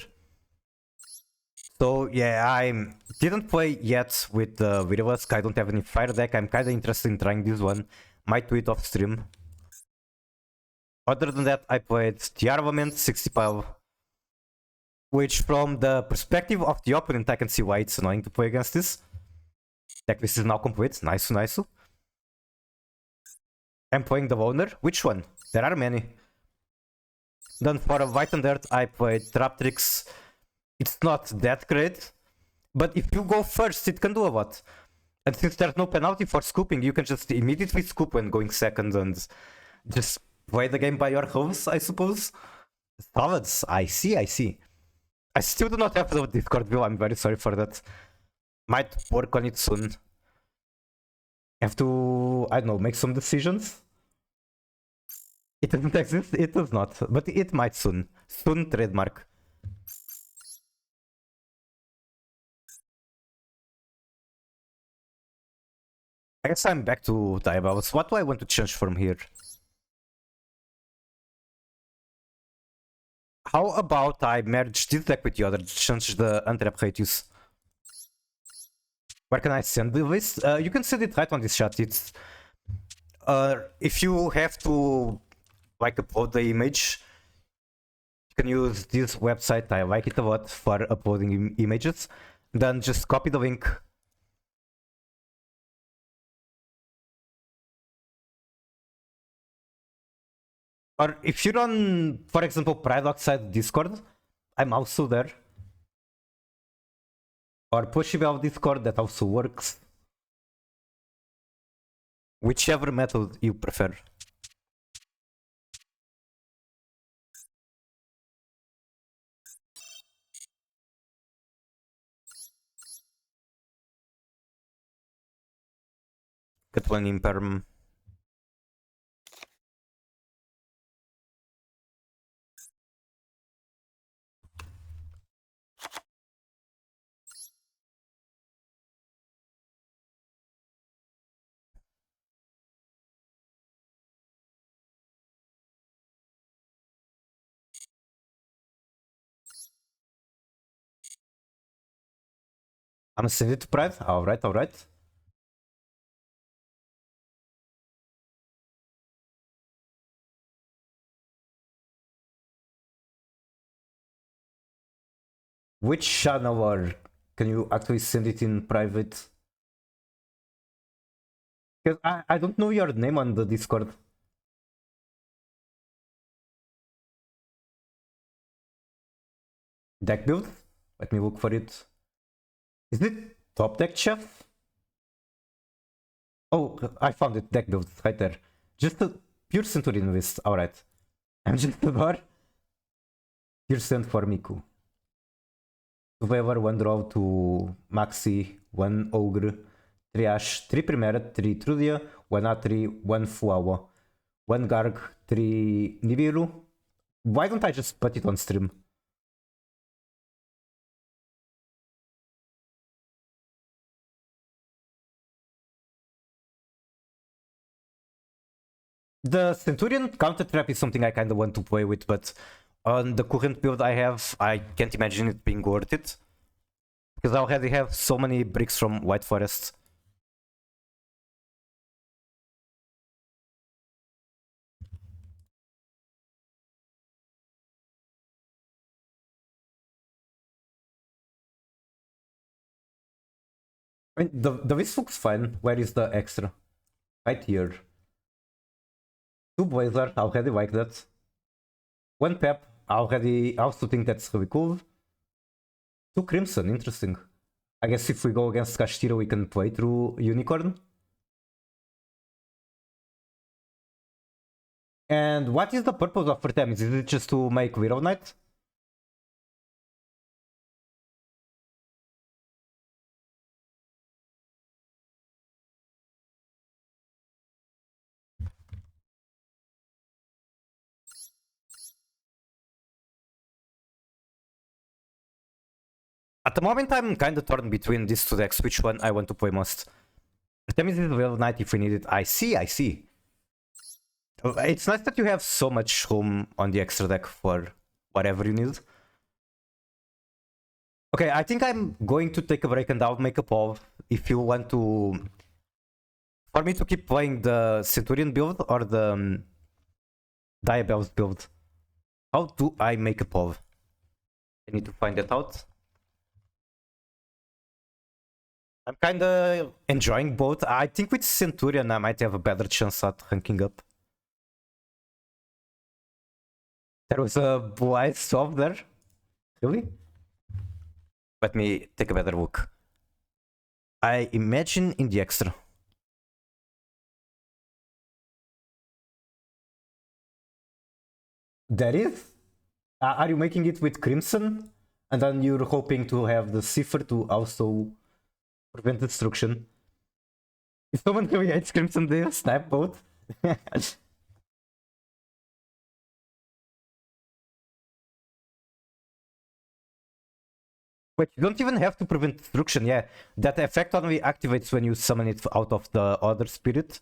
So yeah, I didn't play yet with the Diabellze. I don't have any fire deck. I'm kinda interested in trying this one. Might do it off stream. Other than that, I played Diabellze 65. Which from the perspective of the opponent, I can see why it's annoying to play against this. Decklist is now complete. Nice. I'm playing the Loner. Which one? There are many. Then for a White and Dirt, I played Traptrix. It's not that great. But if you go first, it can do a lot. And since there's no penalty for scooping, you can just immediately scoop when going second and just play the game by your hopes, I suppose. Solids, I see. I still do not have the Discord view, I'm very sorry for that. Might work on it soon. Have to, I don't know, make some decisions. It doesn't exist? It does not, but it might soon. Soon trademark. I guess I'm back to Diabellze. What do I want to change from here? How about I merge this deck with the other, change the untrap radius? Where can I send the list? You can send it right on this chat. It's if you have to like upload the image, you can use this website. I like it a lot for uploading images. Then just copy the link. Or if you're on, for example, Pride Outside Discord, I'm also there. Or Pushibel Discord, that also works. Whichever method you prefer. Get one imperm. I'm sending it to Pride. Alright. Which channel, or can you actually send it in private? Because I don't know your name on the Discord. Deck build? Let me look for it. Is it top deck chef? Oh, I found it. Deck build right there. Just a pure Centurion list. Alright. I'm just a bar. Pure sent for Miku. Survivor, 1 draw, 2 Maxi, 1 Ogre, 3 Ash, 3 Primera, 3 Trudia, 1 A3, 1 Fuawa, 1 Garg, 3 Nibiru. Why don't I just put it on stream? The Centurion counter trap is something I kind of want to play with, but on the current build I have, I can't imagine it being worth it. Because I already have so many bricks from White Forest. I mean, the list looks fine. Where is the extra? Right here. 2 Blazer, I already like that. 1 Pep, I also think that's really cool. 2 Crimson, interesting. I guess if we go against Kashtira, we can play through Unicorn. And what is the purpose of Artemis? Is it just to make Widow Knight? At the moment, I'm kind of torn between these 2 decks, which one I want to play most. Artemis is Widow Knight if we need it. I see. It's nice that you have so much room on the extra deck for whatever you need. Okay, I think I'm going to take a break and I'll make a poll if you want to... For me to keep playing the Centurion build or the Diabellze build. How do I make a poll? I need to find that out. I'm kinda enjoying both. I think with Centurion I might have a better chance at ranking up. There was a blue swap there? Really? Let me take a better look. I imagine in the extra. That is? Are you making it with Crimson? And then you're hoping to have the Cipher to also prevent destruction? If someone really hates Crimson, they snap both. Wait, you don't even have to prevent destruction, yeah. That effect only activates when you summon it out of the other spirit.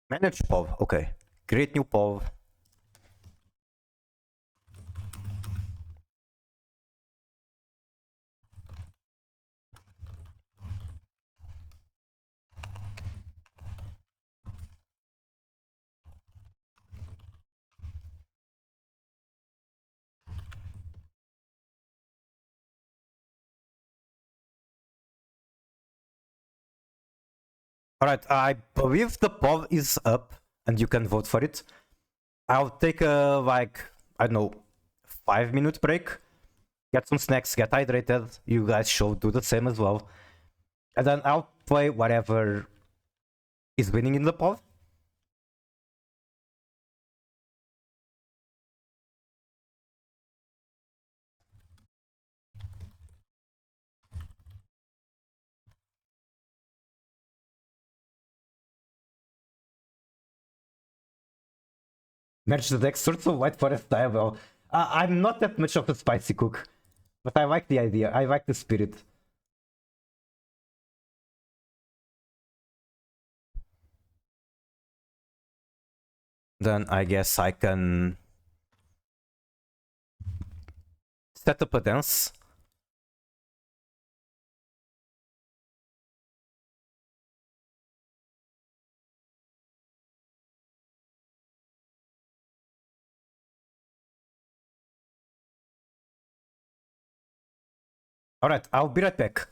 Manage POV, okay. Create new POV. Alright, I believe the poll is up and you can vote for it. I'll take a, like, I don't know, 5-minute break. Get some snacks, get hydrated. You guys should do the same as well. And then I'll play whatever is winning in the poll. Merge the deck, sorts of White Forest Diabellze. I'm not that much of a spicy cook, but I like the idea. I like the spirit. Then I guess I can set up a dance. Alright, I'll be right back.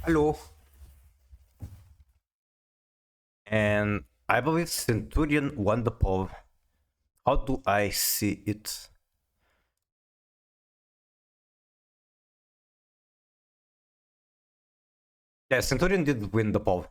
Hello. And I believe Centurion won the poll. How do I see it? Yeah, Centurion did win the poll.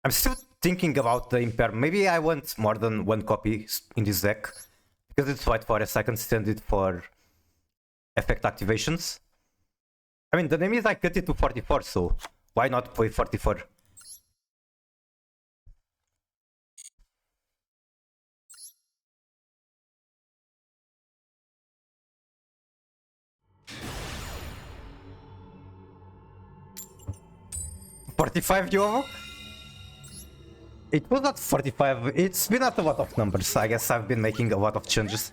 I'm still thinking about the Impair. Maybe I want more than one copy in this deck. Because it's White Forest, I can stand it for effect activations. I mean, the name is I cut it to 44, so why not play 44? $45 Diogo? It was not 45, it's been at a lot of numbers. I guess I've been making a lot of changes.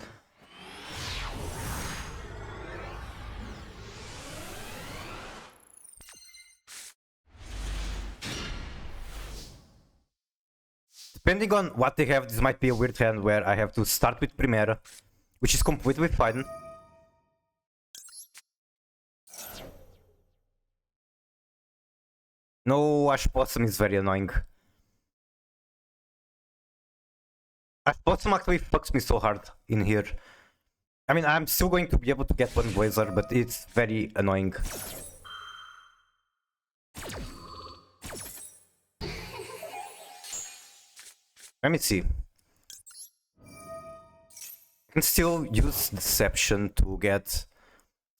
Depending on what they have, this might be a weird hand where I have to start with Primera, which is completely fine. No, Ash Possum is very annoying. Ash Possum actually fucks me so hard in here. I mean, I'm still going to be able to get one Blazer, but it's very annoying. Let me see. I can still use Deception to get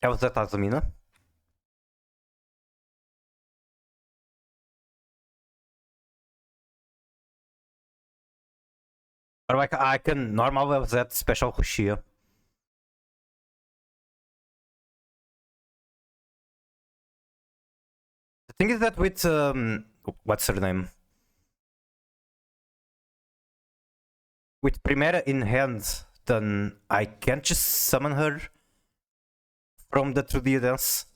Elzat Azumina. Or like I can normal Elzat special Hushia. The thing is that with what's her name? With Primera in hand, then I can't just summon her from the 2D dance.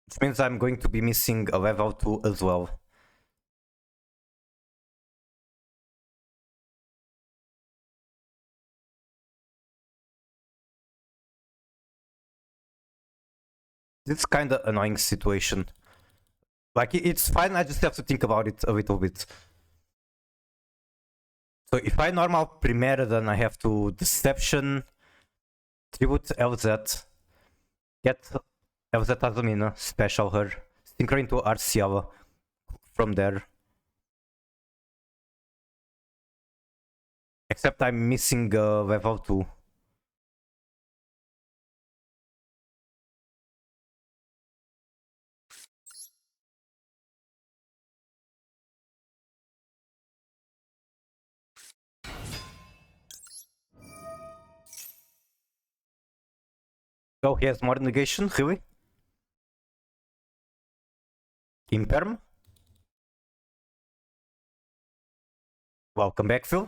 Which means I'm going to be missing a level 2 as well. It's kind of annoying situation. Like, it's fine, I just have to think about it a little bit. So if I normal Primera, then I have to Deception, Tribute LZ, get LZ Azumina, special her, synchro into Arciala from there. Except I'm missing level 2. Oh, he has more negation, really? Imperm? Welcome back, Phil.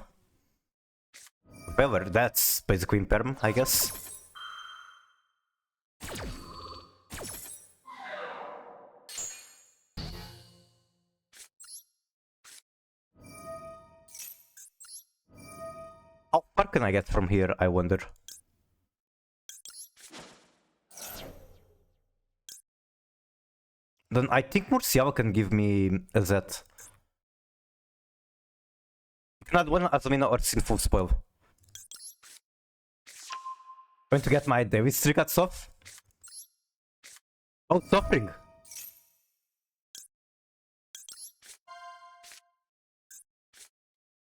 Well, that's basically Imperm, I guess. How far can I get from here, I wonder? Then I think Murcielago can give me a Z. You can add one Azumina or Sinful Spoil. Going to get my Davis trick at Soft. Oh, Suffering!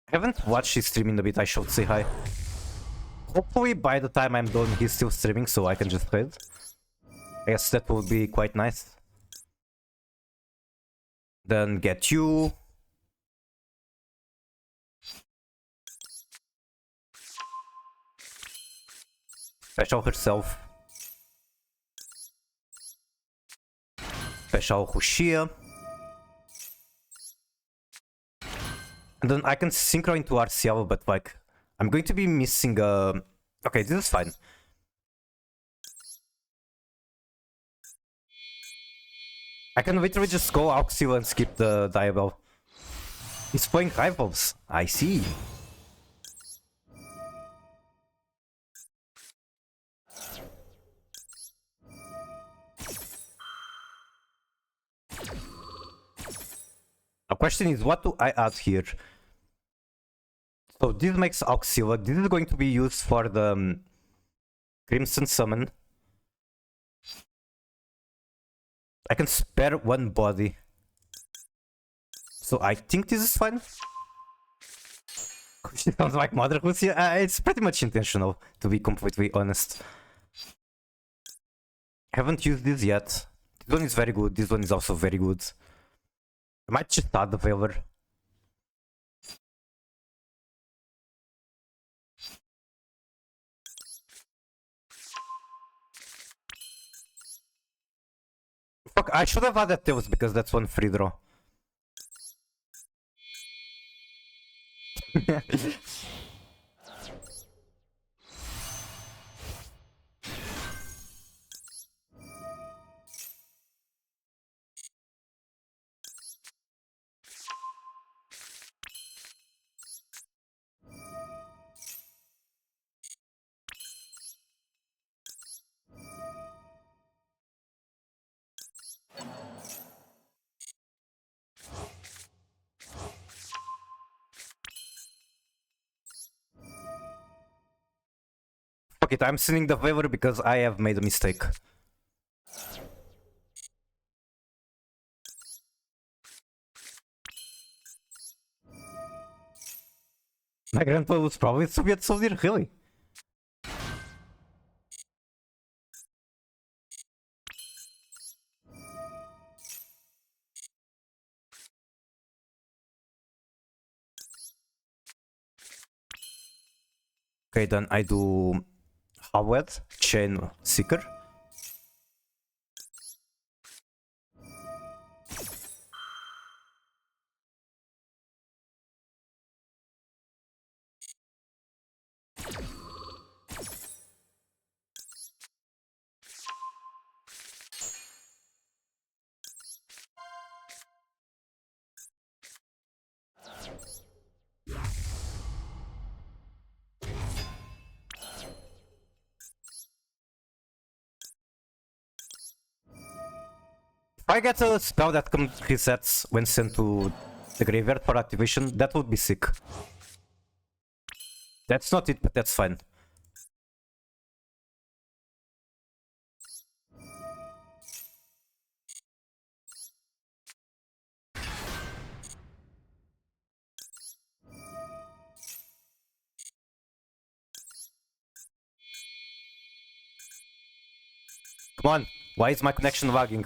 I haven't watched his stream in a bit, I should say hi. Hopefully by the time I'm done he's still streaming so I can just trade. I guess that would be quite nice. Then get you. Special herself. Special Hushia. And then I can synchro into Arcial, but like, I'm going to be missing okay, this is fine. I can literally just go Auxil and skip the Diabellze. He's playing Rivals. I see. The question is, what do I add here? So this makes Auxil. This is going to be used for the Crimson Summon. I can spare one body. So I think this is fine. She sounds like Mother Lucia. It's pretty much intentional, to be completely honest. Haven't used this yet. This one is very good. This one is also very good. I might just add the Veiler. Fuck, I should have added Tails because that's one free draw. Fuck it, I'm sending the Veiler because I have made a mistake. My grandpa was probably a Soviet soldier, really? Okay, then I do Howard, Chain Seeker. If I get a spell that resets when sent to the graveyard for activation, that would be sick. That's not it, but that's fine. Come on, why is my connection lagging?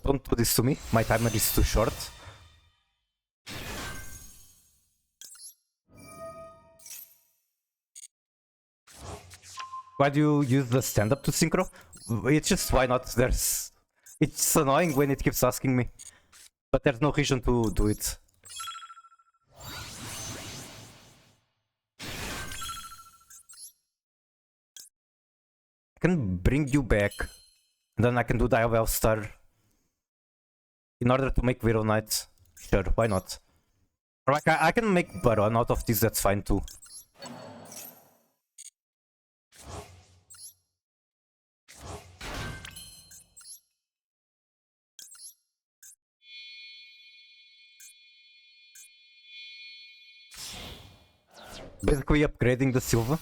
Don't do this to me, my timer is too short. Why do you use the stand-up to synchro? It's just, why not? It's annoying when it keeps asking me. But there's no reason to do it. I can bring you back. And then I can do Diabellze Star. In order to make Viral Knight. Sure, why not? Or like, I can make Baron out of this, that's fine too. Basically upgrading the silver.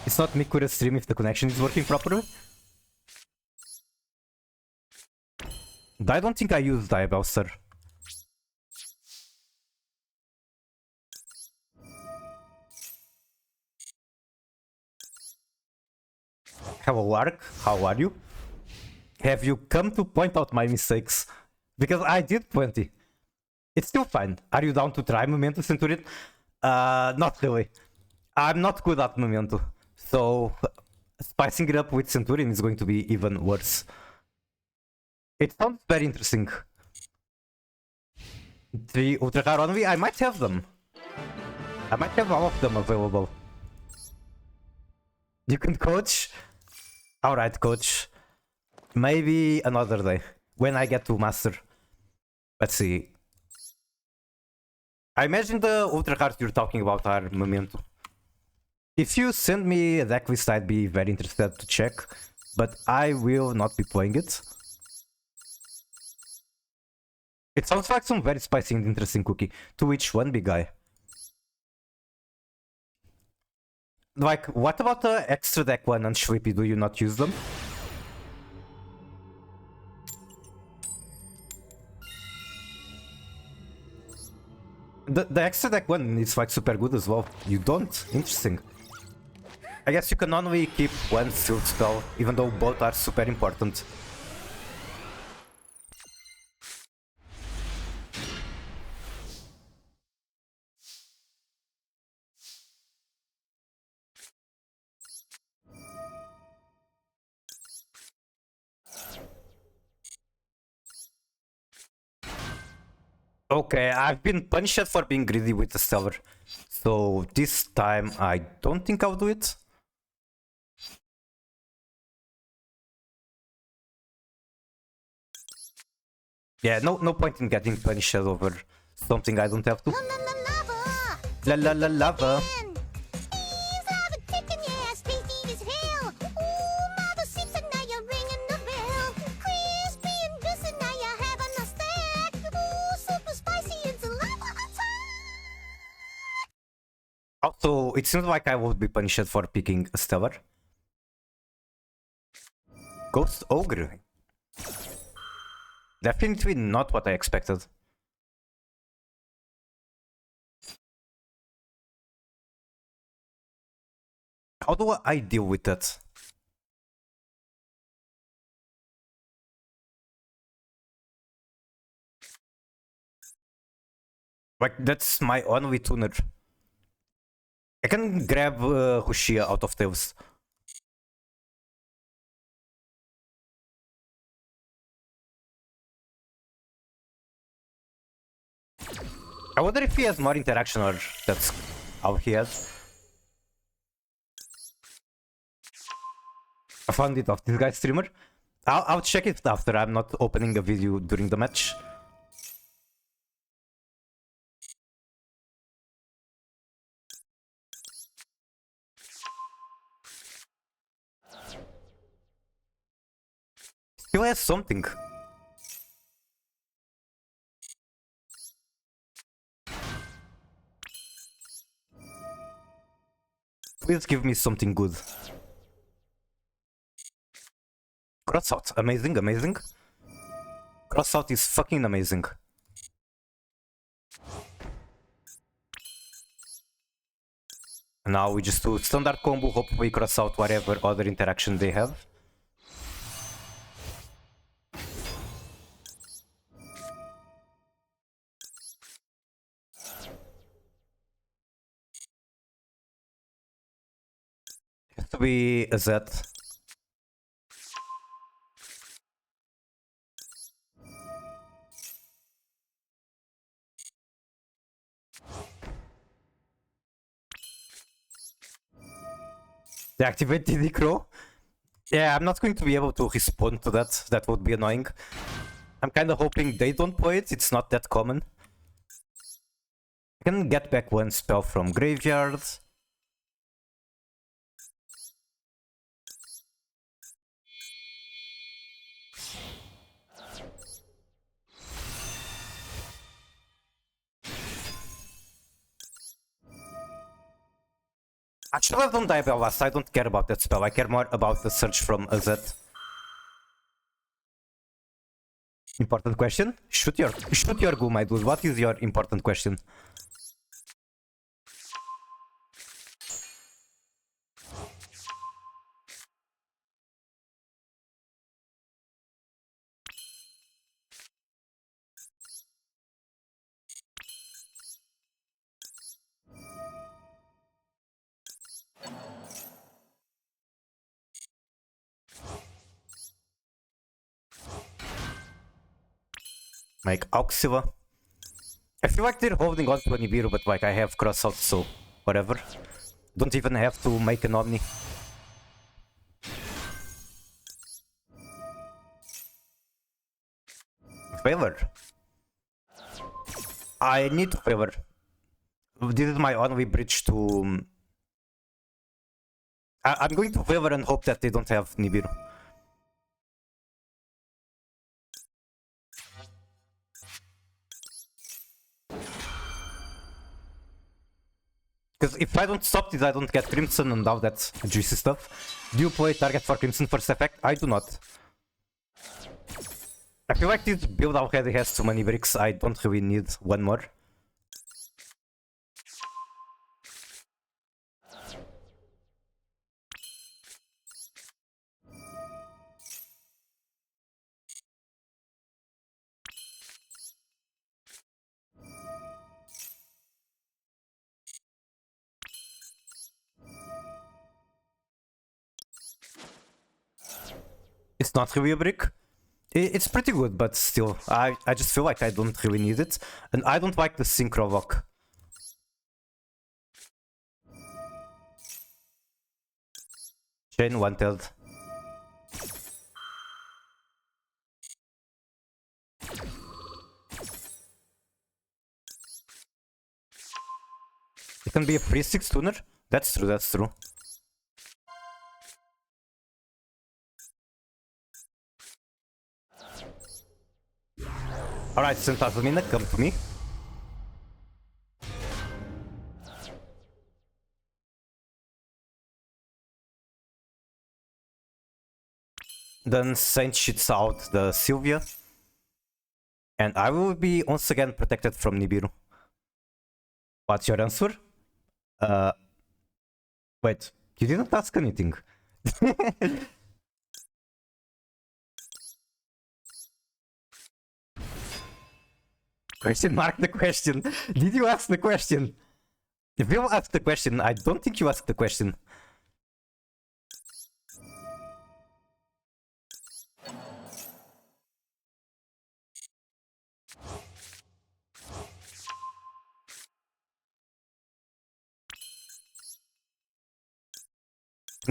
It's not me with a stream if the connection is working properly. I don't think I use Diabellze. Hello Ark, how are you? Have you come to point out my mistakes? Because I did plenty. It's still fine. Are you down to try Memento Centurion? Not really. I'm not good at Memento. So spicing it up with Centurion is going to be even worse. It sounds very interesting. The Ultra Rare only, I might have them. I might have all of them available. You can coach? Alright, coach. Maybe another day. when I get to master. Let's see. I imagine the ultra cards you're talking about are Memento. If you send me a deck list, I'd be very interested to check, but I will not be playing it. It sounds like some very spicy and interesting cookie. To each one, big guy. Like, what about the extra deck one and Sleepy? Do you not use them? The extra deck one is like super good as well. You don't? Interesting. I guess you can only keep one field spell, even though both are super important. Okay, I've been punished for being greedy with the Stellar. So this time I don't think I'll do it. Yeah, no point in getting punished over something I don't have to. La la la lava. Also, it seems like I would be punished for picking a Stellar. Ghost Ogre. Definitely not what I expected. How do I deal with that? Like, that's my only tuner. I can grab Hushia out of Tails. I wonder if he has more interaction or that's all he has. I found it off this guy's streamer. I'll check it after. I'm not opening a video during the match. Still has something. Please give me something good. Crossout, amazing, amazing. Crossout is fucking amazing. Now we just do standard combo, hopefully cross out whatever other interaction they have. Has to be a Z. Deactivate DD Crow? Yeah, I'm not going to be able to respond to that. That would be annoying. I'm kind of hoping they don't play it. It's not that common. I can get back one spell from graveyard. Actually, I've done Diabellze. I don't care about that spell. I care more about the search from AZ. Important question? Shoot your Goon, my dude. What is your important question? Like Auxiva. I feel like they're holding on to an Nibiru, but like I have crossout, so whatever. Don't even have to make an Omni. I need to favor. This is my only bridge to... I'm going to favor and hope that they don't have Nibiru. Because if I don't stop this, I don't get Crimson, and now that's juicy stuff. Do you play target for Crimson first effect? I do not. I feel like this build already has too many bricks, I don't really need one more. It's not really a brick. It's pretty good, but still, I just feel like I don't really need it. And I don't like the synchro lock. Chain wanted. It can be a free 6 tuner. That's true, that's true. Alright, Sentasmina, come to me. Then Saint shits out the Sylvia. And I will be once again protected from Nibiru. What's your answer? Wait, you didn't ask anything. Question mark the question. Did you ask the question? If you asked the question, I don't think you asked the question.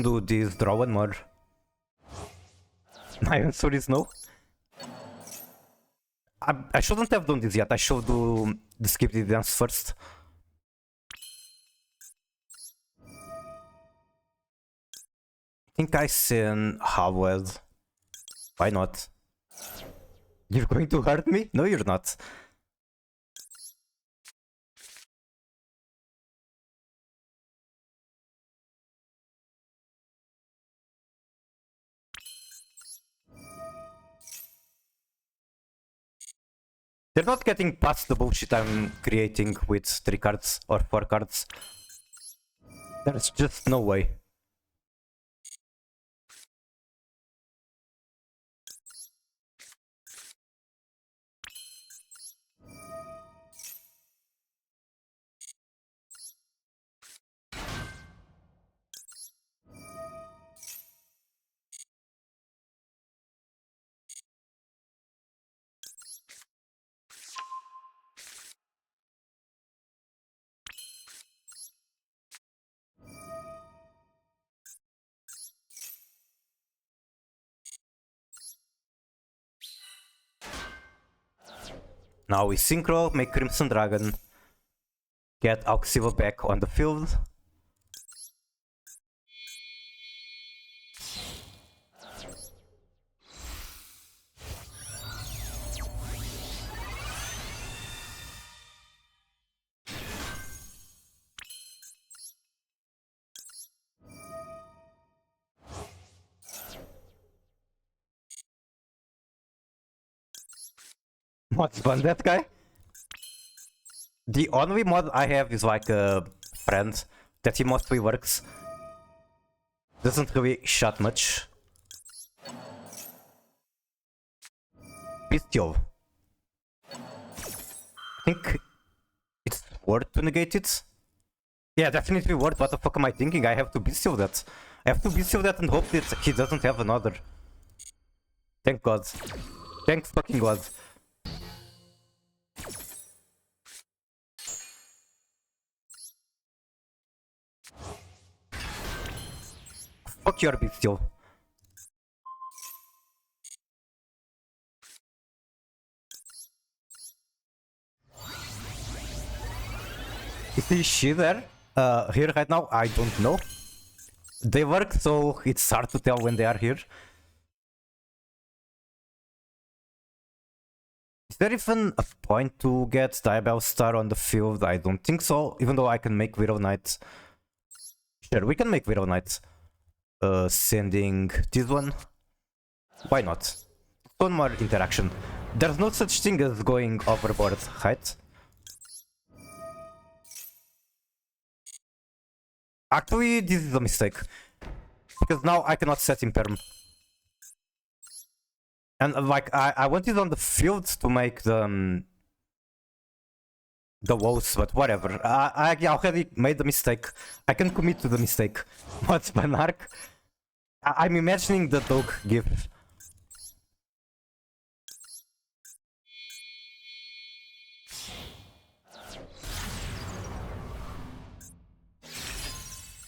Do this, draw one more. My answer is no. I shouldn't have done this yet. I should do the skip the dance first. I think I send Howard. Why not? You're going to hurt me? No, you're not. They're not getting past the bullshit I'm creating with 3 cards or 4 cards. There's just no way. Now we synchro, make Crimson Dragon, get Auxiva back on the field. What's fun, that guy? The only mod I have is like a friend that he mostly works. Doesn't really shot much. Bestial. I think it's worth to negate it. Yeah, definitely worth. What the fuck am I thinking? I have to bestial that. I have to bestial that and hope that he doesn't have another. Thank God. Thank fucking God. Fuck your bestial. Is she there? Here right now? I don't know. They work, so it's hard to tell when they are here. Is there even a point to get Diabellze Star on the field? I don't think so, even though I can make Widow Knight. Sure, we can make Widow Knight. Sending this one. Why not? One more interaction. There's no such thing as going overboard, right? Actually, this is a mistake. Because now I cannot set him perm. And like, I wanted on the field to make the woes, but whatever. I already made the mistake. I can commit to the mistake. What's Banark? I'm imagining the dog gif.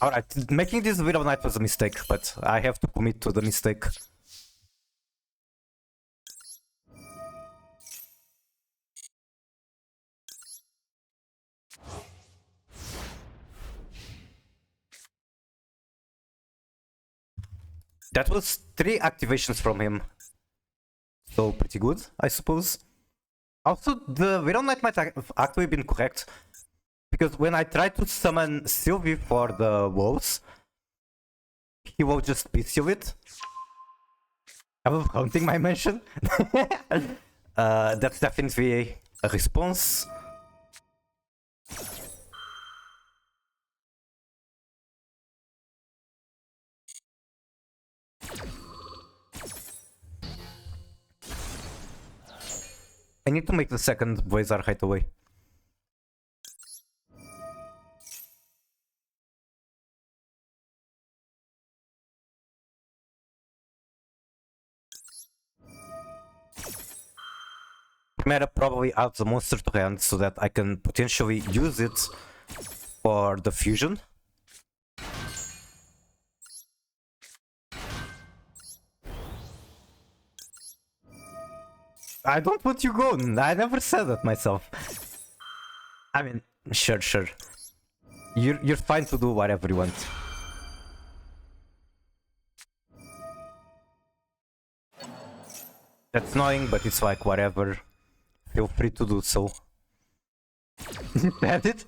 Alright, making this Widow Knight was a mistake, but I have to commit to the mistake. That was 3 activations from him. So pretty good, I suppose. Also, the Widow Knight might have actually been correct. Because when I tried to summon Sylvie for the woes, he will just piece you it. I was counting my mention. That's definitely a response. I need to make the second Voizar right away. Meta probably adds a monster to hand so that I can potentially use it for the fusion. I don't want you Goon. I never said that myself. I mean, sure. You're fine to do whatever you want. That's annoying, but it's like whatever. Feel free to do so. That it?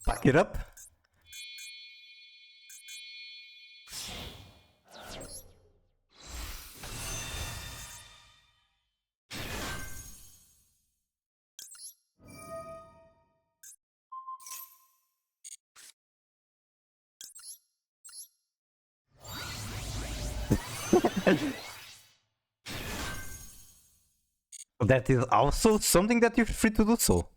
Pack it up. That is also something that you're free to do so.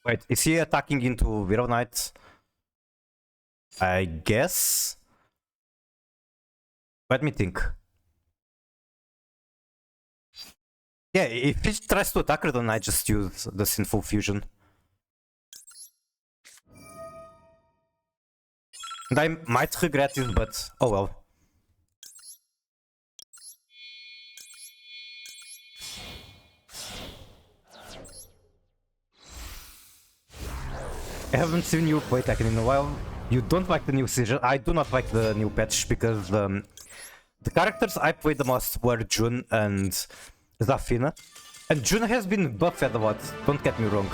Wait, is he attacking into Widow Knight? I guess. Let me think. Yeah, if he tries to attack her, then I just use the Sinful Fusion. And I might regret it, but oh well. I haven't seen you play Tekken in a while. You don't like the new season. I do not like the new patch because the characters I played the most were Jun and Zafina. And Jun has been buffed a lot, don't get me wrong.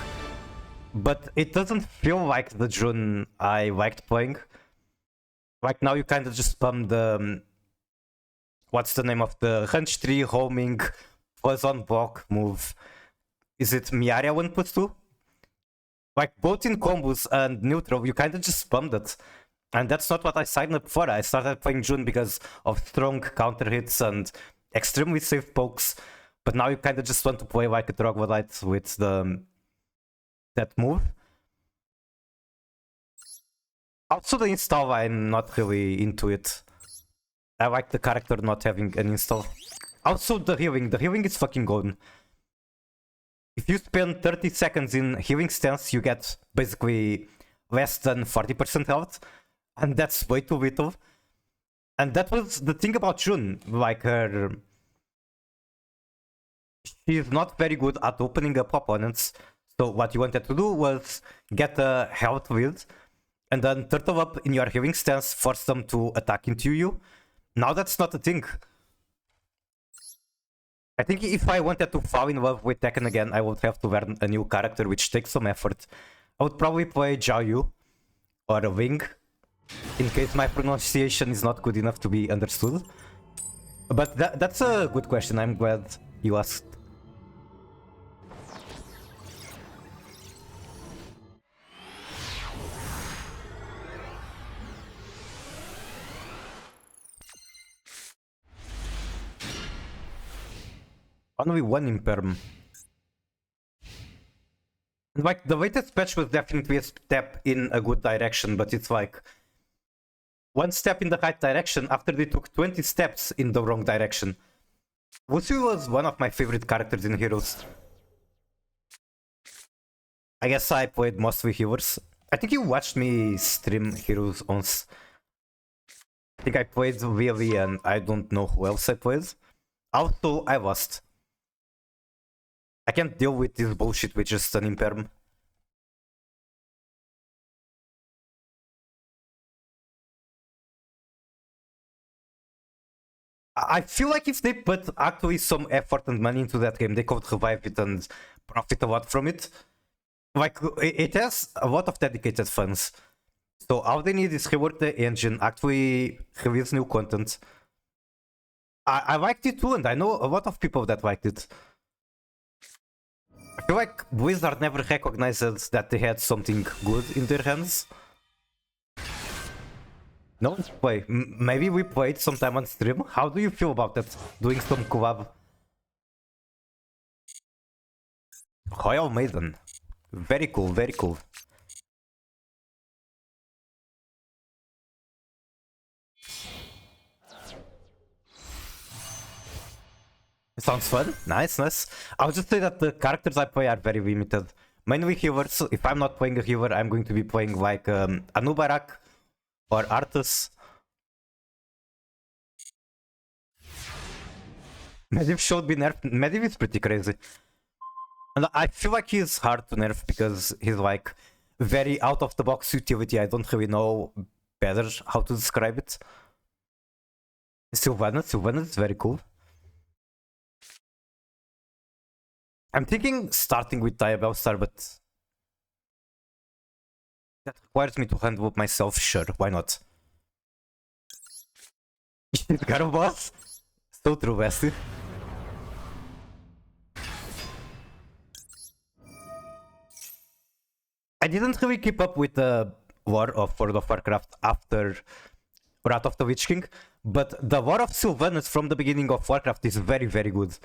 But it doesn't feel like the Jun I liked playing. Like now you kind of just spam the... what's the name of the Hunch Tree homing plus on block move? Is it Miaria 1+2? Like both in combos and neutral, you kind of just spammed it. And that's not what I signed up for. I started playing Jun because of strong counter hits and extremely safe pokes. But now you kind of just want to play like a Troglodyte with that move. Also the install, I'm not really into it. I like the character not having an install. Also the healing is fucking golden. If you spend 30 seconds in healing stance, you get basically less than 40% health. And that's way too little. And that was the thing about June, like she's not very good at opening up opponents. So what you wanted to do was get a health lead and then turtle up in your healing stance, force them to attack into you. Now that's not a thing. I think if I wanted to fall in love with Tekken again, I would have to learn a new character, which takes some effort. I would probably play Jiao Yu or a Wing, in case my pronunciation is not good enough to be understood. But that's a good question, I'm glad you asked. Only one Imperm. Like, the latest patch was definitely a step in a good direction, but it's like one step in the right direction after they took 20 steps in the wrong direction. Wusu was one of my favorite characters in Heroes. I guess I played mostly healers. I think you watched me stream Heroes once. I think I played really, and I don't know who else I played. Also, I lost. I can't deal with this bullshit with just an Imperm. I feel like if they put actually some effort and money into that game, they could revive it and profit a lot from it. Like, it has a lot of dedicated fans. So all they need is rework the engine, actually release new content. I liked it too, and I know a lot of people that liked it. I feel like Blizzard never recognized that they had something good in their hands. No one's play. Maybe we played sometime on stream. How do you feel about that? Doing some collab? Royal Maiden. Very cool, very cool. Sounds fun. Nice, nice. I'll just say that the characters I play are very limited. Mainly healers. If I'm not playing a healer, I'm going to be playing like Anubarak or Arthas. Medivh should be nerfed. Medivh is pretty crazy. And I feel like he's hard to nerf because he's like very out of the box utility. I don't really know better how to describe it. Sylvanas is very cool. I'm thinking starting with Diabellze, but that requires me to handle it myself. Sure, why not? Got a boss? So true, Bestie. I didn't really keep up with the lore of World of Warcraft after Wrath of the Witch King, but the lore of Sylvanas from the beginning of Warcraft is very, very good.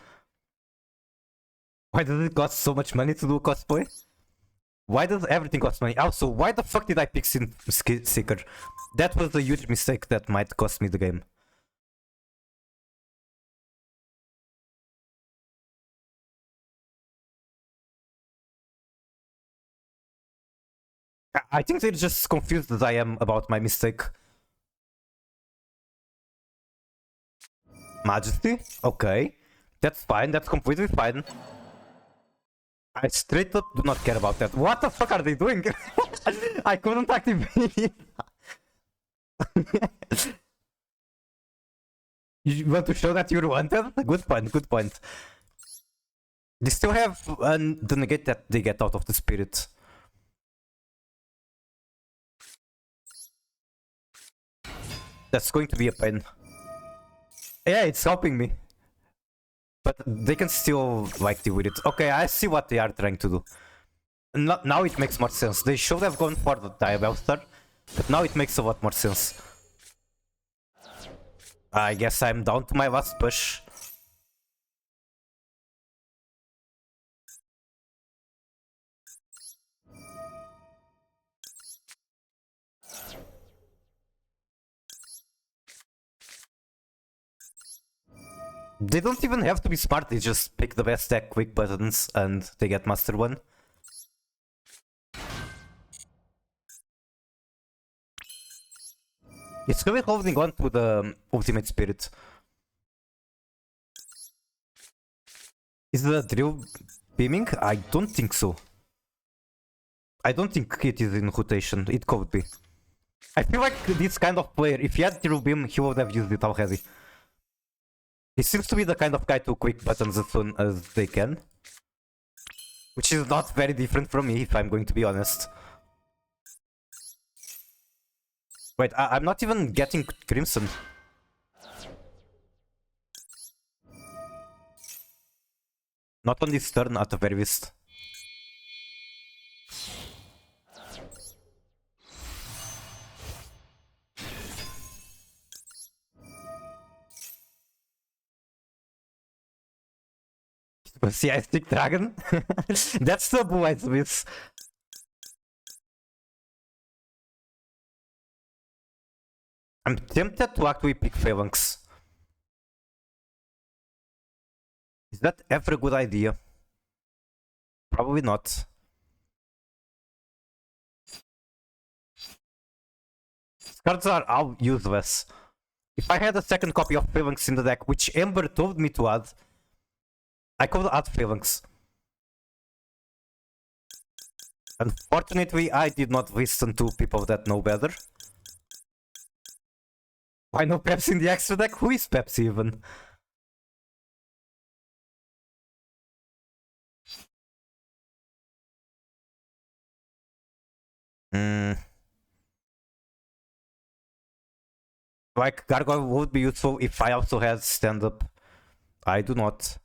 Why does it cost so much money to do cosplay? Why does everything cost money? Also, why the fuck did I pick Seeker? That was a huge mistake that might cost me the game. I think they're just confused as I am about my mistake. Majesty? Okay. That's fine, that's completely fine. I straight up do not care about that. What the fuck are they doing? I couldn't activate it. You want to show that you're wanted? Good point, good point. They still have the negate that they get out of the spirit. That's going to be a pain. Yeah, it's helping me. But they can still, like, deal with it. Okay, I see what they are trying to do. Now it makes more sense. They should have gone for the Diabellze, but now it makes a lot more sense. I guess I'm down to my last push. They don't even have to be smart, they just pick the best deck, quick buttons, and they get Master 1. It's really holding on to the ultimate spirit. Is the drill beaming? I don't think so. I don't think it is in rotation. It could be. I feel like this kind of player, if he had drill beam, he would have used it already. He seems to be the kind of guy to quick buttons as soon as they can. Which is not very different from me, if I'm going to be honest. Wait, I'm not even getting Crimson. Not on this turn, at the very least. See, I stick dragon. That's the blue I miss. I'm tempted to actually pick Phalanx. Is that ever a good idea? Probably not. These cards are all useless. If I had a second copy of Phalanx in the deck, which Ember told me to add, I could add Phalanx. Unfortunately, I did not listen to people that know better. Why no Pepsi in the extra deck? Who is Pepsi even? Like, Gargoyle would be useful if I also had stand-up. I do not.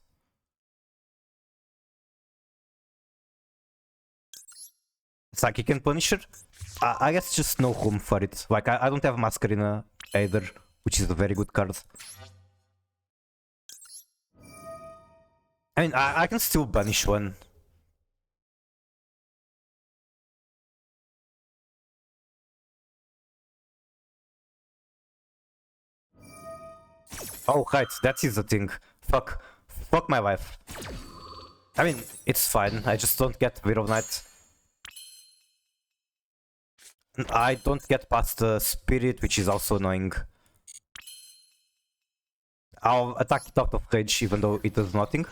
Psychic and Punisher? I guess just no room for it. Like, I don't have Masquerina either, which is a very good card. I mean, I can still banish one. Oh, right, that is the thing. Fuck. Fuck my life. I mean, it's fine, I just don't get Widow Knight. I don't get past the Spirit, which is also annoying. I'll attack it out of rage, even though it does nothing.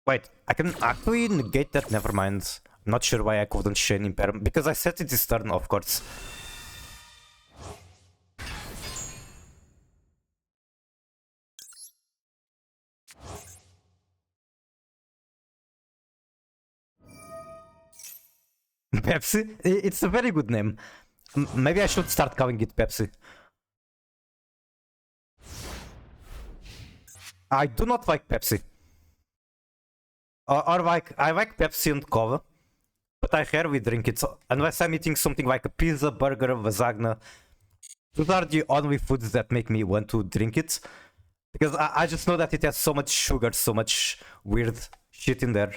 Wait, I can actually negate that, never mind. I'm not sure why I couldn't Chain Impairment, because I set it this turn, of course. Pepsi? It's a very good name. Maybe I should start calling it Pepsi. I do not like Pepsi. Or like, I like Pepsi and cola, but I rarely drink it, so unless I'm eating something like a pizza, burger, lasagna. Those are the only foods that make me want to drink it. Because I just know that it has so much sugar, so much weird shit in there,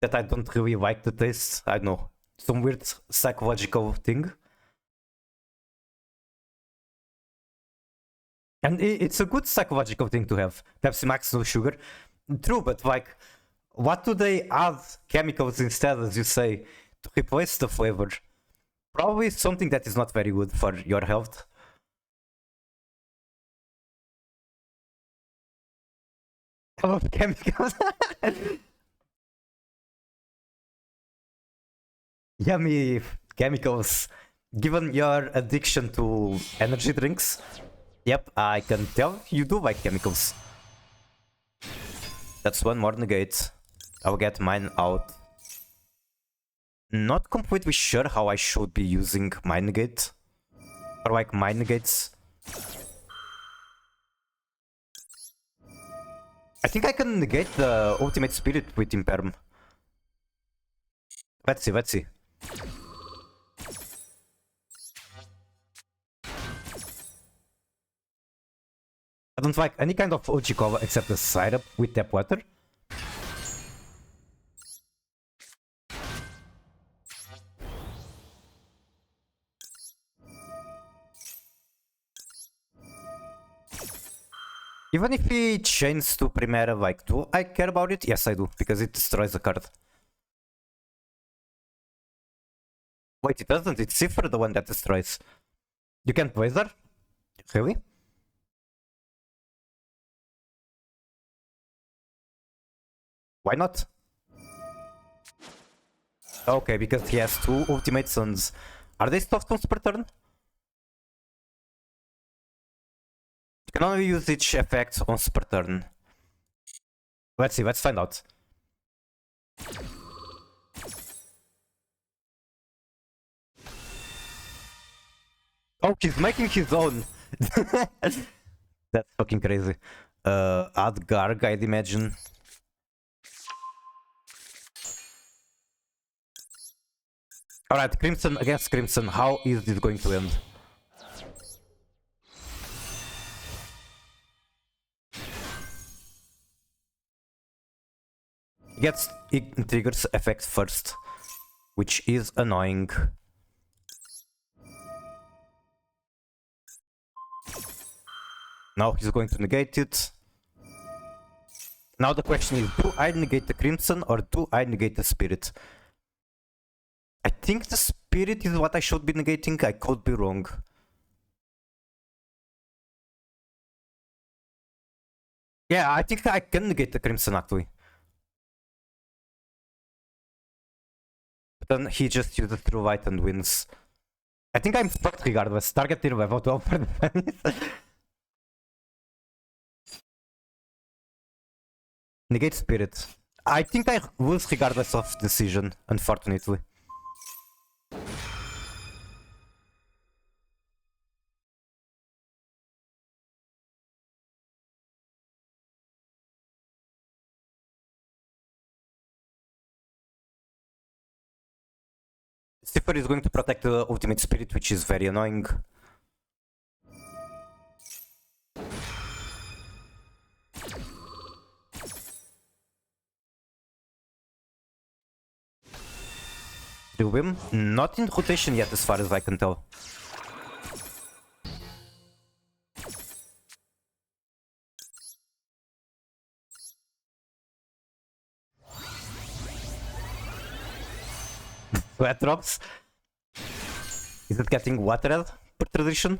that I don't really like the taste. I don't know, some weird psychological thing. And it's a good psychological thing to have. Pepsi Max, no sugar. True, but like, what do they add chemicals instead, as you say, to replace the flavor? Probably something that is not very good for your health. I love chemicals. Yummy chemicals. Given your addiction to energy drinks, yep, I can tell you do like chemicals. That's one more negate. I'll get mine out. Not completely sure how I should be using my negate. Or like my negates. I think I can negate the ultimate spirit with Imperm. Let's see, let's see. I don't like any kind of Uchikowa except the syrup with tap water. Even if he chains to Primera, like, do I care about it? Yes, I do, because it destroys the card. Wait, it doesn't. It's Cipher the one that destroys. You can't Wizard? Really? Why not? Okay, because he has 2 ultimate suns. Are they soft ones per turn? You can only use each effect once per turn. Let's see, let's find out. Oh, he's making his own. That's fucking crazy. Add Garg, I'd imagine. Alright, Crimson against Crimson. How is this going to end? Gets triggers effect first, which is annoying. Now he's going to negate it. Now the question is, do I negate the Crimson or do I negate the Spirit? I think the Spirit is what I should be negating. I could be wrong. Yeah, I think I can negate the Crimson actually. But then he just uses True Light and wins. I think I'm fucked regardless. Target tier level 12 for the Negate Spirit. I think I lose regardless of decision, unfortunately. Cipher is going to protect the ultimate spirit, which is very annoying. The Whim? Not in rotation yet, as far as I can tell. Sweat drops. Is it getting watered per tradition?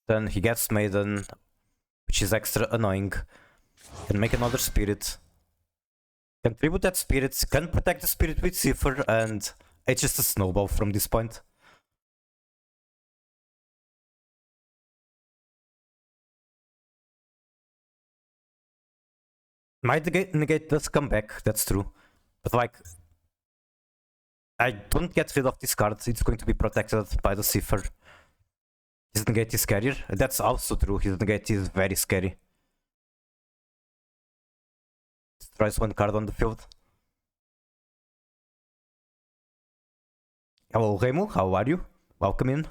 Then he gets Maiden, which is extra annoying. Can make another spirit. Can tribute that spirit, can protect the spirit with Cipher, and it's just a snowball from this point. Might negate does come back, that's true. But like, I don't get rid of this card, it's going to be protected by the Cipher. His negate is scarier. That's also true, his negate is very scary. Destroys 1 card on the field. Hello Remu, how are you? Welcome in.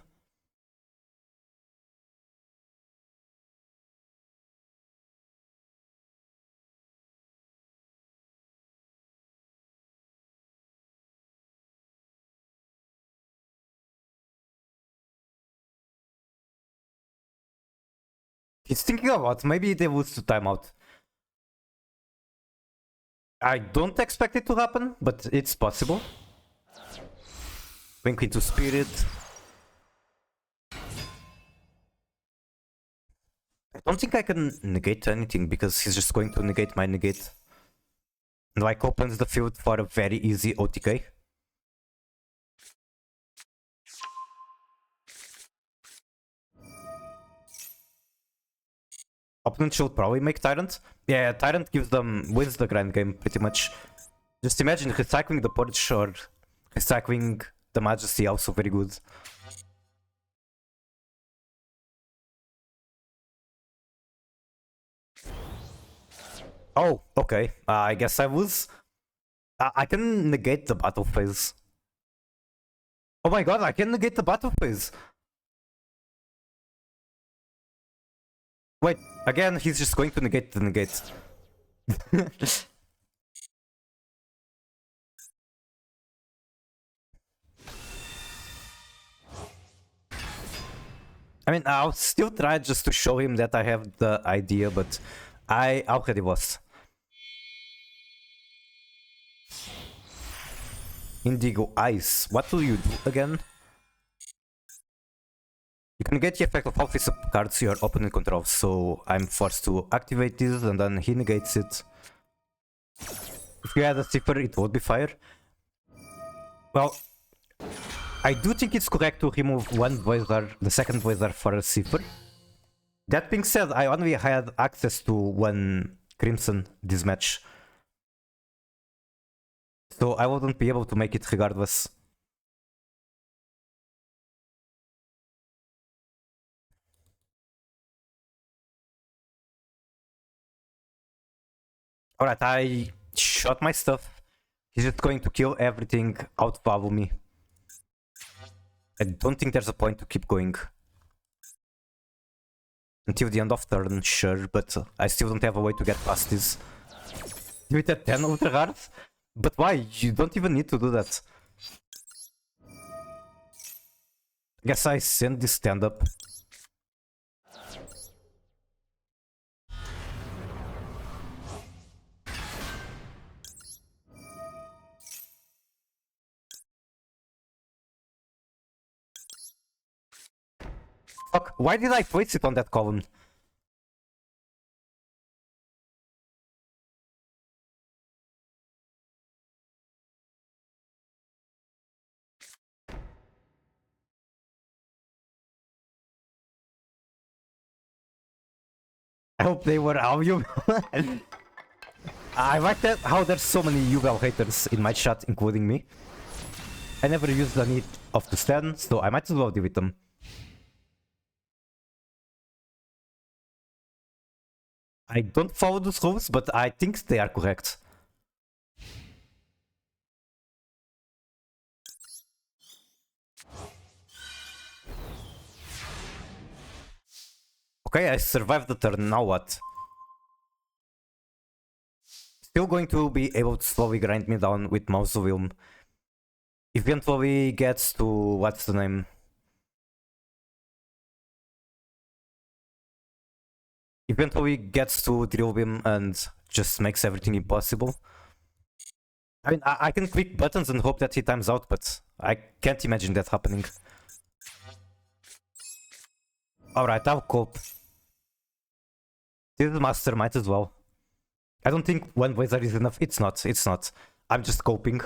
He's thinking about maybe they lose to timeout. I don't expect it to happen, but it's possible. Link into Spirit. I don't think I can negate anything because he's just going to negate my negate. And like opens the field for a very easy OTK. Opponent should probably make Tyrant. Yeah, Tyrant gives them, wins the grand game pretty much. Just imagine recycling the Purge or recycling the Majesty, also very good. Oh, okay. I guess I lose. I can negate the battle phase. Oh my god, I can negate the battle phase. Wait, again, he's just going to negate the negate. I mean, I'll still try just to show him that I have the idea, but I already lost. Indigo Ice. What will you do again? You can get the effect of all face-up cards your opponent controls, so I'm forced to activate this and then he negates it. If you had a Cipher, it would be fire. Well, I do think it's correct to remove one Voicer, the second Voicer for a Cipher. That being said, I only had access to one Crimson this match, so I wouldn't be able to make it regardless. Alright, I shot my stuff. He's just going to kill everything, outpower me. I don't think there's a point to keep going. Until the end of turn, sure, but I still don't have a way to get past this. Do it at 10 ultra hard? But why? You don't even need to do that. Guess I send this stand up. Fuck, why did I place it on that column? I hope they were all you. I like that how there's so many Yugal haters in my chat, including me. I never used any of the stand, so I might as well deal with them. I don't follow those rules, but I think they are correct. Okay, I survived the turn, now what? Still going to be able to slowly grind me down with Mausoleum. Eventually gets to... what's the name? Eventually gets to Drill Beam and just makes everything impossible. I mean, I can click buttons and hope that he times out, but I can't imagine that happening. Alright, I'll cope. This is Master Might as well. I don't think one Wizard is enough. It's not, it's not. I'm just coping.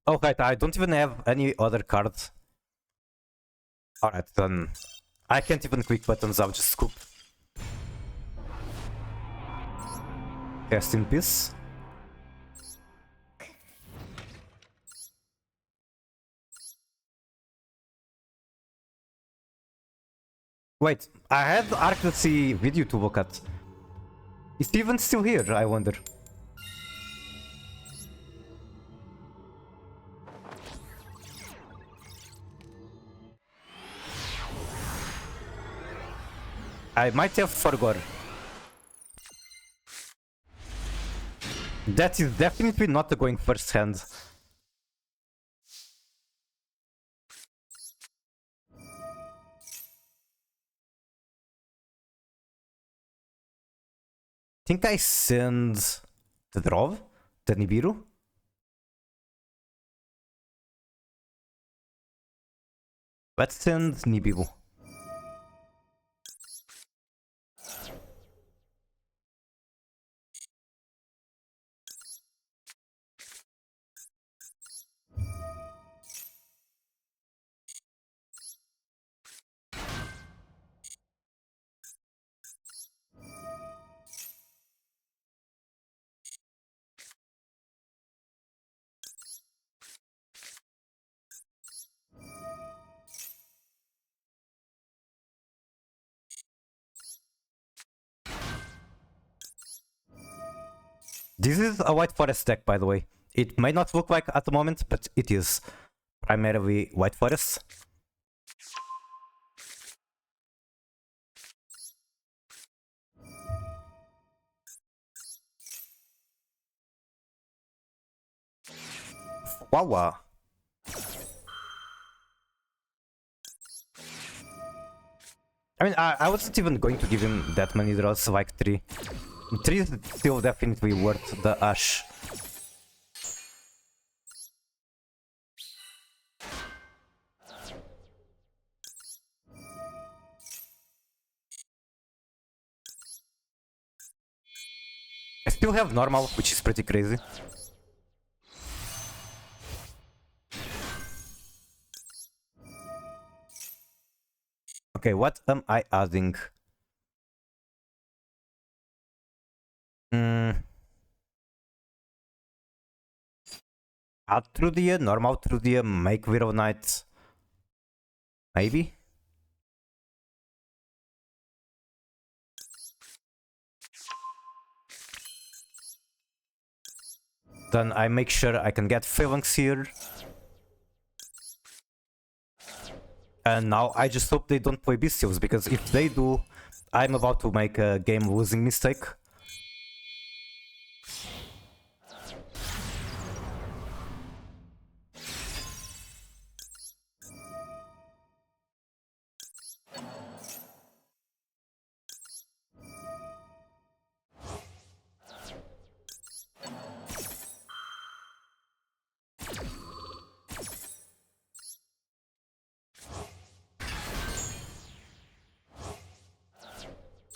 Oh, right, I don't even have any other cards. Alright, then. I can't even click buttons, I'll just scoop. Rest in peace. Wait, I had Arctic video to look at. Is Steven still here, I wonder? I might have forgot. That is definitely not going first hand. Think I send the Drov, the Nibiru. Let's send Nibiru. This is a White Forest deck, by the way. It may not look like at the moment, but it is primarily White Forest. Wawa. I mean, I wasn't even going to give him that many draws, like 3. 3 is still definitely worth the Ash. I still have normal, which is pretty crazy. Okay, what am I adding? Add through the normal through the make Widow Knight. Maybe? Then I make sure I can get phalanx here. And now I just hope they don't play Bestials, because if they do, I'm about to make a game-losing mistake.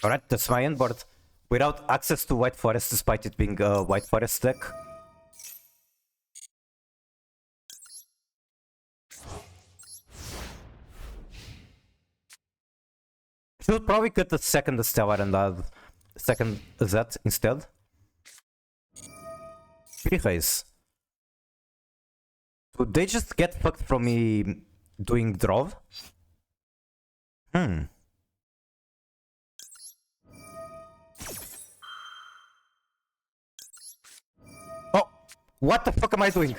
Alright, that's my end board. Without access to White Forest, despite it being a White Forest deck. Should probably cut the second Stellar and add second Z instead. Pretty haze. Would they just get fucked from me doing draw? Oh, what the fuck am I doing?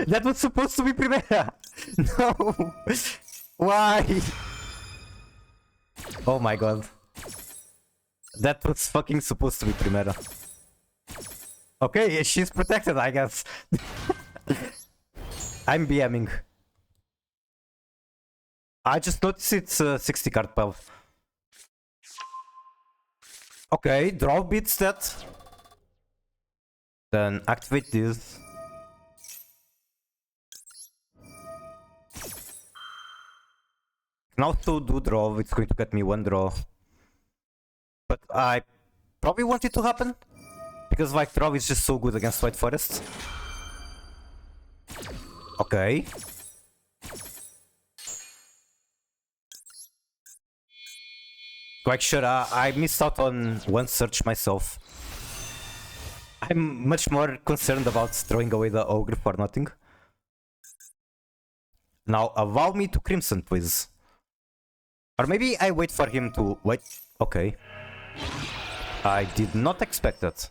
That was supposed to be Primera. No. Why? Oh my god. That was fucking supposed to be Primera. Okay, she's protected, I guess. I'm BMing. I just noticed it's a 60 card pal. Okay, draw beats that. Then activate this. Can also do draw, it's going to get me 1 draw. But I probably want it to happen, because like draw is just so good against White Forest. Okay. Quite sure I missed out on 1 search myself. I'm much more concerned about throwing away the Ogre for nothing. Now allow me to Crimson, please. Or maybe I wait for him to... wait. Okay. I did not expect that.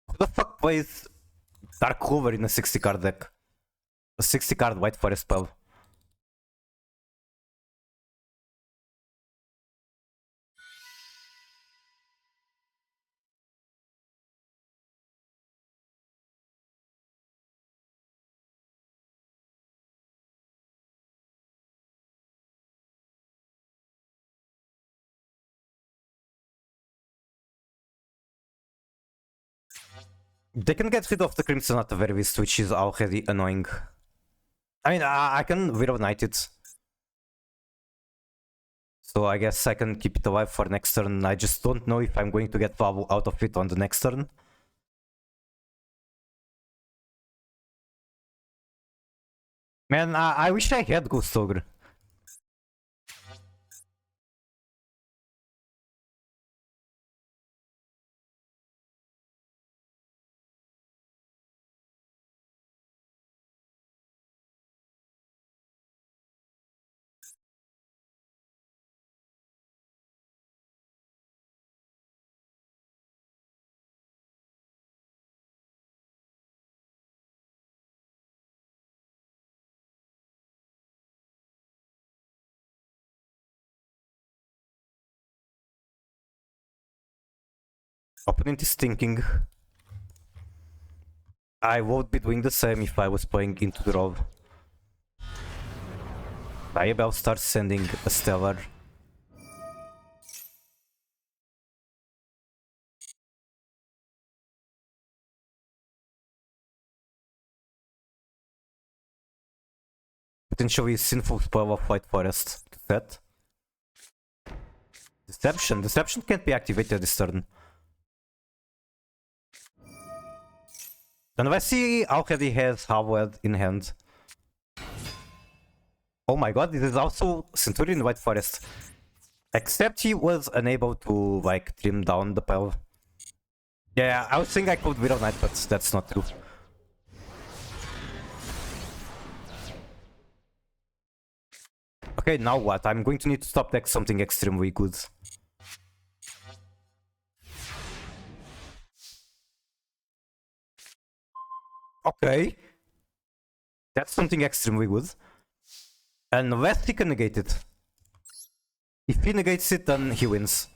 Who the fuck plays Dark Clover in a 60 card deck? A 60 card White Forest spell. They can get rid of the Crimson at the very least, which is already annoying. I mean, I can Widow Knight it. So I guess I can keep it alive for next turn. I just don't know if I'm going to get value out of it on the next turn. Man, I wish I had Ghost Ogre. Opponent is thinking. I would be doing the same if I was playing into the row. Diabellze starts sending a stellar. Potentially sinful spell of White Forest to set. Deception. Deception can't be activated this turn. Unless he already has Howard in hand. Oh my god, this is also Centurion White Forest. Except he was unable to like trim down the pile. Yeah, I was thinking I could Widow Knight, but that's not true. Okay, now what? I'm going to need to stop deck something extremely good. Okay. That's something extremely good. Unless he can negate it. If he negates it, then he wins.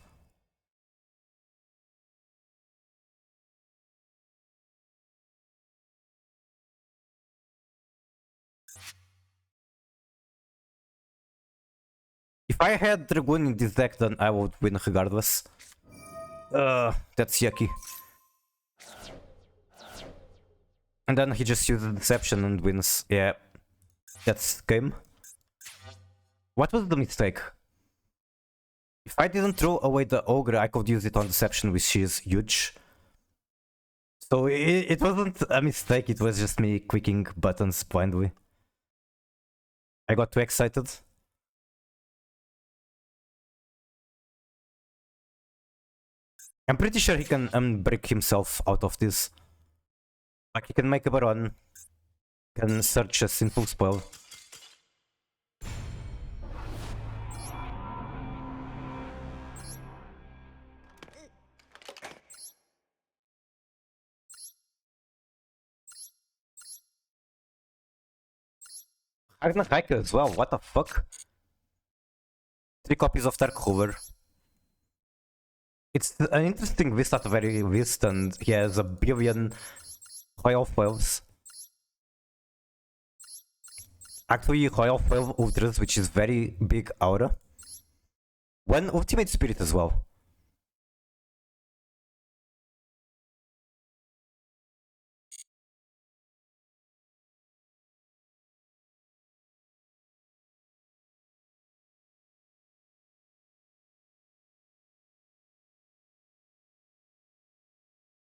If I had Dragoon in this deck, then I would win regardless. That's yucky. And then he just uses Deception and wins. Yeah, that's game. What was the mistake? If I didn't throw away the Ogre, I could use it on Deception, which is huge. So it wasn't a mistake, it was just me clicking buttons blindly. I got too excited. I'm pretty sure he can break himself out of this. Like he can make a Baron, can search a simple spell. Ragnarok as well, what the fuck? 3 copies of Dark Hover. It's an interesting list at the very least, and he has a billion Royal Foils. Actually, Royal Foil Ultras, which is very big aura. One Ultimate Spirit as well.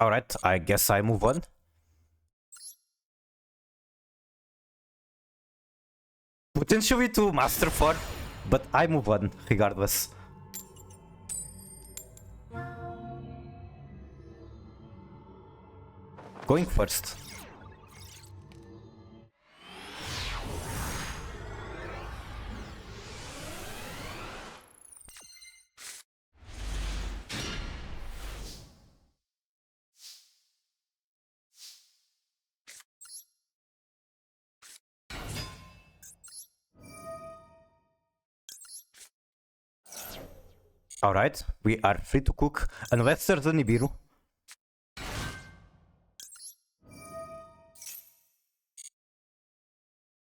Alright, I guess I move on. Potentially to Master 4, but I move on regardless. Going first. Alright, we are free to cook, unless there's a Nibiru.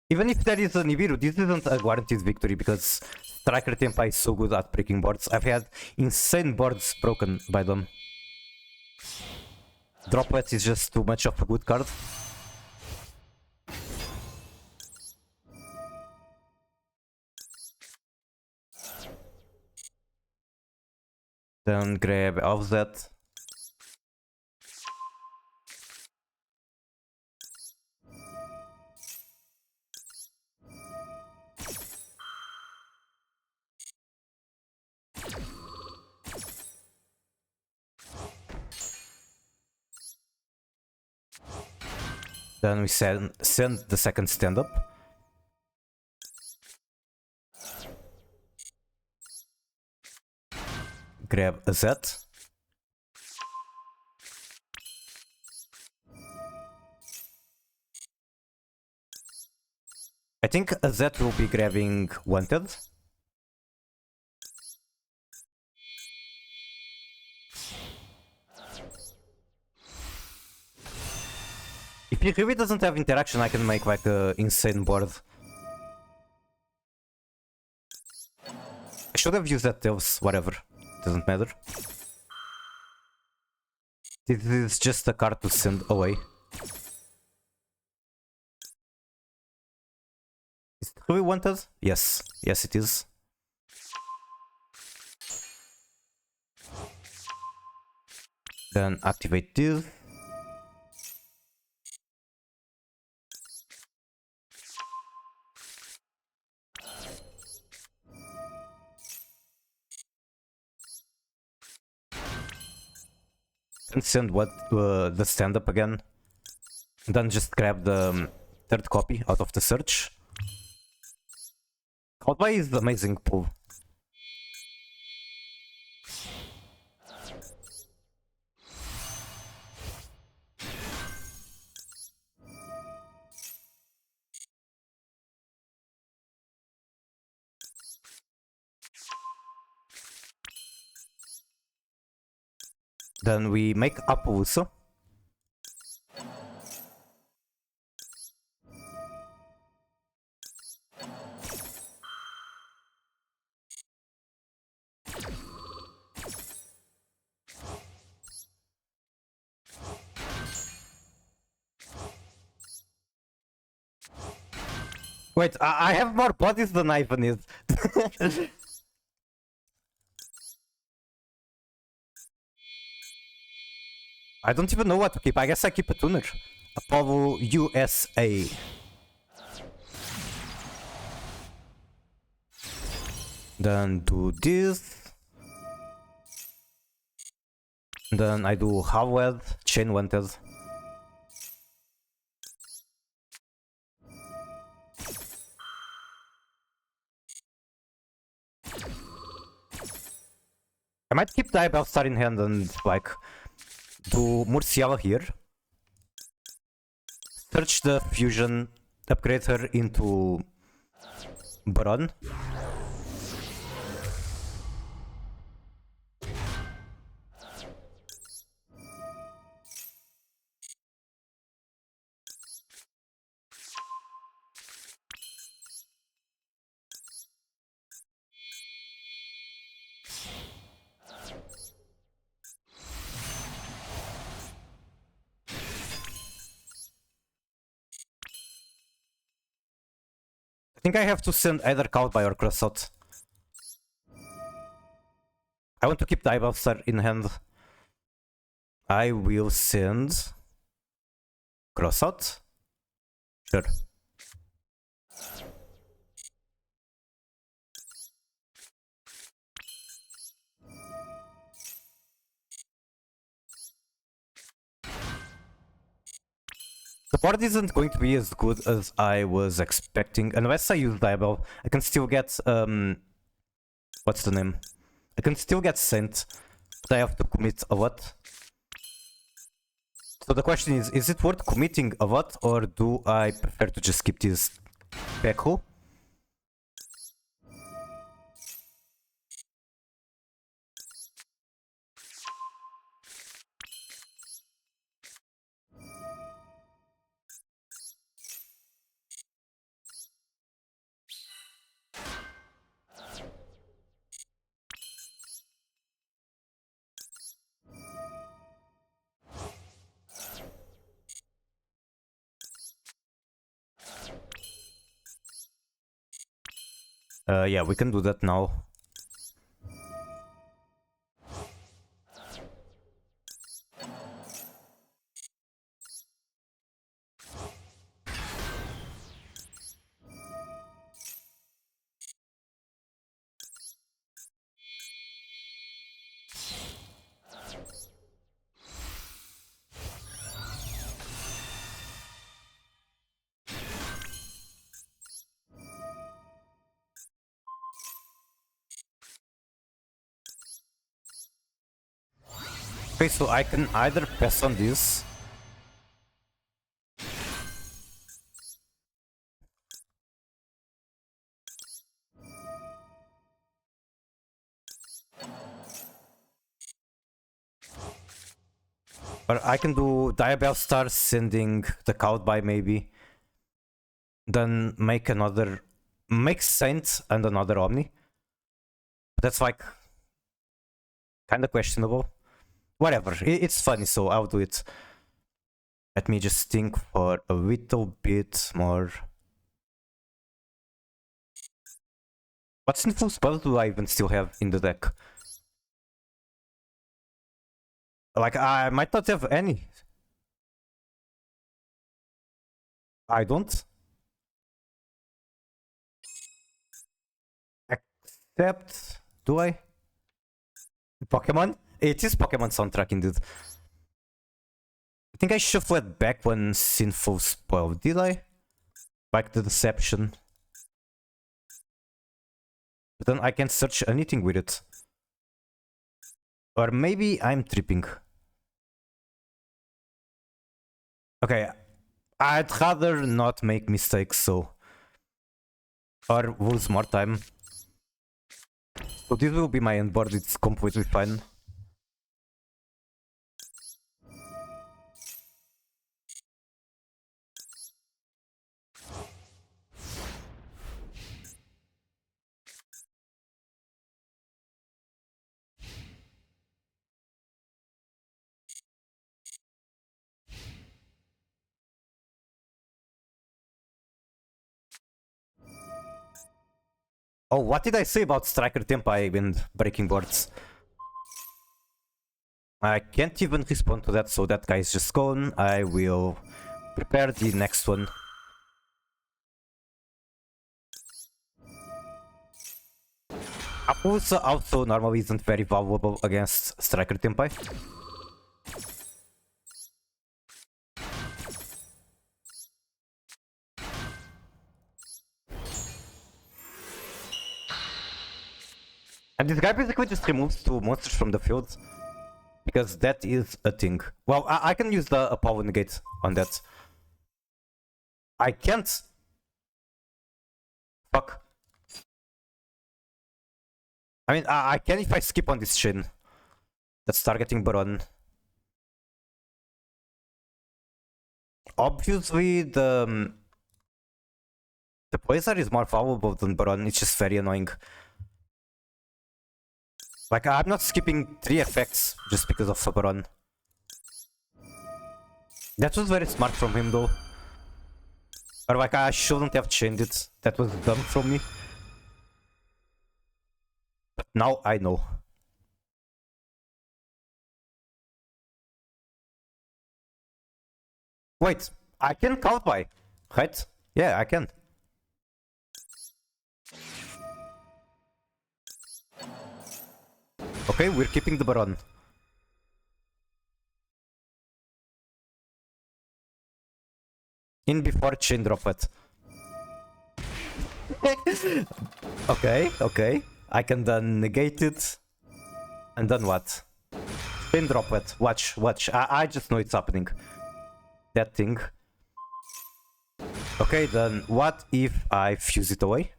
Even if there is a Nibiru, this isn't a guaranteed victory because Striker Tempa is so good at breaking boards. I've had insane boards broken by them. Droplet is just too much of a good card. Then grab Offset. Then we send the second stand-up. Grab a Z. I think a Z will be grabbing Wanted. If he really doesn't have interaction, I can make like a insane board. I should have used that Diabellze, whatever. Doesn't matter. This is just a card to send away. Is it really wanted? Yes. Yes, it is. Then activate this. And send what the stand-up again. And then just grab the third copy out of the search. Outbuy is the amazing pull. Then we make Appaloosa. Wait, I have more bodies than I even need. I don't even know what to keep. I guess I keep a tuner. Apollo USA. Then do this. Then I do Howard, Chain Wanted. I might keep Diabellze in hand and like do Murciela here. Search the fusion, upgrade her into Baron. I think I have to send either Cowboy or Crossout. I want to keep Diabellze in hand. I will send Crossout. Sure. The board isn't going to be as good as I was expecting. Unless I use Diabellze, I can still get what's the name? I can still get Saint, but I have to commit a lot. So the question is it worth committing a lot, or do I prefer to just keep this Pekko? Yeah, we can do that now. Okay, so I can either pass on this. Or I can do Diabellze Star, sending the Cowed by maybe. Then make another... Make Saint and another Omni. That's like... Kinda questionable. Whatever, it's funny, so I'll do it. Let me just think for a little bit more. What sinful spells do I even still have in the deck? Like, I might not have any. I don't. Except... Do I? Pokemon? It is Pokemon soundtrack indeed. I think I shuffled back one sinful spell, did I? Like the Deception. But then I can't search anything with it. Or maybe I'm tripping. Okay, I'd rather not make mistakes, so... Or lose more time. So this will be my end board, it's completely fine. Oh, what did I say about Striker Tempai and breaking boards? I can't even respond to that, so that guy is just gone. I will prepare the next one. Appulsa also normally isn't very valuable against Striker Tempai. And this guy basically just removes 2 monsters from the field. Because that is a thing. Well, I can use the Apollo Negate on that. I can't. Fuck. I mean, I can if I skip on this chain. That's targeting Baron. Obviously, the Poison is more valuable than Baron. It's just very annoying. Like, I'm not skipping 3 effects just because of Baron. That was very smart from him though. Or like, I shouldn't have chained it. That was dumb from me. But now I know. Wait, I can count by, right? Yeah, I can. Okay, we're keeping the Baron. In before chain drop it. Okay. I can then negate it. And then what? Chain drop it. Watch. I just know it's happening. That thing. Okay, then what if I fuse it away?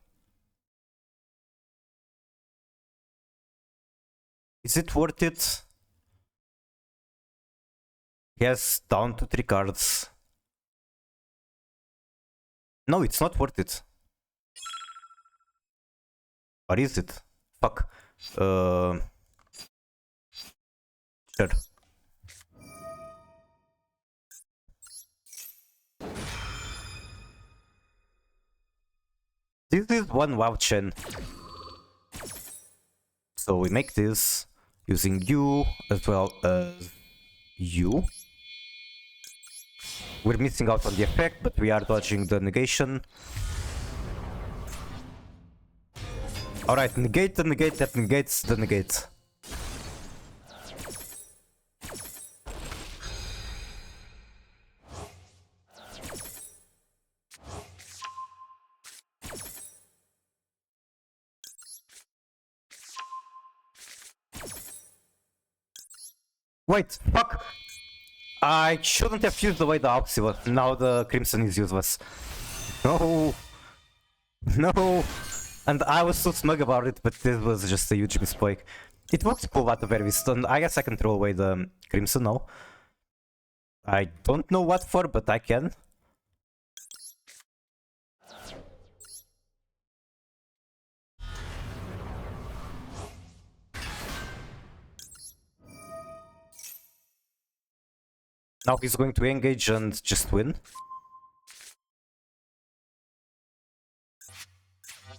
Is it worth it? He has down to 3 cards. No, it's not worth it. Or is it? Fuck. Sure. This is one WoW chain. So we make this using you as well as you. We're missing out on the effect, but we are dodging the negation. Alright, negate the negate that negates the negate. Wait, fuck! I shouldn't have used away the Oxy, now the Crimson is useless. No! No! And I was so smug about it, but this was just a huge mistake. It looks cool at the very least, and I guess I can throw away the Crimson now. I don't know what for, but I can. Now he's going to engage and just win.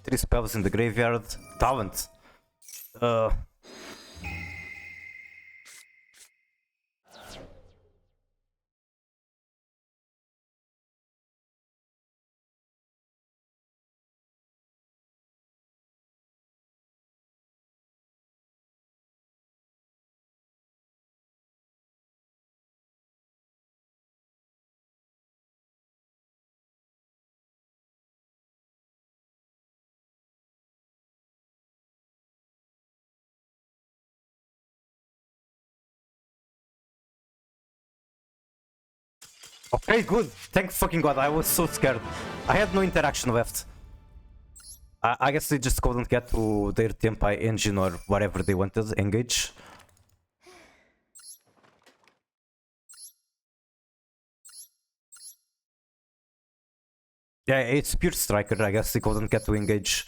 3 spells in the graveyard. Talent. Okay, good. Thank fucking god, I was so scared. I had no interaction left. I guess they just couldn't get to their Tempai engine or whatever they wanted. Engage. Yeah, it's pure striker. I guess they couldn't get to engage.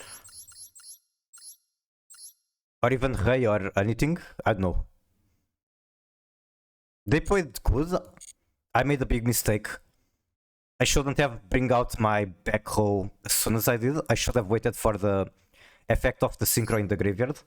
Or even Ray or anything. I don't know. They played good. I made a big mistake. I shouldn't have bring out my back row as soon as I did. I should have waited for the effect of the synchro in the graveyard.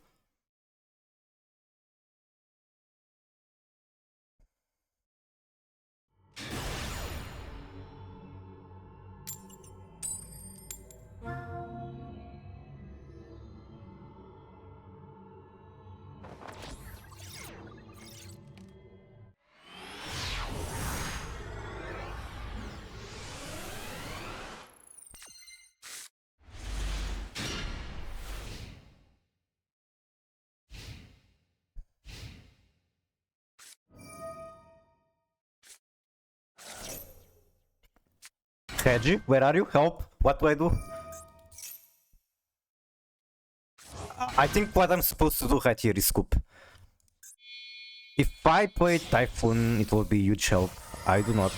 Reggie, where are you? Help! What do I do? I think what I'm supposed to do right here is scoop. If I play Typhoon, it will be huge help. I do not.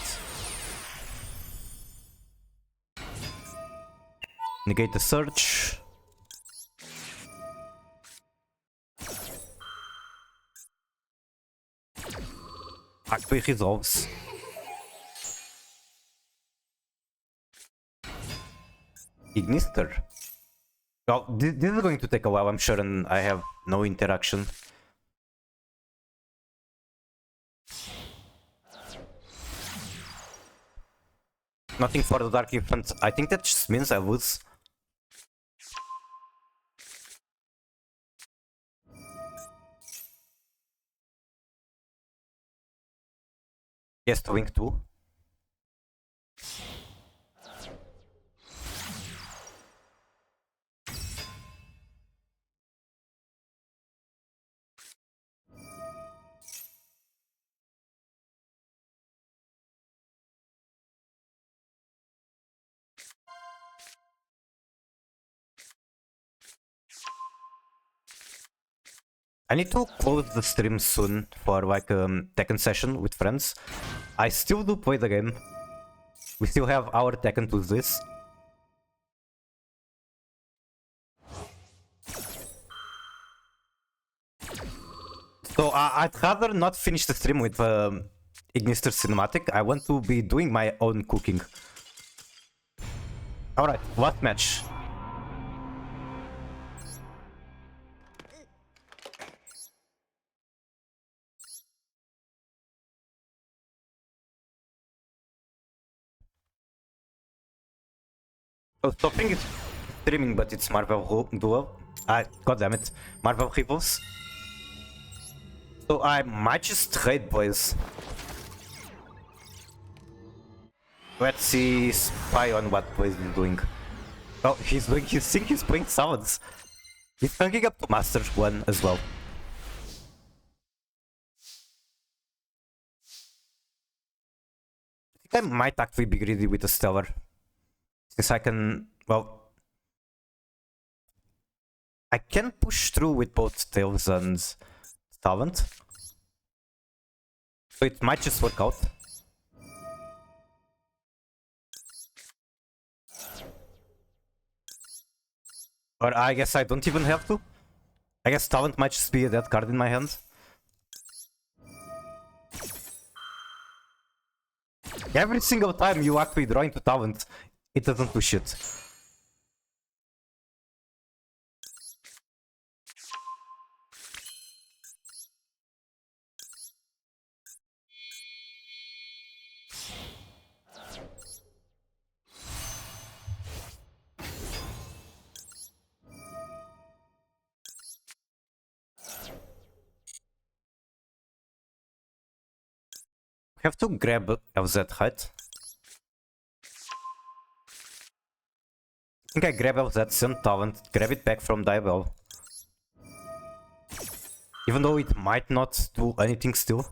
Negate the search. Actually resolves. Ignister. Well, this is going to take a while, I'm sure, and I have no interaction. Nothing for the Dark Infant. I think that just means I lose. Yes, to Wing 2. I need to close the stream soon for like a Tekken session with friends. I still do play the game. We still have our Tekken to this. So I'd rather not finish the stream with Ignister cinematic. I want to be doing my own cooking. Alright, last match. So stopping is streaming, but it's Marvel Duel. God damn it, Marvel Rivals. So I might just trade, boys. Let's see spy on what Blaze is doing. Oh, he's playing summons. He's ranking up to Master 1 as well. I think I might actually be greedy with a Stellar. Since I can, well... I can push through with both Tails and Talent. So it might just work out. Or I guess I don't even have to. I guess talent might just be a dead card in my hand. Every single time you actually draw into talent, it doesn't do shit. Have to grab LZ, right? I think I grab LZ, send talent, grab it back from Diabellze. Even though it might not do anything still.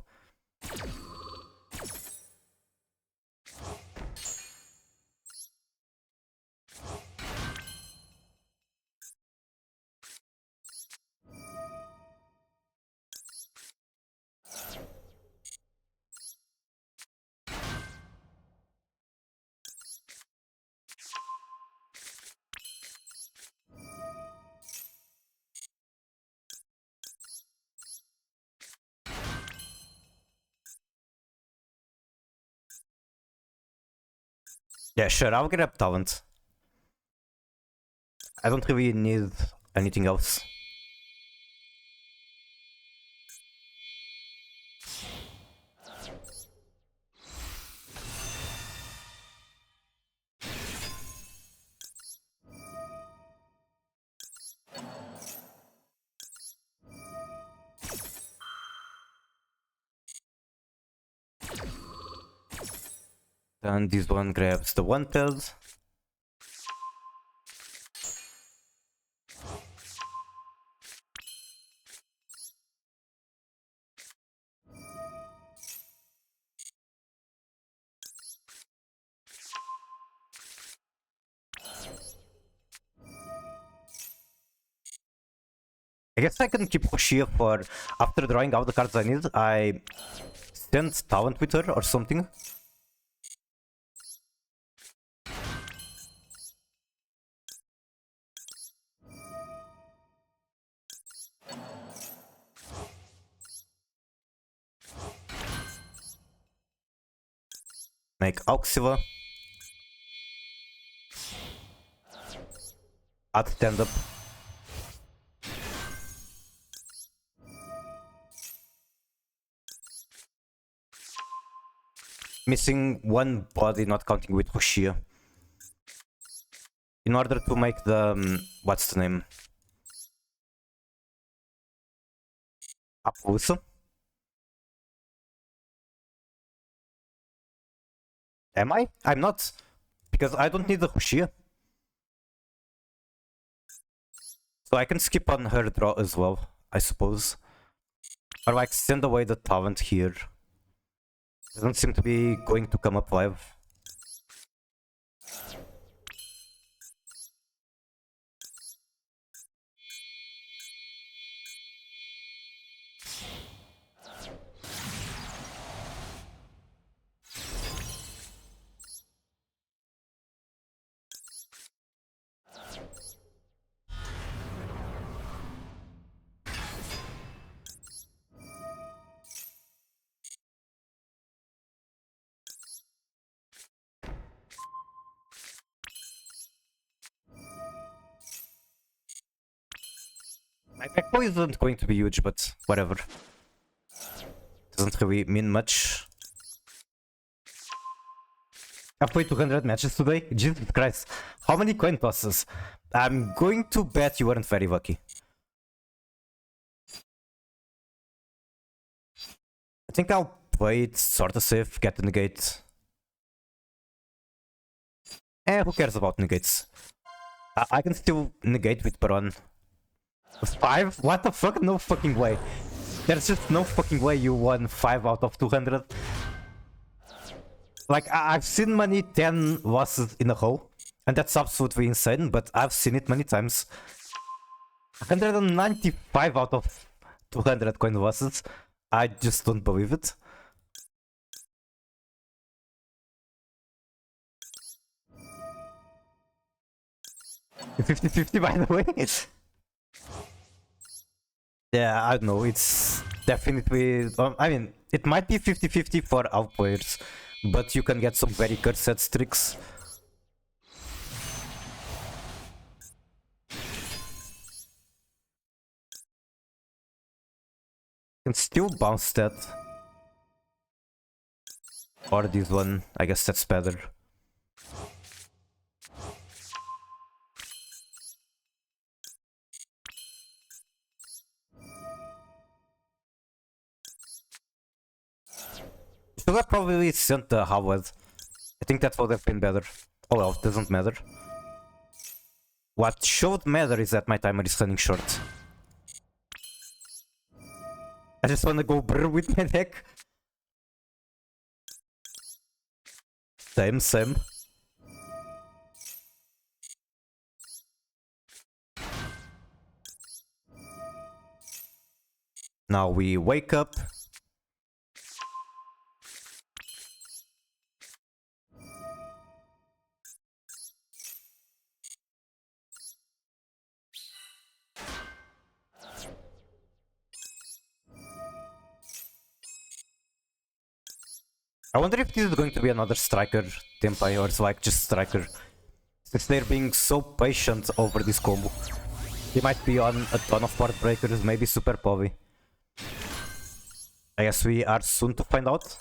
Yeah, sure, I'll grab talent. I don't really need anything else. Then this one grabs the wanted. I guess I can keep Hoshia for after drawing out the cards I need. I send talent with her or something. Make Auxiva. Add stand up. Missing one body, not counting with Hoshia. In order to make the what's the name? Appaloosa. Am I? I'm not. Because I don't need the Hoshia. So I can skip on her draw as well, I suppose. Or like send away the talent here. Doesn't seem to be going to come up live. My back row isn't going to be huge, but whatever. Doesn't really mean much. I've played 200 matches today. Jesus Christ. How many coin tosses? I'm going to bet you weren't very lucky. I think I'll play it sorta safe, get the negate. Who cares about negates? I can still negate with Baron. 5? What the fuck? No fucking way. There's just no fucking way you won 5 out of 200. Like, I've seen many 10 losses in a row, and that's absolutely insane, but I've seen it many times. 195 out of 200 coin losses. I just don't believe it. 50-50 by the way. Yeah, I don't know, it's definitely... I mean, it might be 50-50 for out players, but you can get some very cursed tricks. Can still bounce that. Or this one, I guess that's better. Should have probably sent the Howard. I think that would have been better. Oh well, doesn't matter. What should matter is that my timer is running short. I just wanna go brr with my deck. Same. Now we wake up. I wonder if this is going to be another striker Tempai or it's like just striker. Since they're being so patient over this combo. They might be on a ton of board breakers, maybe super povy. I guess we are soon to find out.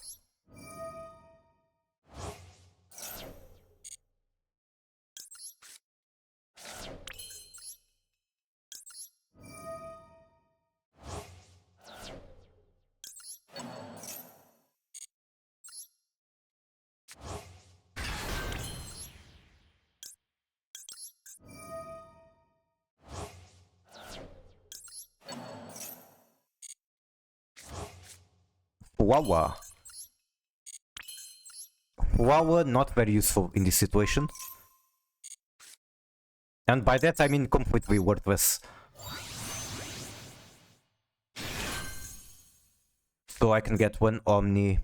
Wawa. Wawa not very useful in this situation. And by that I mean completely worthless. So I can get one Omni.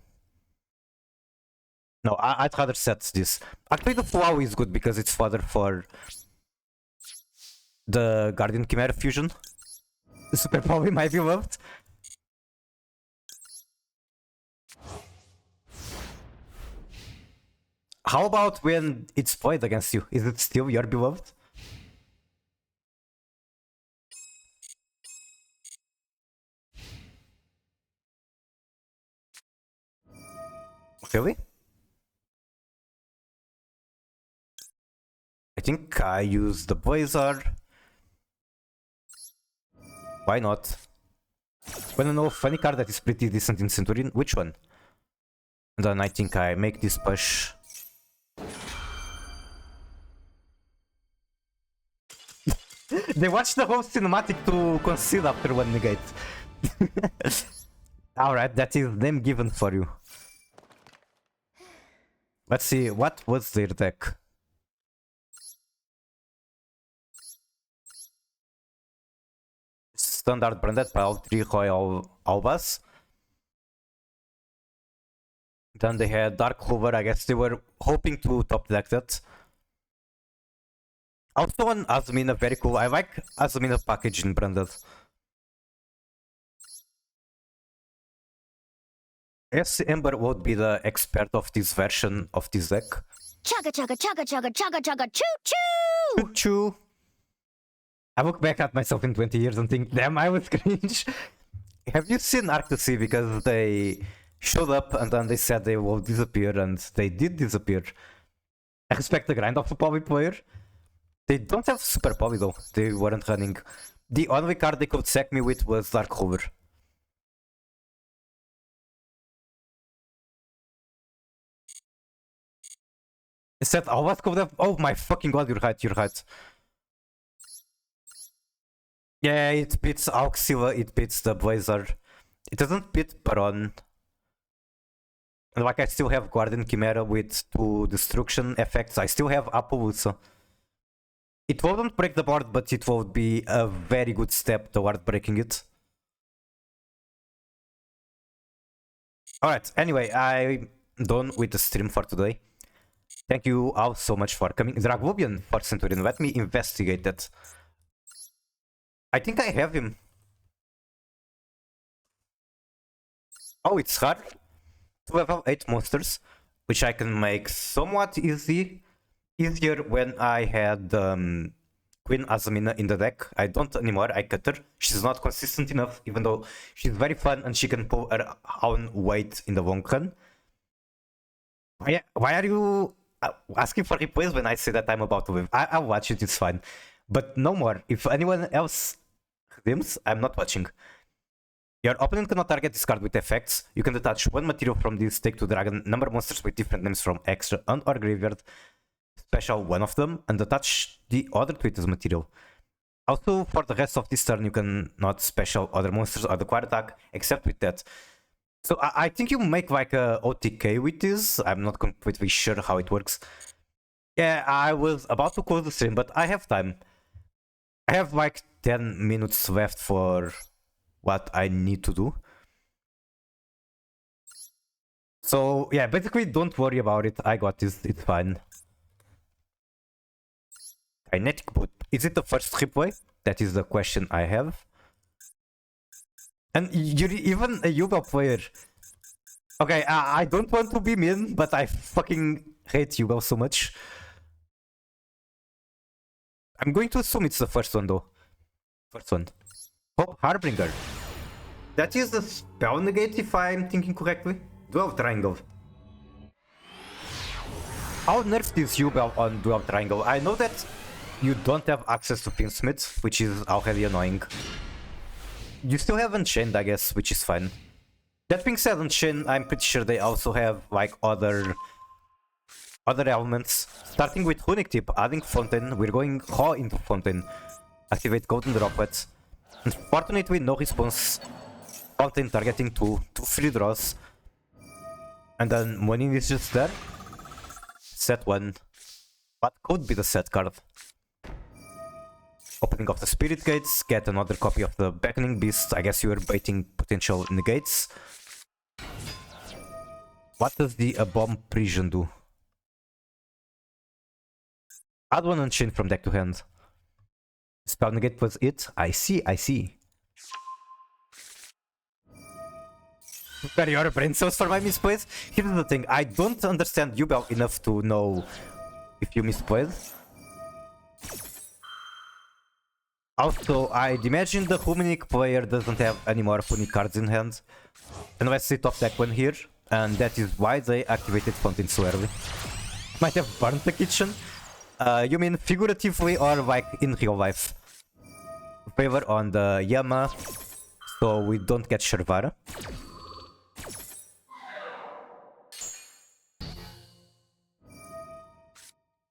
No, I'd rather set this. Actually the Wawa is good because it's fodder for the Guardian Chimera fusion. The super probably might be loved. How about when it's played against you? Is it still your beloved? Really? I think I use the Blazer. Why not? Wanna know a funny card that is pretty decent in Centurion? Which one? And then I think I make this push. They watched the whole cinematic to concede after one negate. Alright, that is them given for you. Let's see, what was their deck? Standard Branded Pile 3 Royal Albas. Then they had Dark Clover, I guess they were hoping to top deck that. Also on Azumina, very cool. I like Azumina package in Branded. Yes, Ember would be the expert of this version of this deck. Chugga chugga chugga chugga chugga chugga choo choo! Choo choo! I look back at myself in 20 years and think, damn, I was cringe. Have you seen Arc to Sea? Because they showed up and then they said they will disappear and they did disappear. I respect the grind of a Poly player. They don't have Super Poly though, they weren't running. The only card they could sack me with was Dark Clover. Is that all what could have? Oh my fucking god, you're right. Yeah, it beats Auxilla, it beats the Blazer. It doesn't beat Baron. And like I still have Guardian Chimera with 2 destruction effects. I still have Appaloosa. It wouldn't break the board, but it would be a very good step toward breaking it. Alright, anyway, I'm done with the stream for today. Thank you all so much for coming. Dragovian for Centurion, let me investigate that. I think I have him. Oh, it's hard to level 8 monsters, which I can make somewhat easier when I had Queen Azamina in the deck. I don't anymore, I cut her. She's not consistent enough, even though she's very fun and she can pull her own weight in the long run. Why are you asking for replays when I say that I'm about to win? I'll watch it, it's fine. But no more. If anyone else redeems, I'm not watching. Your opponent cannot target this card with effects. You can detach one material from this stake to dragon, number monsters with different names from extra and or graveyard, special one of them, and attach the other to it as material. Also, for the rest of this turn, you can not special other monsters or the quad attack, except with that. So I think you make like a OTK with this. I'm not completely sure how it works. Yeah, I was about to close the stream, but I have time. I have like 10 minutes left for what I need to do. So yeah, basically don't worry about it. I got this, it's fine. Kinetic boot. Is it the first replay? That is the question I have. And you're even a Yuga player. Okay, I don't want to be mean, but I fucking hate Yuga so much. I'm going to assume it's the first one though. First one. Hope Harbinger. That is the spell negate if I'm thinking correctly. Dual Triangle. I'll nerf this U-Bell on Dual Triangle. I know that you don't have access to Pinsmith, which is already annoying. You still have Unchained, I guess, which is fine. That being said, Unchained, I'm pretty sure they also have like other elements. Starting with Runic Tip, adding Fountain, we're going raw into Fountain. Activate Golden Droplets. Unfortunately, no response. Fountain targeting two free draws. And then Morning is just there. Set 1. What could be the set card? Opening of the Spirit Gates, get another copy of the Beckoning Beast. I guess you are baiting potential negates. What does the Bomb Prison do? Add one Unchained from deck to hand. Spell negate was it? I see. Prepare your brain cells for my misplays. Here's the thing, I don't understand Yubel enough to know if you misplayed. Also, I'd imagine the Humanic player doesn't have any more Humanic cards in hand. Unless they top deck one here, and that is why they activated Fountain so early. Might have burned the kitchen. You mean figuratively or like in real life? Favor on the Yama, so we don't get Sharvara.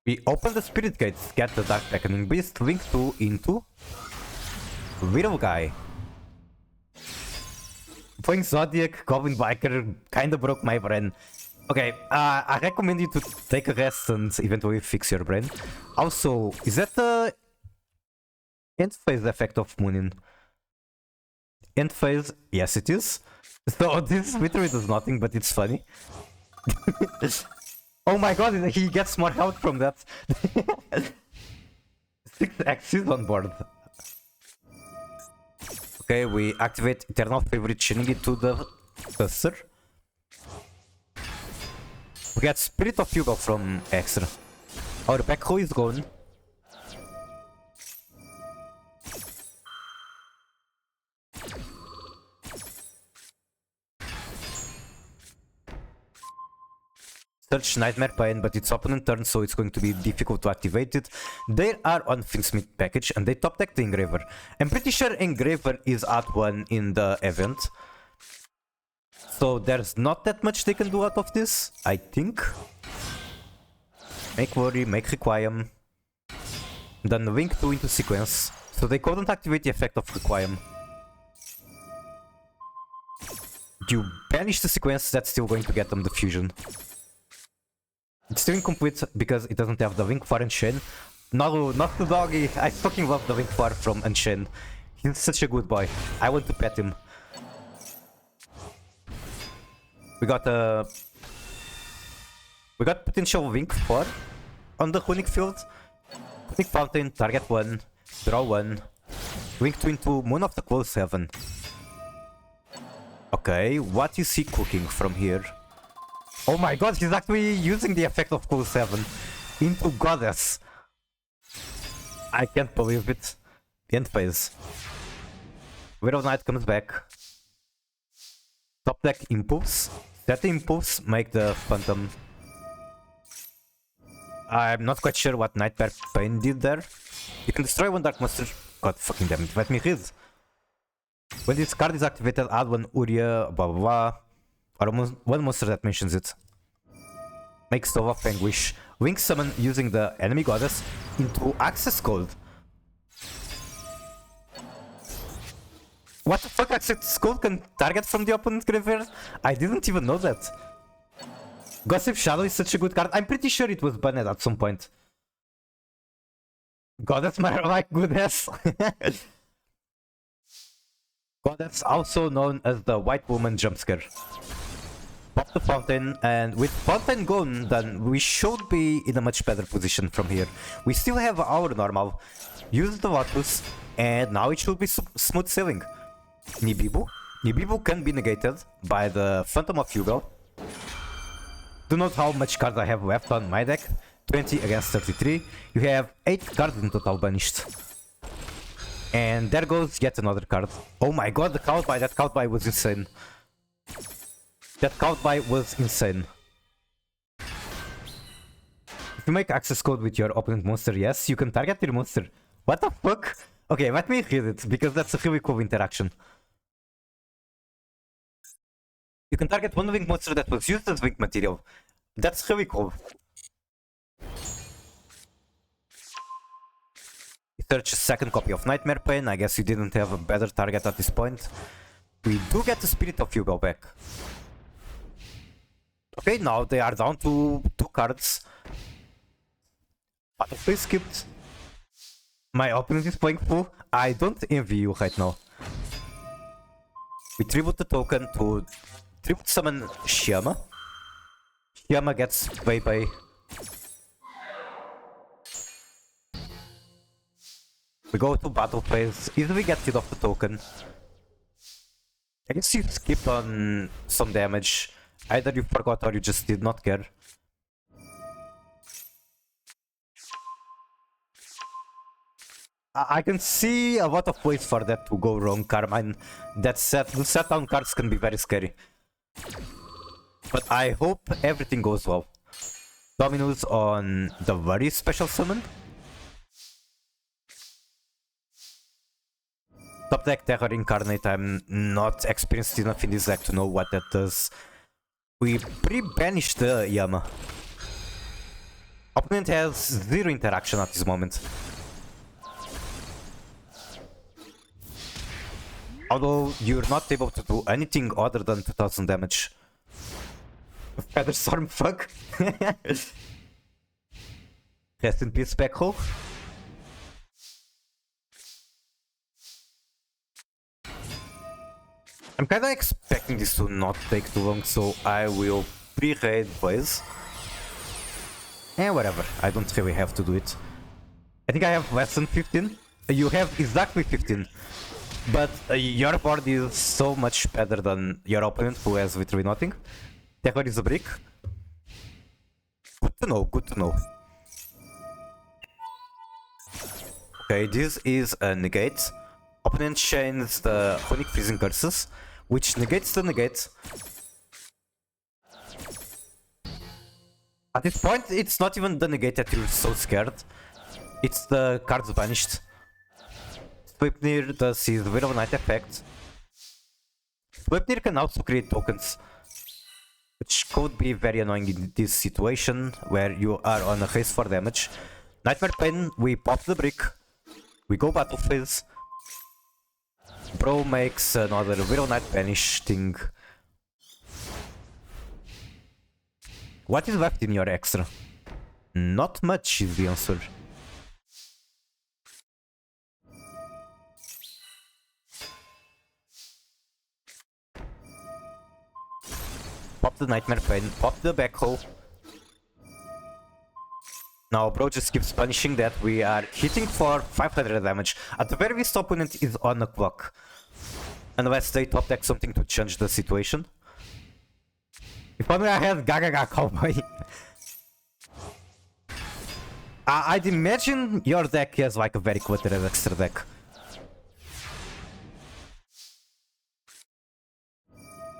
We open the Spirit Gates, get the Dark Beckoning Beast, link 2 into Widow Guy. Playing Zodiac, Goblin Biker kinda broke my brain. Okay, I recommend you to take a rest and eventually fix your brain. Also, is that the end phase effect of Moonin? End phase? Yes, it is. So this literally does nothing, but it's funny. Oh my god, he gets more health from that. 6x is on board. Okay, we activate Eternal Favorite, chaining it to the Buster. We get Spirit of Yuga from extra. Our backrow is gone. Search Nightmare Pain, but it's opponent turn, so it's going to be difficult to activate it. They are on Finsmith package, and they top deck the Engraver. I'm pretty sure Engraver is at 1 in the event. So there's not that much they can do out of this, I think. Make Worry, make Requiem. Then Link 2 into sequence. So they couldn't activate the effect of Requiem. You banish the sequence, that's still going to get them the fusion. It's still incomplete because it doesn't have the Link 4 Unchained. No, not the doggy. I fucking love the Link 4 from Unchained. He's such a good boy. I want to pet him. We got We got potential Wink 4 on the Runic field. Runic Fountain, target 1, draw 1. Wink 2 into Moon of the Close Heaven. Okay, what is he cooking from here? Oh my god, he's actually using the effect of Close Heaven into Goddess. I can't believe it. End phase. Widow Knight comes back. Top deck Impulse. Set the Impulse, make the Phantom. I'm not quite sure what Nightmare Pain did there. You can destroy one Dark Monster. God fucking damn it, let me read. When this card is activated, add one Uria, blah blah blah. Or one monster that mentions it. Make Stove of Anguish. Wink summon using the enemy goddess into access code. What the fuck, access code can target from the opponent graveyard? I didn't even know that. Gossip Shadow is such a good card. I'm pretty sure it was banned at some point. Goddess, my goodness. Goddess, also known as the White Woman Jumpscare. Pop the Fountain, and with Fountain gone, then we should be in a much better position from here. We still have our normal. Use the Lotus, and now it should be smooth sailing. Nibibu. Nibibu can be negated by the Phantom of Hugo. Do note how much cards I have left on my deck. 20 against 33. You have 8 cards in total banished. And there goes yet another card. Oh my god, the count buy. That count buy was insane. That count buy was insane. If you make access code with your opponent monster, yes, you can target your monster. What the fuck? Okay, let me read it, because that's a really cool interaction. You can target one wing monster that was used as wing material. That's really cool. Search a second copy of Nightmare Pain. I guess you didn't have a better target at this point. We do get the Spirit of Hugo back. Okay, now they are down to 2 cards. Butterfly skipped. My opponent is playing full. I don't envy you right now. We tribute the token to tribute summon Shyama. Shyama gets Pei. We go to battle phase. Either we get rid of the token. I guess you skipped on some damage. Either you forgot or you just did not care. I can see a lot of ways for that to go wrong, Carmine. The set down cards can be very scary. But I hope everything goes well. Dominus on the very special summon. Top deck Terror Incarnate. I'm not experienced enough in this deck to know what that does. We pre-banished the Yama. Opponent has 0 interaction at this moment. Although you're not able to do anything other than 2000 damage. Featherstorm, fuck. Rest in peace, Peckhole. I'm kinda expecting this to not take too long, so I will pre-raid Blaze. And whatever, I don't really have to do it. I think I have less than 15. You have exactly 15. But your board is so much better than your opponent, who has literally nothing. Terror is a brick. Good to know, good to know. Okay, this is a negate. Opponent chains the Runic Freezing Curses, which negates the negate. At this point, it's not even the negate that you're so scared. It's the cards banished. Sleipnir does his Widow Knight effect. Sleipnir can also create tokens, which could be very annoying in this situation, where you are on a race for damage. Nightmare Pain, we pop the brick. We go battle phase. Bro makes another Widow Knight banish thing. What is left in your extra? Not much is the answer. Pop the Nightmare Pain, pop the Backhoe. Now bro just keeps punishing that. We are hitting for 500 damage. At the very least, opponent is on the clock. Unless they top deck something to change the situation. If only I had Gaga Cowboy. I'd imagine your deck has like a very cluttered extra deck.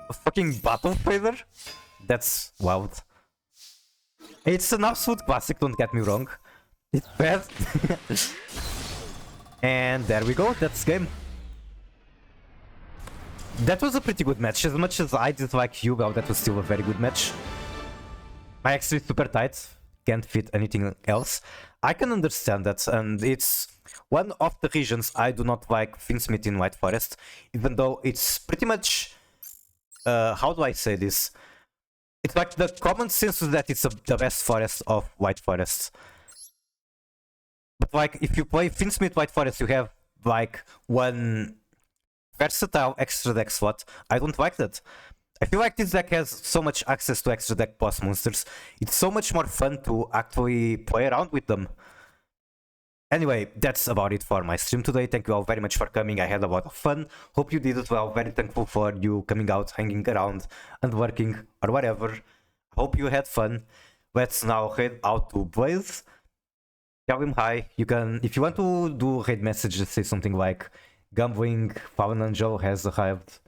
A fucking bottom fader? That's wild. It's an absolute classic, don't get me wrong. It's bad. And there we go, that's game. That was a pretty good match. As much as I dislike Hugo, that was still a very good match. My X is super tight, can't fit anything else. I can understand that, and it's one of the reasons I do not like Finsmith in White Forest, even though it's pretty much... how do I say this? It's like the common sense is that it's the best forest of White Forest. But like, if you play Finsmith White Forest, you have like one versatile extra deck slot. I don't like that. I feel like this deck has so much access to extra deck boss monsters. It's so much more fun to actually play around with them. Anyway, that's about it for my stream today. Thank you all very much for coming. I had a lot of fun. Hope you did as well. Very thankful for you coming out, hanging around, and working, or whatever. Hope you had fun. Let's now head out to Blaze. Tell him hi. You can, if you want to do raid message, just say something like Gambling Fallen Angel has arrived.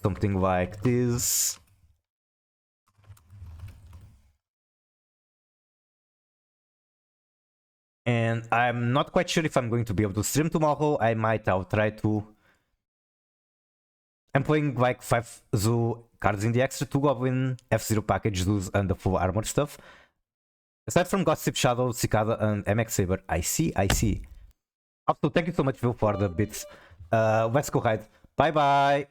Something like this. And I'm not quite sure if I'm going to be able to stream tomorrow. I might, I'll try to. I'm playing like 5 Zoo cards in the extra, 2 Goblin, F0 package Zoos, and the full armor stuff. Aside from Gossip Shadow, Cicada, and MX Saber. I see. Also, thank you so much, Will, for the bits. Let's go hide. Bye bye.